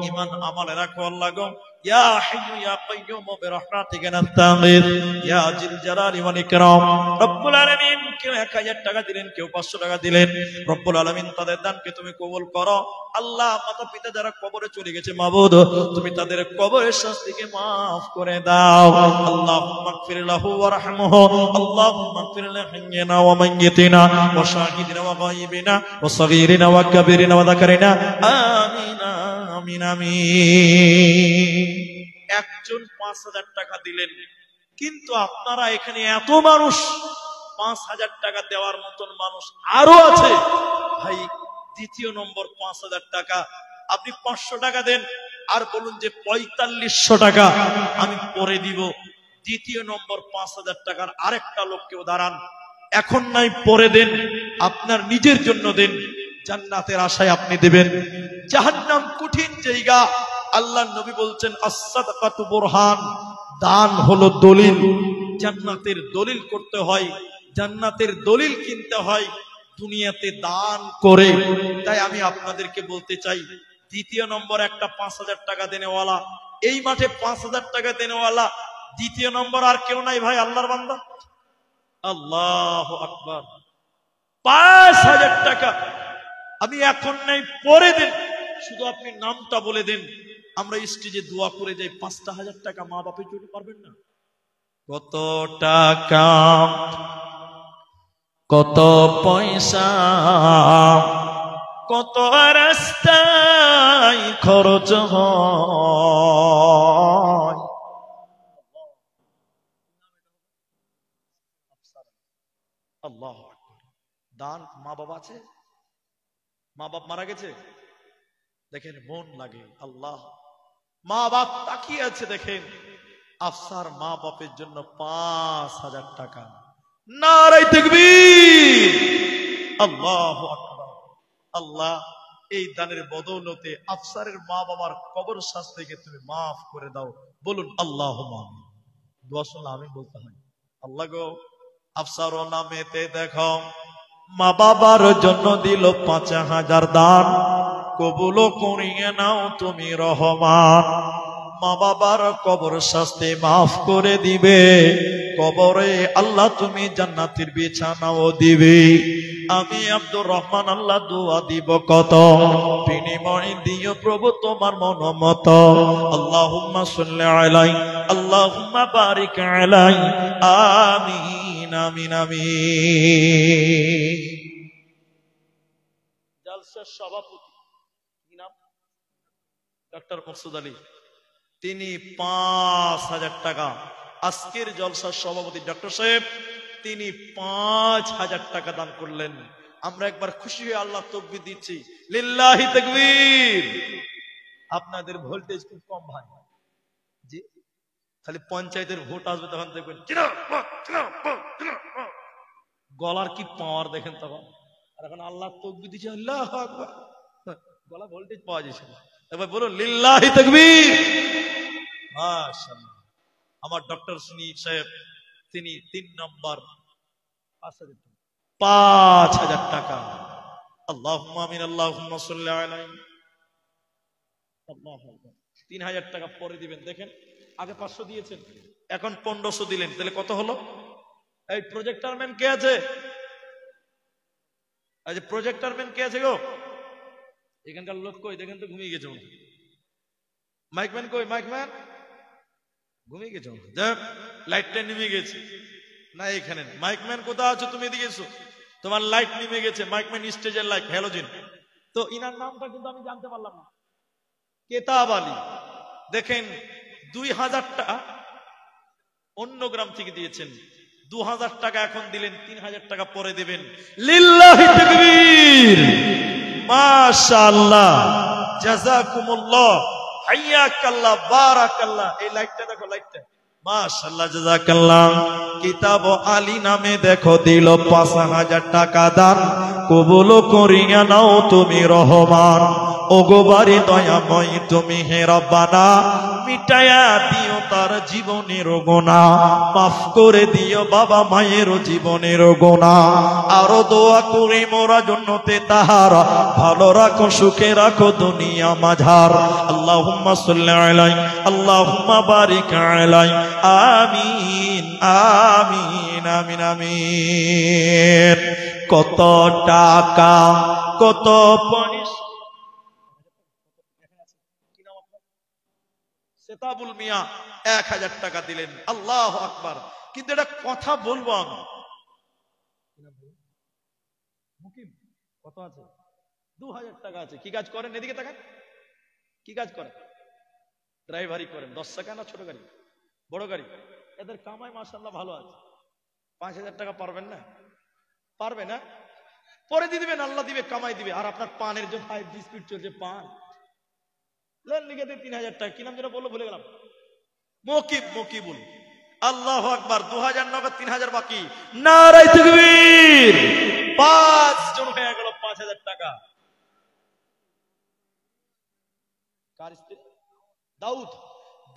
ঈমান আমলে রাখো। আল্লাহ গো, ইয়া হাইয়্যু ইয়া কাইয়্যুম বিরহমাতিকা নাস্তাগীথ ইয়া জিল জালালি ওয়াল ইকরাম। রব্বুল আলামিন, কেউ 1000 টাকা দিলেন, কেউ 500 টাকা দিলেন। রব্বুল আলামিন তাদের দানকে তুমি কবুল করো। আল্লাহ মাতা পিতা যারা কবরে চলে গেছে মাবুদ, তুমি তাদের কবরের শাস্তিকে মাফ করে দাও। আল্লাহুম্মা গফির লাহু ওয়ারহামহু, আল্লাহুম্মা গফির লিহাইয়িনা ওয়া মাইয়িতিনা ওয়া শাহিদিনা ওয়া গায়িবিনা ওয়া সাগীরিনা ওয়া কাবীরিনা ওয়া যাকারিনা, আমিন আমিন আমিন। একজন 5000 টাকা দিলেন, কিন্তু আপনারা এখানে এত মানুষ, 5000 টাকা দেওয়ার মতন মানুষ আরো আছে ভাই। দ্বিতীয় নম্বর 5000 টাকা, আপনি 500 টাকা দেন, আর বলুন যে 4500 টাকা আমি পরে দিব। দ্বিতীয় নম্বর 5000 টাকার আরেকটা লোক কেউ দাঁড়ান, এখন নাই পরে দেন, আপনার নিজের জন্য দেন, জান্নাতের আশায় আপনি দেবেন। জাহান্নাম কঠিন জায়গা, আল্লাহর নবী বলছেন আস-সাদাকাতু বুরহান, দান হলো দলিল। জান্নাতের দলিল করতে হয়, জান্নাতের দলিল কিনতে হয় দুনিয়াতে দান করে। তাই আমি আপনাদেরকে বলতে চাই, দ্বিতীয় নম্বর একটা 5000 টাকা দেনেওয়ালা, এই মাঠে 5000 টাকা দেনেওয়ালা দ্বিতীয় নম্বর আর কেউ নাই ভাই, আল্লাহর বান্দা। আল্লাহু আকবার। 5000 টাকা আমি এখন নাই পরে দেন, শুধু আপনি নামটা বলে দেন, আমরা স্টেজে দোয়া করে যাই। 5000 টাকা মা বাপের জন্য পারবেন না? কত টাকা, কত পয়সা, কত রাস্তায় খরচ হয়। আল্লাহু আকবার। দান, মা বাবা আছে, মা বাপ মারা গেছে, দেখেন মন লাগে। আল্লাহ, মা বাপ তাকিয়ে আছে, দেখেন আফসার মা বাপের জন্য 5000 টাকা। নারায়ে তাকবীর, আল্লাহু আকবার। আল্লাহ, এই দানের বদৌলতে আফসারের মা বাবার কবর শাস্তিকে তুমি মাফ করে দাও। বলুন আল্লাহুম্মা আমিন। দোয়া শুনলে আমিন বলতে হয়। আল্লাহ গো, আফসার ও নামেতে দেখো মা বাবার জন্য দিল 5000 দান, কবুল করিয়ে নাও তুমি রহমান। মা বাবার কবর শাস্তি মাফ করে দিবে, কবরে আল্লাহ তুমি জান্নাতের বিছানাও দিবে। আমি আব্দুর রহমান আল্লাহ দোয়া দিব কত, বিনিময় দিও প্রভু তোমার মনোমত। আল্লাহুম্মা সাল্লি আলাই, আল্লাহুম্মা বারিক আলাই, আমিন আমিন আমিন। জালসার সভাপতি কি নাম? ডক্টর মকসুদ আলী, তিনি 5000 টাকা। আজকের জলসার সভাপতি ডক্টর সাহেব, তিনি 5000 টাকা দান করলেন। আমরা একবার খুশি হয়ে আল্লাহ তাকবীর দিচ্ছি, লিল্লাহি তাকবীর। আপনাদের ভোল্টেজ খুব কম ভাই, জি, খালি পঞ্চায়েতের ভোট আসবে তখন দেখবেন গলার কি পাওয়ার দেখেন তখন। আর এখন আল্লাহ তাকবীর দিচ্ছে, আল্লাহু আকবার, গলা ভোল্টেজ পাওয়া যাচ্ছে না। এবার বলুন লিল্লাহি তাকবীর। মাশাআল্লাহ। আমার ডক্টর সুনীল সাহেব, তিনি 3 নম্বর 5000 টাকা। আল্লাহুম্মা আমিন, আল্লাহুম্মা সাল্লি আলাইহি। 3000 টাকা পরে দিবেন। দেখেন আগে 500 দিয়েছেন, এখন 1500 দিলেন, তাহলে কত হলো? এই প্রজেক্টর ম্যান কে আছে? এই যে প্রজেক্টর ম্যান কে আছে গো? এখানকার লোক কই? দেখেন তো ঘুমিয়ে গেছে। মাইকম্যান কই? মাইকম্যান ঘুমিয়ে গেছে, লাইটটা নেমে গেছে। না এখানে মাইকম্যান কোথায় আছো তুমি? এদিকে এসো, তোমার লাইট নেমে গেছে, মাইকম্যান স্টেজের লাইট হ্যালোজিন। তো ইনার নামটা কিন্তু আমি জানতে পারলাম না। কেতাব আলী, দেখেন 2000 টাকা অন্য গ্রাম থেকে দিয়েছেন, 2000 টাকা এখন দিলেন, 3000 টাকা পরে দিবেন। লিল্লাহি তাকবীর, মাশাআল্লাহ, জাযাকুমুল্লাহ, হাইয়াকাল্লাহ, বারাকাল্লাহ। এই লাইটটা দেখো, লাইটটা মাশাআল্লাহ, জাযাকাল্লাহ। কিতাব আলী নামে দেখো দিল 5000 টাকা দান, কবুল করিয়া নাও তুমি রহমান। ওগো বাড়ি দয়াময় তুমি হে রব্বানা, মিটায়া দিও তার জীবনের গোনা, মাফ করে দিও বাবা মায়ের জীবনের গোনা। আরো দোয়া করি মোরা জন্নতে তাহার, ভালো রাখো সুখে রাখো দুনিয়া মাঝার। আল্লাহুম্মা সাল্লি আলাইহি আল্লাহুম্মা বারিক আলাইহি, আমিন আমিন আমিন আমিন। কত টাকা কত পয়সা, সেতাবুল মিয়া 1000 টাকা দিলেন, আল্লাহু আকবার। কিন্তু এটা কথা বলবো আমি, মুকিম কত আছে? 2000 টাকা আছে। কি কাজ করেন? এদিকে তাকান, কি কাজ করেন? ড্রাইভারি করেন। 10 টাকা না ছোট গাড়ি, বড় গাড়ি? এদের কামাই মাশাআল্লাহ ভালো আছে। 5000 টাকা পারবেন না? পারবে না? পরে দিয়ে দিবেন, আল্লাহ দিবে, কামাই দিবে। আর আপনার পানের যে 5G স্পিড চলছে, পান লেন লিখে দিয়ে 3000 টাকা। কি নাম যেটা বললো ভুলে গেলাম, মকিব, মকিবুল। আল্লাহু আকবার। 2000 নগদ, 3000 বাকি। নারে তাকবীর। 5 জন হয়ে গেল, 5000 টাকা। কার স্ত্রী? দাউদ,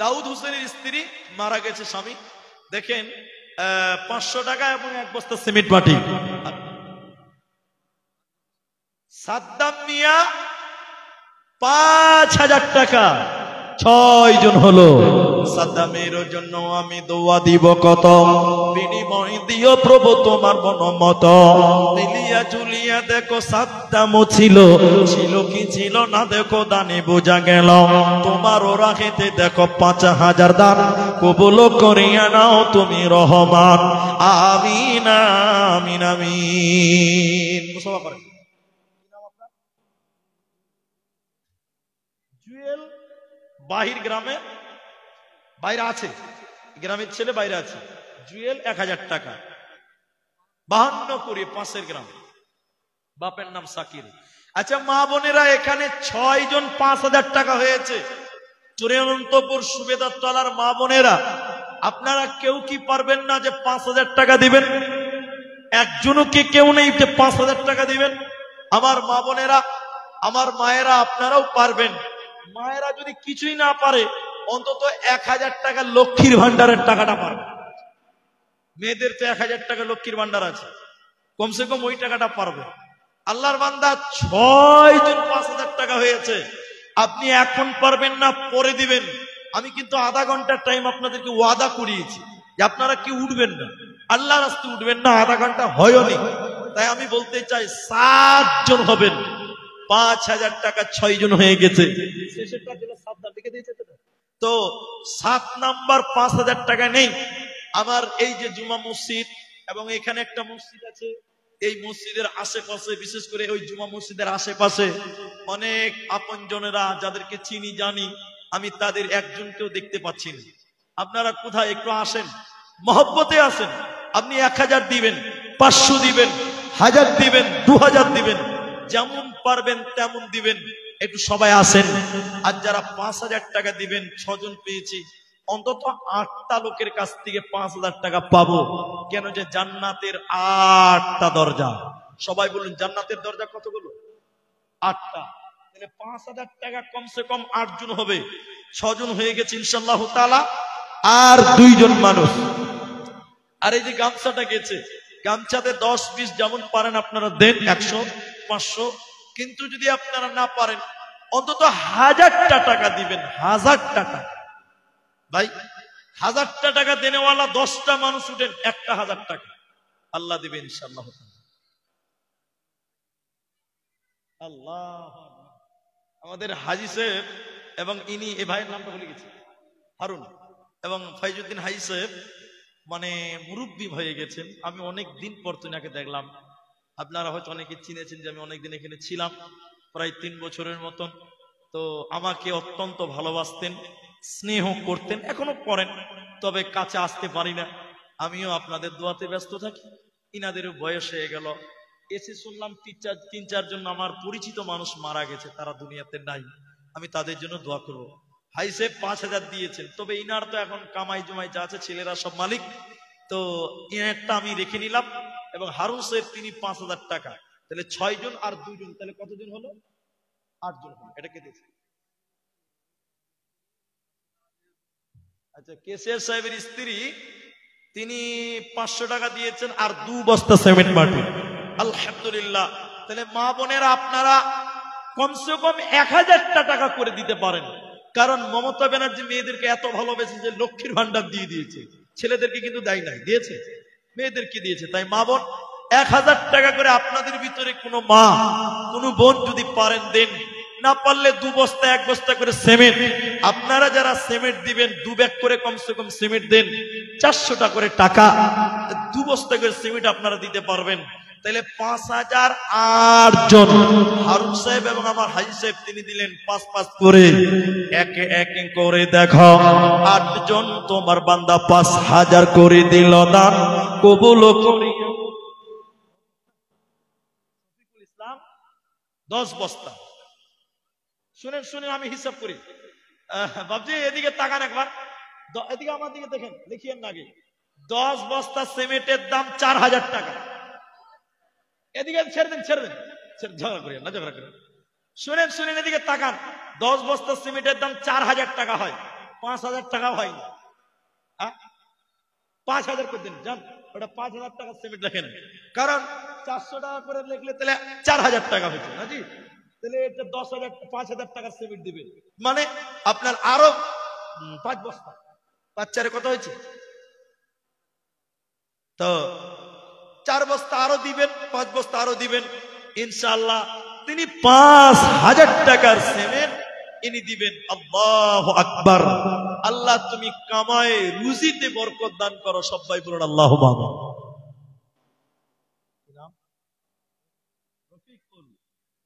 দাউদ হোসেনের স্ত্রী মারা গেছে স্বামী। দেখেন 500 টাকা এবং 1 বস্তা সিমেন্ট মাটি। সাদ্দাম মিয়া 5000 টাকা, 6 জন হলো। সাদ্দামের জন্য আমি দোয়া দিব কত, বিনিময় দিও প্রভু তোমার মনোমত। মিলিয়া জুলিয়া দেখো সাদ্দামও ছিল, ছিল কি ছিল না দেখো দানে বোঝা গেল। তোমার ওরা খেতে দেখো 5000 দান, কবুল করিয়া নাও তুমি রহমান। আমিন আমিন আমিন। মুসাফা করেন। জুয়েল বাহির গ্রামে, বাইরে আছে, গ্রামের ছেলে বাইরে আছে। জুয়েল 1000 টাকা, 52 করে পাশের গ্রাম, বাপের নাম সাকির। আচ্ছা মা বোনেরা, এখানে 6 জন 5000 টাকা হয়েছে। চূড়ান্তপুর সুবেদার তলার মা বোনেরা, আপনারা কেউ কি পারবেন না যে 5000 টাকা দিবেন? একজনও কি কেউ নেই যে 5000 টাকা দিবেন? আমার মা বোনেরা, আমার মায়েরা, আপনারাও পারবেন। মায়েরা যদি কিছুই না পারে, অন্তত 1000 টাকা লক্ষ্মীর ভান্ডারের টাকাটা পারবে। মেয়েদের তো 1000 টাকা লক্ষ্মীর ভান্ডার আছে, কমসে কম ওই টাকাটা পারবে। আল্লাহর বান্দা 6 জন 5000 টাকা হয়েছে। আপনি এখন পারবেন না, পরে দিবেন। আমি কিন্তু আধা ঘন্টার টাইম আপনাদেরকে ওয়াদা করিয়েছি যে আপনারা কি উঠবেন না, আল্লাহর রাস্তে উঠবেন না। আধা ঘন্টা হয়নি, তাই আমি বলতে চাই 7 জন হবেন। 5000 টাকা 6 জন হয়ে গেছে। শেষেরটা যেটা 7 লিখে দিয়েছে, তো 7 নাম্বার 5000 টাকা নেই। আমার এই যে জুমা মসজিদ এবং এখানে একটা মসজিদ আছে, এই মসজিদের আশেপাশে, বিশেষ করে ওই জুমা মসজিদের আশেপাশে অনেক আপনজনেরা যাদেরকে চিনি জানি, আমি তাদের একজনকেও দেখতে পাচ্ছি না। আপনারা কোথায়? একটু আসেন, মহব্বতে আসেন। আপনি 1000 দিবেন, 500 দিবেন, 1000 দিবেন, 2000 দিবেন, যেমন পারবেন তেমন দিবেন। একটু সবাই আসেন। আর যারা 5000 টাকা দিবেন, 6 জন পেয়েছি, অন্তত 8টা লোকের কাছ থেকে 5000 টাকা পাবো। কেন? যে জান্নাতের 8টা দরজা। সবাই বলুন, জান্নাতের দরজা কতগুলো? 8টা। তাহলে 5000 টাকা কমসে কম 8 জন হবে। 6 জন হয়ে গেছে ইনশাআল্লাহ তাআলা। আর 2 জন মানুষ। আর এই যে গামছাটা গেছে, গামছাতে 10-20 যেমন পারেন আপনারা দেন, 100, 500। কিন্তু যদি আপনারা না পারেন, অন্তত 1000টা টাকা দিবেন। 1000টা টাকা ভাই, 1000টা টাকা দেনেওয়ালা 10টা মানুষ উঠেন, একটা 1000 টাকা আল্লাহ দিবে ইনশাআল্লাহ। আল্লাহ। আমাদের হাজী সাহেব এবং ইনি, এ ভাইয়ের নামটা ভুলে গেছি, হারুন, এবং ফাইজউদ্দিন হাজী সাহেব মানে মুরব্বী হয়ে গেছেন। আমি অনেক দিন পর তিনাকে দেখলাম। আপনারা হয়তো অনেকে চিনেছেন যে আমি অনেকদিন এখানে ছিলাম, প্রায় 3 বছরের মতন। তো আমাকে অত্যন্ত ভালোবাসতেন, স্নেহ করতেন, এখনো করেন, তবে কাছে আসতে পারি না। আমিও আপনাদের দোয়াতে ব্যস্ত থাকি। ইনাদেরও বয়স হয়ে গেল, এসে শুনলাম 3-4 জন আমার পরিচিত মানুষ মারা গেছে, তারা দুনিয়াতে নাই। আমি তাদের জন্য দোয়া করব। ভাই সাহেব 5,000 দিয়েছেন, তবে ইনার তো এখন কামাই জমাই যা আছে, ছেলেরা সব মালিক, তো ইনারটা আমি রেখে নিলাম। এবং হারুন সাহেব তিনি 5,000 টাকা, তাহলে 6 জন আর 2 জন, তাহলে কতজন হলো? 8 জন হলো। এটা কে দিয়েছে? আচ্ছা, কেসিয়ার সাহেবের স্ত্রী তিনি 500 টাকা দিয়েছেন আর 2 বস্তা সিমেন্ট মাটি। আলহামদুলিল্লাহ। তাহলে মা বোনেরা আপনারা কমসে কম 1000 টাকা করে দিতে পারেন, কারণ মমতা ব্যানার্জি মেয়েদেরকে এত ভালোবেসে যে লক্ষ্মীর ভান্ডার দিয়ে দিয়েছে, ছেলেদেরকে কিন্তু দেয় নাই, দিয়েছে মেয়েদেরকে দিয়েছে। তাই মা বোন 1000 টাকা করে আপনাদের ভিতরে কোনো মা কোনো বোন যদি পারেন দেন, না পারলে 2 বস্তা 1 বস্তা করে সিমেন্ট। আপনারা যারা সিমেন্ট দিবেন 2 ব্যাগ করে কমসে কম সিমেন্ট দেন, 400 টাকা করে টাকা, 2 বস্তা করে সিমেন্ট আপনারা দিতে পারবেন। তাহলে 5008 জন। হারুন সাহেব এবং আমার হাজি সাহেব তিনি দিলেন 5-5 করে, একে একে করে দেখো 8 জন তোমার বান্দা 5000 করে দিল, দান কবুল করিও। ইসলাম 10 বস্তা। শুনেন শুনেন, আমি হিসাব করি। বাবজি এদিকে তাকান একবার, এদিকে আমার দিকে দেখেন, লিখিয়েন না আগে। 10 বস্তা সিমেন্টের দাম 4000 টাকা। এদিকে ছেড়ে দেন, ঝগড়া করেন না, ঝগড়া করেন। শুনেন শুনেন, এদিকে তাকান। 10 বস্তা সিমেন্টের দাম 4000 টাকা হয়, 5000 টাকা হয় না। 5000 করে দিন, জান ওটা 5000 টাকা সিমেন্ট লেখেন, কারণ 400 টাকা করে লিখলে তাহলে 4000 টাকা হচ্ছে না জি। তাহলে এটা 10,000 5000 টাকা সিমেন্ট দিবে, মানে আপনার আরো 5 বস্তা, 5-4 কত হয়েছে? তো 4 বস্তা আরো দিবেন, 5 বস্তা আরো দিবেন, ইনশাআল্লাহ তিনি 5000 টাকার সিমেন্ট ইনি দিবেন। আল্লাহু আকবার। আল্লাহ তুমি কামায়ে রুজিতে বরকত দান করো, সবাই বলুন আল্লাহুম্মা আমিন।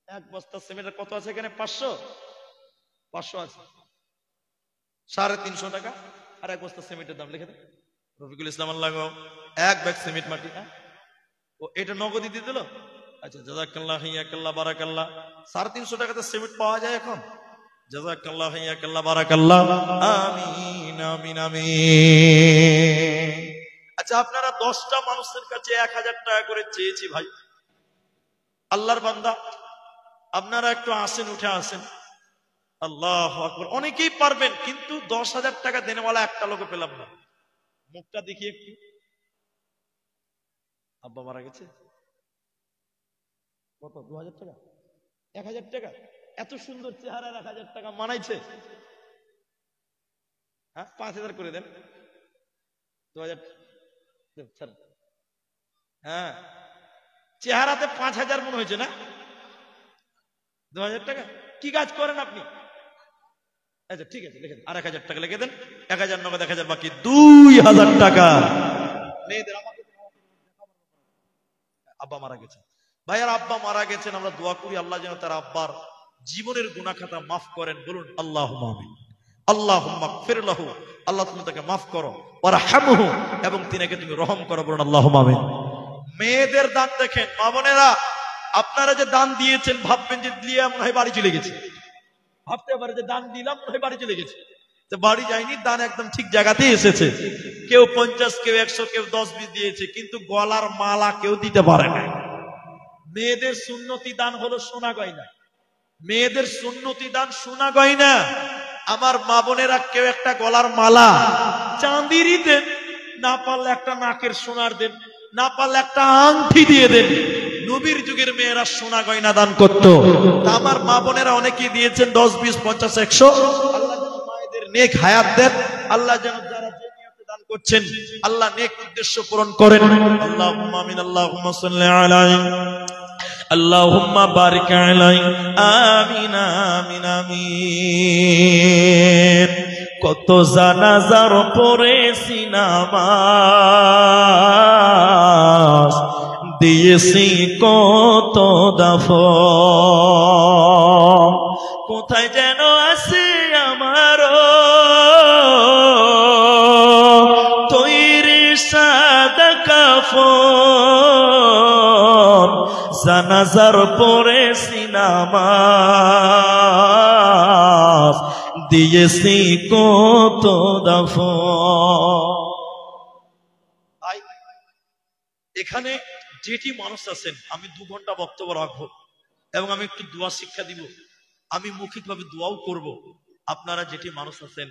1 বস্তা সিমেন্টের কত আছে এখানে? 500 আছে, 350 টাকা। আর 1 বস্তা সিমেন্টের দাম লিখে দেন। রফিকুল ইসলাম আল্লাহ 1 ব্যাগ সিমেন্ট মাটি। ও এটা নগদি দিয়ে দিল। আচ্ছা, জাযাকাল্লাহ হিয়াকাল্লাহ বারাকাল্লাহ। 350 টাকাতে সিমেন্ট পাওয়া যায় এখন। জাযাকাল্লাহ হিয়াকাল্লাহ বারাকাল্লাহ। আমিন আমিন আমিন। আচ্ছা, আপনারা 10টা মানুষের কাছে 1000 টাকা করে চেয়েছি ভাই। আল্লাহর বান্দা আপনারা একটু আসেন, উঠে আসেন। আল্লাহু আকবার। অনেকেই পারবেন, কিন্তু 10,000 টাকা দেনেওয়ালা একটা লোক পেলাম না। মুখটা দেখি একটু। আব্বা মারা গেছে, কত? 2000 টাকা, 1000 টাকা। এত সুন্দর চেহারা, 1000 টাকা মানাইছে? হ্যাঁ, 5000 করে দেন। 2000, হ্যাঁ, চেহারাতে 5000 মনে হয়েছে না? 2000 টাকা। কি কাজ করেন আপনি? আচ্ছা ঠিক আছে, লিখে দেন। আর 1000 টাকা লিখে দেন। 1000 নগদ, 1000 বাকি, 2000 টাকা। আব্বা মারা গেছে ভাইয়ার, আব্বা মারা গেছেন। আমরা দোয়া করি আল্লাহ যেন তার আব্বার জীবনের গুনাহ খাতা মাফ করেন। বলুন আল্লাহুম্মা আমিন। আল্লাহুম্মা গফির লাহু। আল্লাহ তুমি তাকে মাফ করো, ওয়ারহামহু, এবং তিনাকে তুমি রহম করো। বলুন আল্লাহুম্মা আমিন। মেয়েদের দান দেখেন মা বোনেরা, আপনারা যে দান দিয়েছেন ভাববেন যে দিয়ে মনে হয় বাড়ি চলে গেছে, ভাবতে পারে যে দান দিলাম মনে হয় বাড়ি চলে গেছে। তো বাড়ি যায়নি, দান একদম ঠিক জায়গাতেই এসেছে। কেউ 50, কেউ 100, কেউ 10-20 দিয়েছে, কিন্তু গলার মালা কেউ দিতে পারে না। মেয়েদের সুন্নতি দান হলো সোনা গয়না। মেয়েদের সুন্নতি দান সোনা গয়না। আমার মা বোনেরা কেউ একটা গলার মালা চাঁদিরই দেন, না পারলে একটা নাকের সোনার দেন, না পারলে একটা আংটি দিয়ে দেন। নবীর যুগের মেয়েরা সোনা গয়না দান করতো। আমার মা বোনেরা অনেকেই দিয়েছেন 10, 20, 50, 100। আল্লাহ যেন মায়েদের নেক হায়াত দেন। আল্লাহ যেন যারা যে নিয়তে দান করছেন আল্লাহ নেক উদ্দেশ্য পূরণ করেন। আল্লাহুম্মা আমিন। আল্লাহুম্মা সাল্লি আলাইহি, আল্লাহুম্মা বারিক আলাইহি। আমিন আমিন আমিন। কত জানাজার পড়েছি নামাজ, দিয়েছি কত দাফন, কোথায় যেন আছে আমার তৈরি সাদা কাফন, জানাজার পড়েছি নামাজ, দিয়েছি কত দাফন। এখানে যেটি মানুষ আছেন, আমি 2 ঘন্টা বক্তব্য রাখবো এবং আমি একটু দোয়া শিক্ষা দিব, আমি মৌখিকভাবে দোয়াও করব। আপনারা যেটি মানুষ আছেন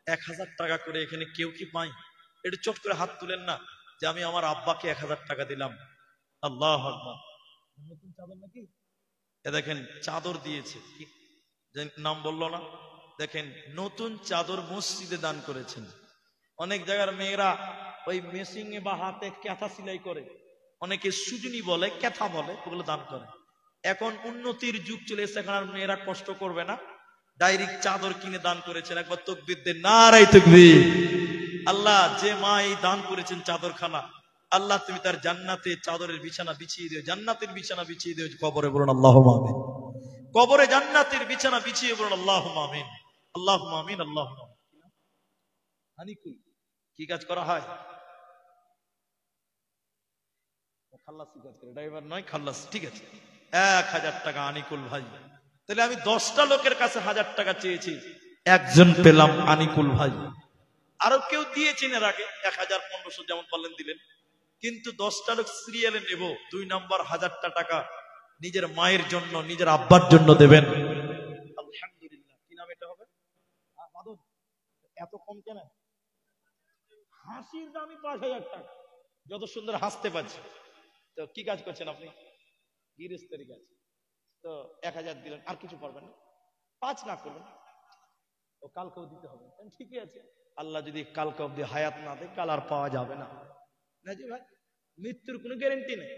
1000 টাকা করে এখানে কেউ কি পাই? একটু চট করে হাত তুলেন না যে আমি আমার আব্বাকে 1000 টাকা দিলাম। আল্লাহু আকবার। নতুন চাদর নাকি? এ দেখেন চাদর দিয়েছে, নাম বললো না, দেখেন নতুন চাদর মসজিদে দান করেছেন। অনেক জায়গার মেয়েরা ওই মেশিনে বা হাতে ক্যাথা সেলাই করে, অনেকে সুজনি বলে, ক্যাথা বলে, ওগুলো দান করে। এখন উন্নতির যুগ চলে এসেছে, এখন আর মেয়েরা কষ্ট করবে না, ডাইরেক্ট চাদর কিনে দান করেছেন। একবার তাকবীর দেন, নারায়ে তাকবীর। আল্লাহ যে মা এই দান করেছেন চাদরখানা, আল্লাহ তুমি তার জান্নাতে চাদরের বিছানা বিছিয়ে দিও, জান্নাতের বিছানা বিছিয়ে দিও। কবরে বলুন আল্লাহুম্মা আমিন। কবরে জান্নাতের বিছানা বিছিয়ে বলুন আল্লাহুম্মা আমিন, আল্লাহুম্মা আমিন, আল্লাহুম্মা আমিন। আনিকুল কি কাজ করা হয়? খাল্লাসি কাজ করে, ড্রাইভার নয়, খাল্লাস। ঠিক আছে, 1000 টাকা আনিকুল ভাই। তাহলে আমি 10টা লোকের কাছে 1000 টাকা চেয়েছি, একজন পেলাম, আনিকুল ভাই। আরো কেউ দিয়েছেন এর আগে 1000, 1500 যেমন পারলেন দিলেন, কিন্তু 10টা লোক সিরিয়ালে নেব। 2 নাম্বার 1000টা টাকা নিজের মায়ের জন্য, নিজের আব্বার জন্য দেবেন। আলহামদুলিল্লাহ। কি নাম এটা হবে? এত কম কেন? হাসির দামই 5000 টাকা। যত সুন্দর হাসতে পারছে। তো কি কাজ করছেন আপনি? গৃহস্থের কাজ। তো 1000 দিলেন, আর কিছু পারবেন না, 5 না করবেন, ও কালকেও দিতে হবে। ঠিকই আছে, আল্লাহ যদি কালকে অব্দি হায়াত না দেয়, কাল আর পাওয়া যাবে না। জি ভাই, মৃত্যুর কোনো গ্যারেন্টি নেই।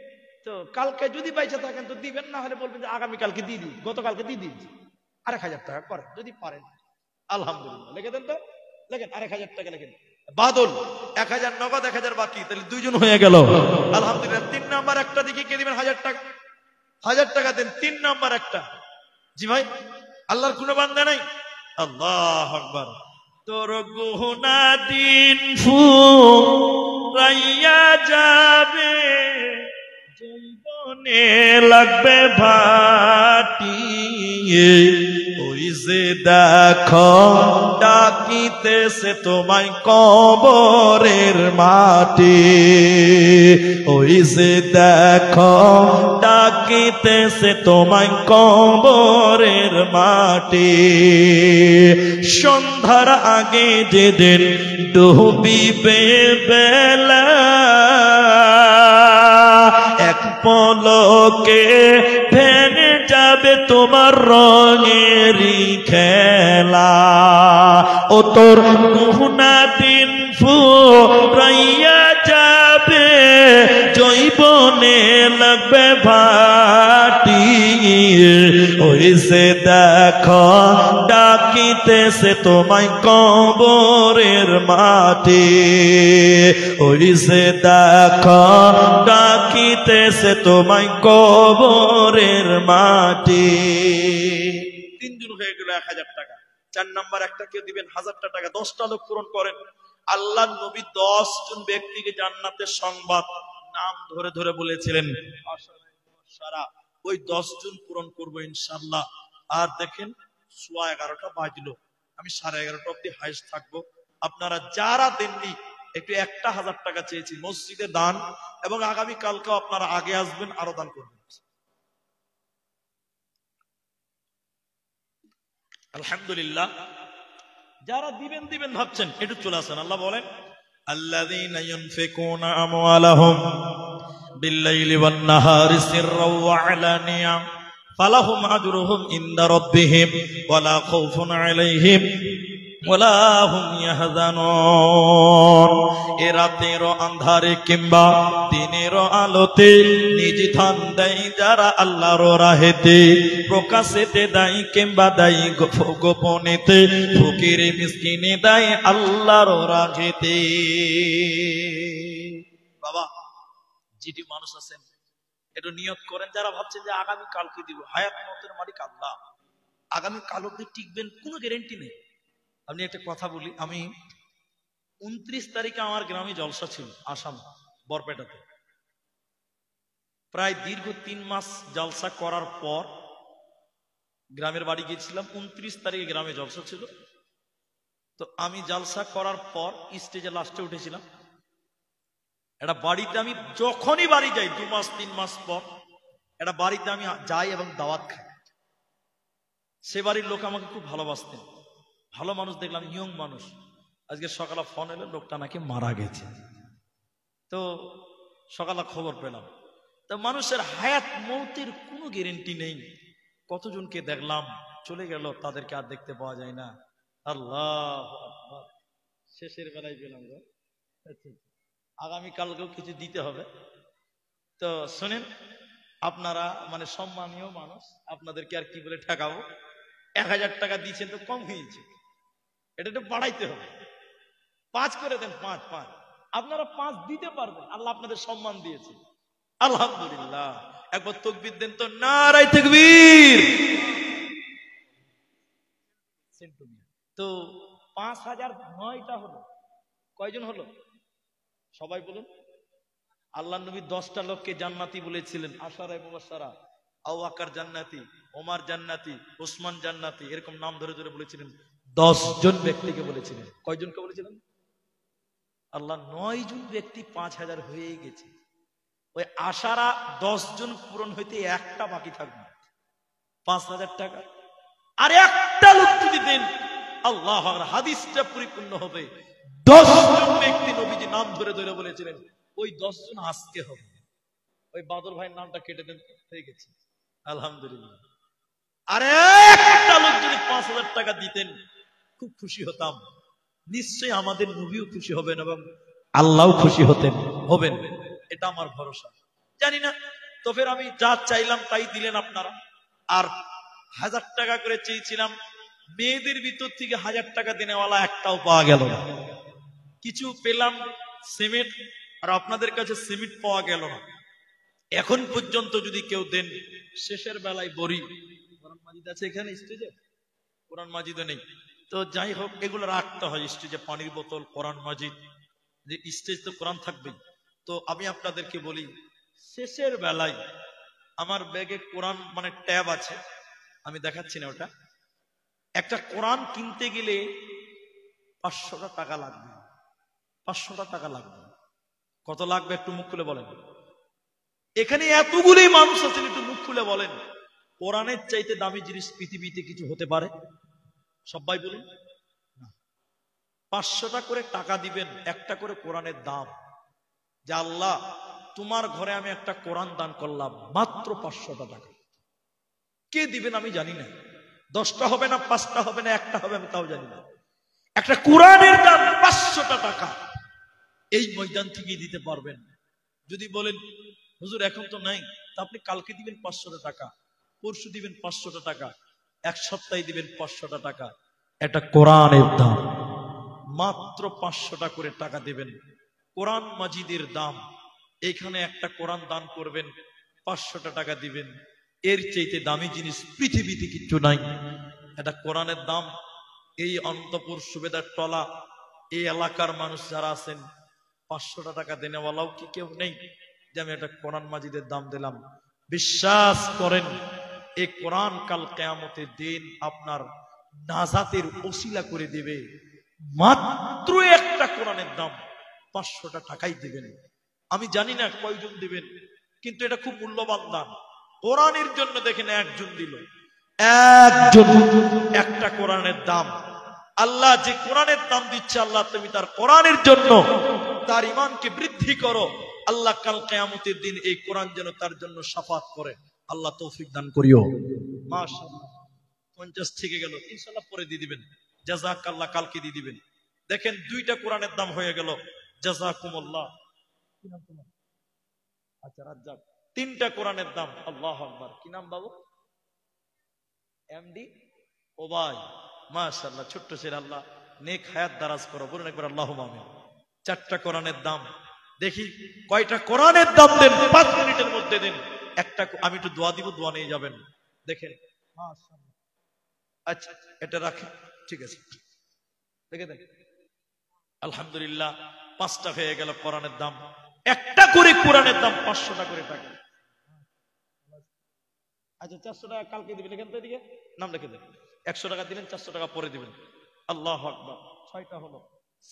তো কালকে যদি বাইচে থাকেন তো দিবেন, না হলে বলবেন যে আগামীকালকে দিয়ে দিই, গতকালকে দিয়ে দিয়েছি। 1000 টাকা করেন যদি পারেন, আলহামদুলিল্লাহ। লিখে দেন তো, লেখেন 1000 টাকা লেখেন। বাদল 1000 নগদ, 1000 বাকি, তাহলে 2 জন হয়ে গেল, আলহামদুলিল্লাহ। 3 নাম্বার একটা দিকে কে দিবেন? 1000 টাকা। 1000 টাকা দেন। 3 নাম্বার একটা। জি ভাই, আল্লাহর কোনো বান্দা নাই। আল্লাহু আকবার। তোর গুনাহ দিন ফুরাইয়া যাবে, জীবনে লাগবে ভাটি, ওই যে দেখো ডাকিতেছে তোমায় কবরের মাটি, ওই যে দেখো ডাকিতেছে তোমায় কবরের মাটি। সন্ধ্যার আগে যেদিন ডুবিবে বেলা, এক পলকে ভেঙে যাবে তোমার রঙেরই খেলা। ও তোর গুনাহ দিন ফুরাইয়া যাবে, জৈবনে লাগবে ভাটি, ওই যে দেখো ডাকিতেছে তোমায় কবরের মাটি, ওই যে দেখো ডাকিতেছে তোমায় কবরের মাটি। 3 জন হয়ে গেল 1000 টাকা। 4 নাম্বার একটা কেউ দিবেন 1000 টাকা। 10টা লোক পূরণ করেন। আল্লাহ নবী 10 জন ব্যক্তিকে জান্নাতের সংবাদ নাম ধরে ধরে বলেছিলেন, সারা ওই 10 জন পূরণ করব ইনশাআল্লাহ। আর দেখেন 11:15 বাজলো, আমি 11:30 অবধি হাইস্ট থাকবো। আপনারা যারা দেননি, একটু 1000 টাকা চেয়েছি মসজিদে দান, এবং আগামী কালকেও আপনারা আগে আসবেন, আরো দান করবেন। আলহামদুলিল্লাহ। যারা দিবেন দিবেন ভাবছেন, একটু চলে আসেন। আল্লাহ বলেন, আল্লাযীনা ইউনফিকুনা আমওয়ালাহুম বিল-লাইলি ওয়ান-নাহারি সিররাও ওয়া আলানিয়া ফালাহুম আজরুহুম ইনদা রাব্বিহিম ওয়ালা খাউফুন আলাইহিম ওয়ালা হুম ইয়াহজানুন। এ রাতেরও আন্ধারে কিংবা দিনেরও আলোতে নিজ ধান দেয় যারা আল্লাহর রাহেতে, প্রকাশেতে দেয় কিংবা দেয় গোপনেতে, ফকির মিসকিনে দেয় আল্লাহর রাহেতে। বাবা যেটি মানুষ আছেন একটু নিয়ত করেন, যারা ভাবছেন যে আগামী কালকে দিব, হায়াত মতের মালিক আল্লাহ, আগামী কাল অব্দি টিকবেন কোনো গ্যারেন্টি নেই। আপনি একটা কথা বলি, আমি 29 তারিখে আমার গ্রামে জলসা ছিল আসাম বরপেটাতে। প্রায় দীর্ঘ 3 মাস জলসা করার পর গ্রামের বাড়ি গিয়েছিলাম। 29 তারিখে গ্রামে জলসা ছিল। তো আমি জলসা করার পর স্টেজে লাস্টে উঠেছিলাম। এটা বাড়িতে আমি যখনই বাড়ি যাই 2 মাস 3 মাস পর এটা বাড়িতে আমি যাই এবং দাওয়াত খাই। সে বাড়ির লোক আমাকে খুব ভালোবাসতেন, ভালো মানুষ দেখলাম, ইয়ং মানুষ। আজকে সকালে ফোন এলো লোকটা নাকি মারা গেছে। তো সকালে খবর পেলাম। তো মানুষের হায়াত মৌতের কোনো গ্যারেন্টি নেই। কতজনকে দেখলাম চলে গেল, তাদেরকে আর দেখতে পাওয়া যায় না। আল্লাহু আকবার। শেষের বেলায় পেলাম, আগামীকালকেও কিছু দিতে হবে। তো শোনেন, আপনারা মানে সম্মানীয় মানুষ, আপনাদেরকে আর কি বলে ঠেকাবো। 1000 টাকা দিয়েছেন তো কম হয়েছে, এটা একটু বাড়াইতে হবে। 5 করে দেন, 5 আপনারা 5 দিতে পারবেন, আল্লাহ আপনাদের সম্মান দিয়েছে, আলহামদুলিল্লাহ। একবার তাকবীর দেন তো, নারায়ে তাকবীর। তো 5009টা হলো, কয়জন হলো সবাই বলুন। আল্লাহ নবী 10টা লোককে জান্নাতি বলেছিলেন, আশারায়ে মুবাশশারা, আবু বকর জান্নাতি, ওমর জান্নাতি, ওসমান জান্নাতি, এরকম নাম ধরে ধরে বলেছিলেন। 10 জন ব্যক্তিকে বলেছিলেন। কয়জনকে বলেছিলেন? আল্লাহ 9 জন ব্যক্তি 5000 হয়ে গেছে। ওই আশারা 10 জন পূরণ হইতে একটা বাকি থাকবে, 5000 টাকা। আর একটা লোক যদি দেন, আল্লাহ হাদিসটা পরিপূর্ণ হবে। 10 জন ব্যক্তি নবীজি নাম ধরে ধরে বলেছিলেন, ওই 10 জন আজকে হবে। ওই বাদল ভাইয়ের নামটা কেটে দেন, হয়ে গেছে, আলহামদুলিল্লাহ। আর একটা লোক যদি 5000 টাকা দিতেন খুব খুশি হতাম। নিশ্চয়ই আমাদের নবীও খুশি হবেন এবং আল্লাহও খুশি হবেন, এটা আমার ভরসা। জানি না, তো ফের আমি যা চাইলাম তাই দিলেন আপনারা। আর 1000 টাকা করে চেয়েছিলাম, মেয়েদের ভিতর থেকে 1000 টাকা দেনেওয়ালা একটাও পাওয়া গেল না। কিছু পেলাম সিমেন্ট, আর আপনাদের কাছে সিমেন্ট পাওয়া গেল না। এখন পর্যন্ত যদি কেউ দেন, শেষের বেলায় বড়ি, কোরআন মাজিদ আছে এখানে স্টেজে, কোরআন মাজিদও নেই। তো যাই হোক, এগুলো রাখতে হয় স্টেজে, পানির বোতল, কোরআন মাজিদ, যে স্টেজ তো কোরআন থাকবেই। তো আমি আপনাদেরকে বলি, শেষের বেলায় আমার ব্যাগে কোরআন মানে ট্যাব আছে, আমি দেখাচ্ছি না ওটা। একটা কোরআন কিনতে গেলে 500 টাকা লাগবে, 500 টাকা লাগবে। কত লাগবে একটু মুখ খুলে বলেন। এখানে এতগুলি মানুষ আছেন, একটু মুখ খুলে বলেন, কোরআনের চাইতে দামি জিনিস পৃথিবীতে কিছু হতে পারে? সবাই বলুন। 500 করে টাকা দিবেন, একটা করে কোরআনের দাম। যে আল্লাহ তোমার ঘরে আমি একটা কোরআন দান করলাম, মাত্র 500 টাকা। কে দিবেন আমি জানি না, 10টা হবে না, 5টা হবে না, একটা হবে আমি তাও জানি না। একটা কোরআনের দাম 500 টাকা, এই ময়দান থেকে দিতে পারবেন। যদি বলেন হুজুর এখন তো নাই, তা আপনি কালকে দিবেন 500 টাকা, পরশু দিবেন 500 টাকা, এক সপ্তাহে দিবেন 500 টাকা। এটা কোরআনের দাম, মাত্র 500 করে টাকা দেবেন। কোরআন মাজিদের দাম, এখানে একটা কোরআন দান করবেন, 500 টাকা দিবেন। এর চাইতে দামি জিনিস পৃথিবীতে কিছু নাই। এটা কোরআনের দাম। এই অন্তপুর সুবেদার টলা এই এলাকার মানুষ যারা আছেন, 500 টাকা দেনেওয়ালাও কি কেউ নেই যে আমি একটা কোরআন মাজিদের দাম দিলাম? বিশ্বাস করেন, এই কোরআন কাল কিয়ামতের দিন আপনার নাজাতের ওসিলা করে দিবে। মাত্র একটা কোরআনের দাম 500 টাকাই দিবেন। আমি জানি না কয়জন দিবেন, কিন্তু এটা খুব মূল্যবান দান। কোরআনের জন্য দেখেন একজন দিল, একজন, একটা কোরআনের দাম। আল্লাহ যে কোরআনের দাম দিচ্ছে, আল্লাহ তুমি তার কোরআনের জন্য তার ঈমানকে বৃদ্ধি করো। আল্লাহ কাল কিয়ামতের দিন এই কোরআন যেন তার জন্য শাফাত করে। আল্লাহ তৌফিক দান করিও। মাশাআল্লাহ, 50 থেকে গেল, ইনশাআল্লাহ পরে দিয়ে দিবেন। জাযাকাল্লাহ কালকে দিয়ে দিবেন। দেখেন 2টা কোরআনের দাম হয়ে গেল, জাযাকুমুল্লাহ। কি নাম তোমার? আচ্ছা রাজ্জাক। 3টা কোরআনের দাম, আল্লাহু আকবার। কি নাম বাবু? এমডি ওবাই। মাশাআল্লাহ, ছোট্ট ছেলে, আল্লাহ নেক হায়াত দারাজ করো, বলুন একবার আল্লাহুম্মা আমিন। 4টা কোরআনের দাম। দেখি কয়টা কোরআনের দাম দেন, 5 মিনিটের মধ্যে দেন একটা। আমি একটু দোয়া দিব, দোয়া নিয়ে যাবেন। দেখেন মাশাআল্লাহ। আচ্ছা এটা রাখি, ঠিক আছে, দেখে দেখ। আলহামদুলিল্লাহ, 5টা হয়ে গেল কোরআনের দাম। একটা করে কোরআনের দাম 500 টাকা করে টাকা। আচ্ছা 400 টাকা কালকে দিবেন, এখান থেকে নাম লিখে দেন। 100 টাকা দিলেন, 400 টাকা পরে দিবেন। আল্লাহু আকবার। 6টা হলো,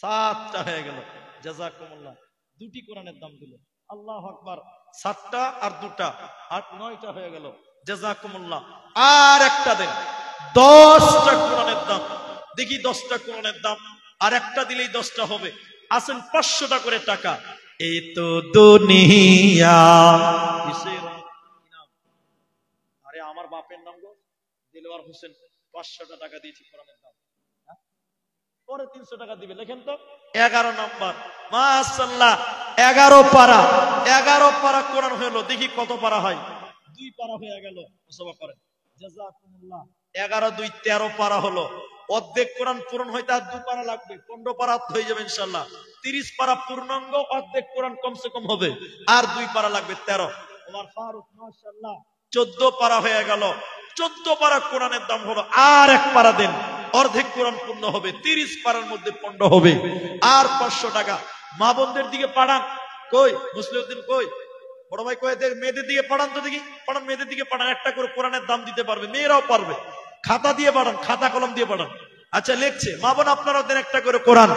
7টা হয়ে গেল, জাযাকুমুল্লাহ। 2টি কোরআনের দাম দিল, আল্লাহু আকবার। 7টা আর 2টা, 9টা হয়ে গেল, জাযাকুমুল্লাহ। আর একটা দেন, 10টা কোরআনের দাম। দেখি 10টা কোরআনের দাম, আর একটা দিলেই 10টা হবে। আসেন 500 টাকা করে টাকা। এই তো দুনিয়া। কিসের নাম? আরে আমার বাপের নাম গো, দিলওয়ার হোসেন। 500 টাকা দিয়েছি কোরআনের দাম। পরে 300 টাকা দিবে, লেখেন তো। 11 নাম্বার, মাশাআল্লাহ। 11 পারা, 11 পারা কোরআন হলো। দেখি কত পারা হয়। 2 পারা হয়ে গেল, মুসাফা করেন, জাযাকুমুল্লাহ। 11 2 13 পারা হলো। অর্ধেক কোরআন পূরণ হইতে আর 2 পারা লাগবে, 15 পারা হয়ে যাবে ইনশাআল্লাহ। 30 পারা পূর্ণাঙ্গ, অর্ধেক কোরআন কমসে কম হবে, আর 2 পারা লাগবে, 13। ওমর ফারুক, মাশাআল্লাহ। 14 পারা হয়ে গেল। 14 পারা কোরআনের দাম হলো। আর 1 পারা দেন, অর্ধেক কোরআন পূর্ণ হবে, 30 পারার মধ্যে পণ্ড হবে। আর 500 টাকা। মা বোনদের দিকে পাঠান। কই মুসলিউদ্দিন কই? বড় ভাই কই? মেয়েদের দিকে পাঠান তো দেখি, পাঠান, মেয়েদের দিকে পাঠান। একটা করে কোরআনের দাম দিতে পারবে, মেয়েরাও পারবে। খাতা দিয়ে পাঠান, খাতা কলম দিয়ে পাঠান। আচ্ছা লিখছে, মা বোন আপনারা দেন একটা করে কোরআন।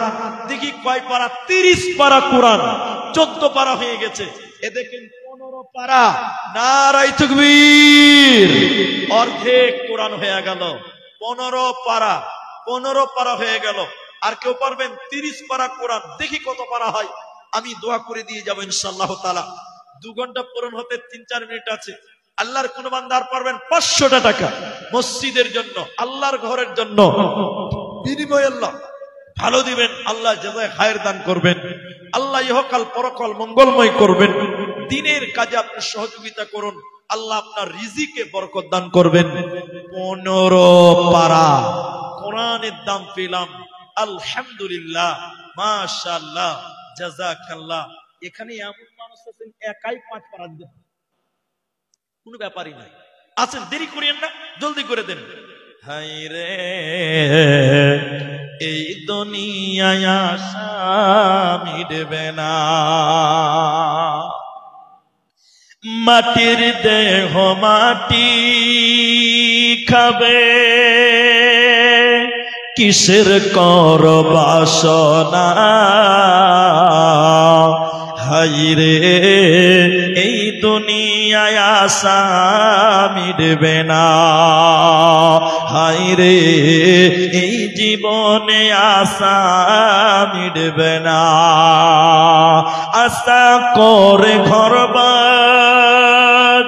দেখি কয় পারা? 30 পারা কোরআন। 14 পারা হয়ে গেছে। এ দেখেন 15 পারা। নারায়ে তাকবীর। অর্ধেক কোরআন হয়ে গেল। 15 পারা, 15 পারা হয়ে গেল। আর কেউ পারবেন? 30 পারা কোরআন। দেখি কত পারা হয়, আমি দোয়া করে দিয়ে যাবো ইনশাআল্লাহ তাআলা। 2 ঘন্টা পূরণ হতে 3-4 মিনিট আছে। আল্লাহর কোন বান্দার পারবেন 500 টাকা মসজিদের জন্য, আল্লাহর ঘরের জন্য বিনিময় আল্লাহ ভালো দিবেন। আল্লাহ জাযায়ে খায়ের দান করবেন। আল্লাহ ইহকাল পরকাল মঙ্গলময় করবেন। দ্বীনের কাজে আপনি সহযোগিতা করুন, আল্লাহ আপনার রিজিকে বরকত দান করবেন। 15 পারা কোরআনের দাম পেলাম, আলহামদুলিল্লাহ, মাশাআল্লাহ, জাযাকাল্লাহ। এখানে এমন মানুষ আছেন একাই 5 পারা দিতে, কোনো ব্যাপারই নাই। আছেন, দেরি করিয়েন না, জলদি করে দেন। হাই রে এই দুনিয়ায় আশা মিটবে না, মাটির দেহ মাটি খাবে, কিসের কর বাসনা। হাই রে এই দুনিয়ায় আশা মিটবে না, হাই রে এই জীবনে আশা মিটবে না। আশা করে ঘর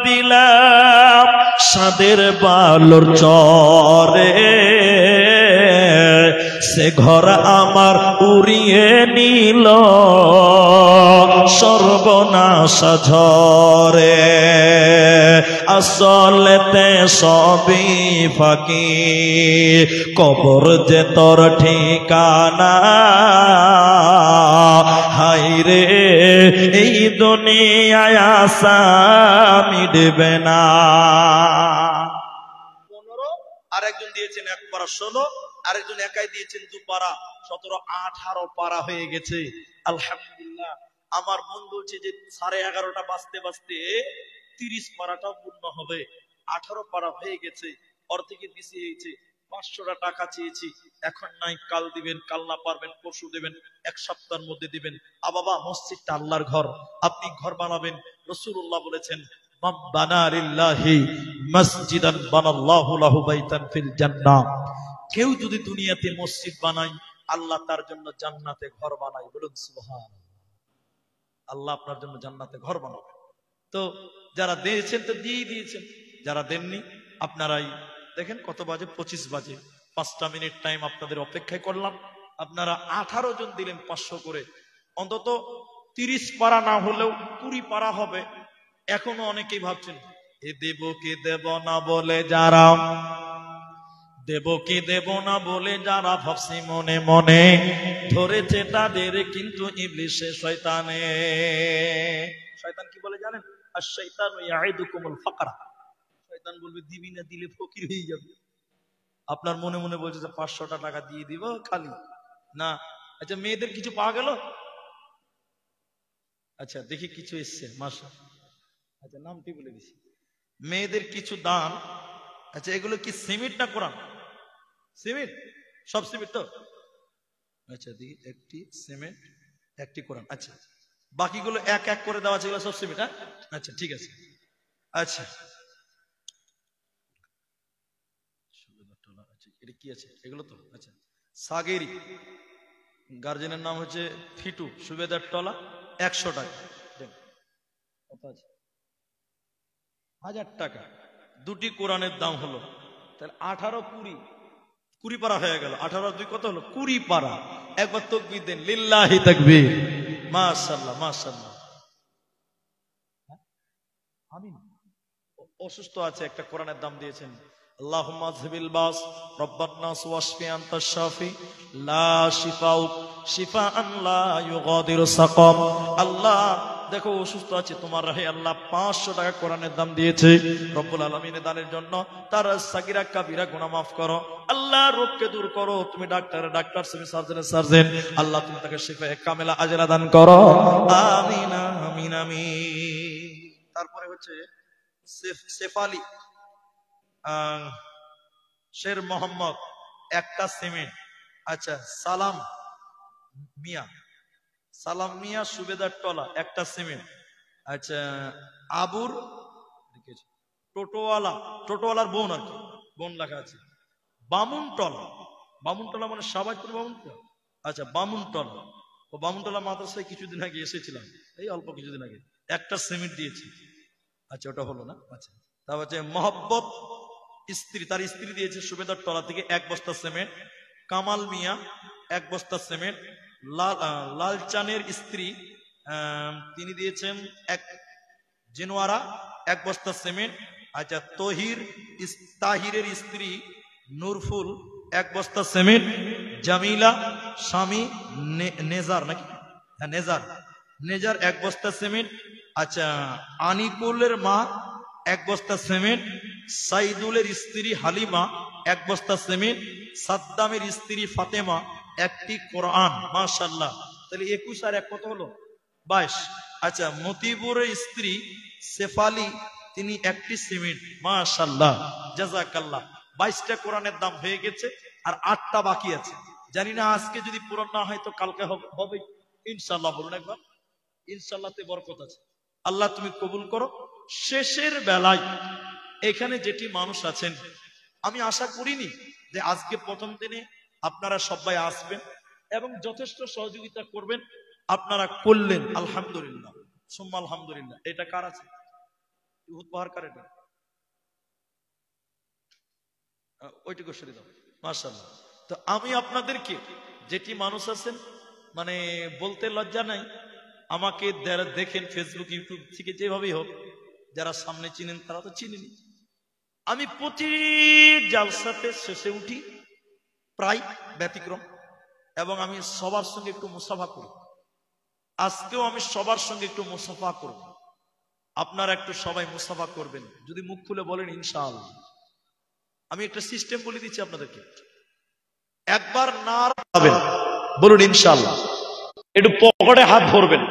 দিলাম সাদের বালুর চরে, সে ঘর আমার উড়িয়ে নিল সর্বনাশা ঝরে। আসলেতে সবই ফাঁকি, কবর যে তোর ঠিকানা। হাই রে এই দুনিয়ায় আশা মিটবে না। 15, আর একজন দিয়েছেন 1 পারা 16, আরেকজন একাই দিয়েছেন 2 পারা 17, 18 পারা হয়ে গেছে। আলহামদুলিল্লাহ। আমার মন বলছে যে 11:30 বাজতে বাজতে 30 পারাটাও পূর্ণ হবে। 18 পারা হয়ে গেছে, অর্ধেকে পিছিয়েছে। 500 টাকা চেয়েছি, এখন নাই, কাল দিবেন, কাল না পারবেন পরশু দেবেন, 1 সপ্তাহের মধ্যে দিবেন। বাবা, মসজিদটা আল্লাহর ঘর, আপনি ঘর বানাবেন। রাসূলুল্লাহ বলেছেন, মান বানা লিল্লাহি মসজিদান বানাল্লাহু লাহু বাইতান ফিল জান্নাহ। কেউ যদি দুনিয়াতে মসজিদ বানায়, আল্লাহ তার জন্য জান্নাতে ঘর বানায়। বলুন সুবহানাল্লাহ। আল্লাহ আপনার জন্য জান্নাতে ঘর বানাবে। তো যারা দিয়েছেন তো দিয়েই দিয়েছেন, যারা দেননি আপনারাই দেখেন কত বাজে, 25 বাজে। 5টা মিনিট টাইম আপনাদের অপেক্ষায় করলাম। আপনারা 18 জন দিলেন 500 করে, অন্তত 30 পারা না হলেও 20 পারা হবে। এখনো অনেকেই ভাবছেন এ দেব কি দেব না বলে যারা, দেব কি দেব না বলে যারা ভাবছি মনে মনে, ধরেছে তাদের কিন্তু ইবলিশে শয়তানে। শয়তান কি বলে জানেন? আর শয়তান ইয়াইদুকুমুল ফাকরা, শয়তান বলবে দিবি না দিলে ফকির হয়ে যাবে। আপনার মনে মনে বলছে যে 500টা টাকা দিয়ে দিব খালি না। আচ্ছা মেয়েদের কিছু পাওয়া গেল? আচ্ছা দেখি কিছু এসছে মাশাআল্লাহ। আচ্ছা নামটি বলে দিছি, মেয়েদের কিছু দান। আচ্ছা এগুলো কি সিমেন্ট না কোরআন? সিমেন্ট, সব সিমেন্ট তো। আচ্ছা দেখি, একটি সিমেন্ট একটি কোরআন। আচ্ছা বাকিগুলো এক এক করে দেওয়া আছে, এগুলো সব সিমেন্ট। হ্যাঁ আচ্ছা ঠিক আছে। আচ্ছা এটা কি আছে এগুলো তো? আচ্ছা সাগেরি, গার্জেনের নাম হচ্ছে ফিটু, সুবেদার টলা, 100 টাকা। কত আছে? 1000 টাকা। দুটি কোরআনের দাম হলো তাহলে 18 20 পারা হয়ে গেল। 18 আর 2 কত হলো? 20 পারা। একবার তাকবীর দেন, লিল্লাহি তাকবীর, মাশাআল্লাহ মাশাআল্লাহ। আমিন। অসুস্থ আছে, একটা কোরআনের দাম দিয়েছেন, আল্লাহুম্মা আযহিবিল বাস রব্বান নাস ওয়াশফি আনতাশ শাফি লা শিফাউ শিফাআন লা ইউগাদিরু সাকাম। আল্লাহ দেখো অসুস্থ আছে তোমার রাহে আল্লাহ 500 টাকা কোরআনের দাম দিয়েছে রব্বুল আলামিনের দানের জন্য, তার সাগিরা কাবিরা গুনাহ মাফ করো আল্লাহ, রোগকে দূর করো। তুমি ডাক্তারের ডাক্তার, তুমি সার্জনের সার্জন, আল্লাহ তুমি তাকে শিফায়ে কামেলা আজরা দান করো, আমিন আমিন আমিন। তারপরে হচ্ছে সেফালি শের মোহাম্মদ, একটা সিমেন্ট। আচ্ছা সালাম মিয়া সুবেদার টলা, একটা সিমেন্ট। আচ্ছা আবুর টোটোওয়ালার বোন, আর কি বোন লেখা আছে। বামুনটলা মানে সাবাজপুর বামুনটলা। আচ্ছা বামুনটলা, ও বামুনটলা মাদ্রাসায় কিছুদিন আগে এসেছিলাম, এই অল্প কিছুদিন আগে, একটা সিমেন্ট দিয়েছি। আচ্ছা ওটা হলো না। আচ্ছা তারপর হচ্ছে মহব্বত স্ত্রী, তার স্ত্রী দিয়েছে সুবেদার টলা থেকে 1 বস্তা সিমেন্ট। কামাল মিয়া 1 বস্তা সিমেন্ট। লালচানের স্ত্রী তিনি দিয়েছেন 1 জিনওয়ারা 1 বস্তা সিমেন্ট। আচ্ছা তাহিরের স্ত্রী নূরফুল 1 বস্তা সিমেন্ট। জামিলা স্বামী নেজার, নাকি হ্যাঁ নেজার 1 বস্তা সিমেন্ট। আচ্ছা আনিকুলের মা 1 বস্তা সিমেন্ট। সাইদুলের স্ত্রী হালিমা 1 বস্তা সিমেন্ট। সাদ্দামের স্ত্রী ফাতেমা 1টি কোরআন, মাশাআল্লাহ। তাহলে 21 আর 1 কত হলো? 22। আচ্ছা মতিবুরের স্ত্রী সেফালি, তিনি 1টি সিমেন্ট, মাশাআল্লাহ জাযাকাল্লাহ। 22টা কোরআনের দাম হয়ে গেছে, আর 8টা বাকি আছে। জানি না আজকে যদি পূরণ না হয় তো কালকে হবে ইনশাআল্লাহ। বলুন একবার ইনশাআল্লাহ, তে বরকত আছে। আল্লাহ তুমি কবুল করো। শেষের বেলায় এখানে যেটি মানুষ আছেন, আমি আশা করিনি যে আজকে প্রথম দিনে আপনারা সবাই আসবেন এবং যথেষ্ট সহযোগিতা করবেন। আপনারা করলেন, আলহামদুলিল্লাহ সুম্মা আলহামদুলিল্লাহ। এটা কার আছে? উপহার কার? এটা ওইটুকু সরিয়ে দাও, মাশাআল্লাহ। তো আমি আপনাদেরকে, যেটি মানুষ আছেন মানে বলতে লজ্জা নাই, আমাকে দেখেন ফেসবুক ইউটিউব থেকে যেভাবেই হোক, যারা সামনে চিনেন তারা তো চিনেনি। আমি প্রতি জালসাতে শেষে উঠি, প্রায় ব্যতিক্রম, এবং আমি সবার সঙ্গে একটু মুসাফা করি। আজকেও আমি সবার সঙ্গে একটু মুসাফা করব। আপনারা একটু সবাই মুসাফা করবেন, যদি মুখ খুলে বলেন ইনশাআল্লাহ। আমি একটা সিস্টেম বলে দিচ্ছি আপনাদেরকে, একবার না বলুন ইনশাআল্লাহ, একটু পকেটে হাত ধরবেন।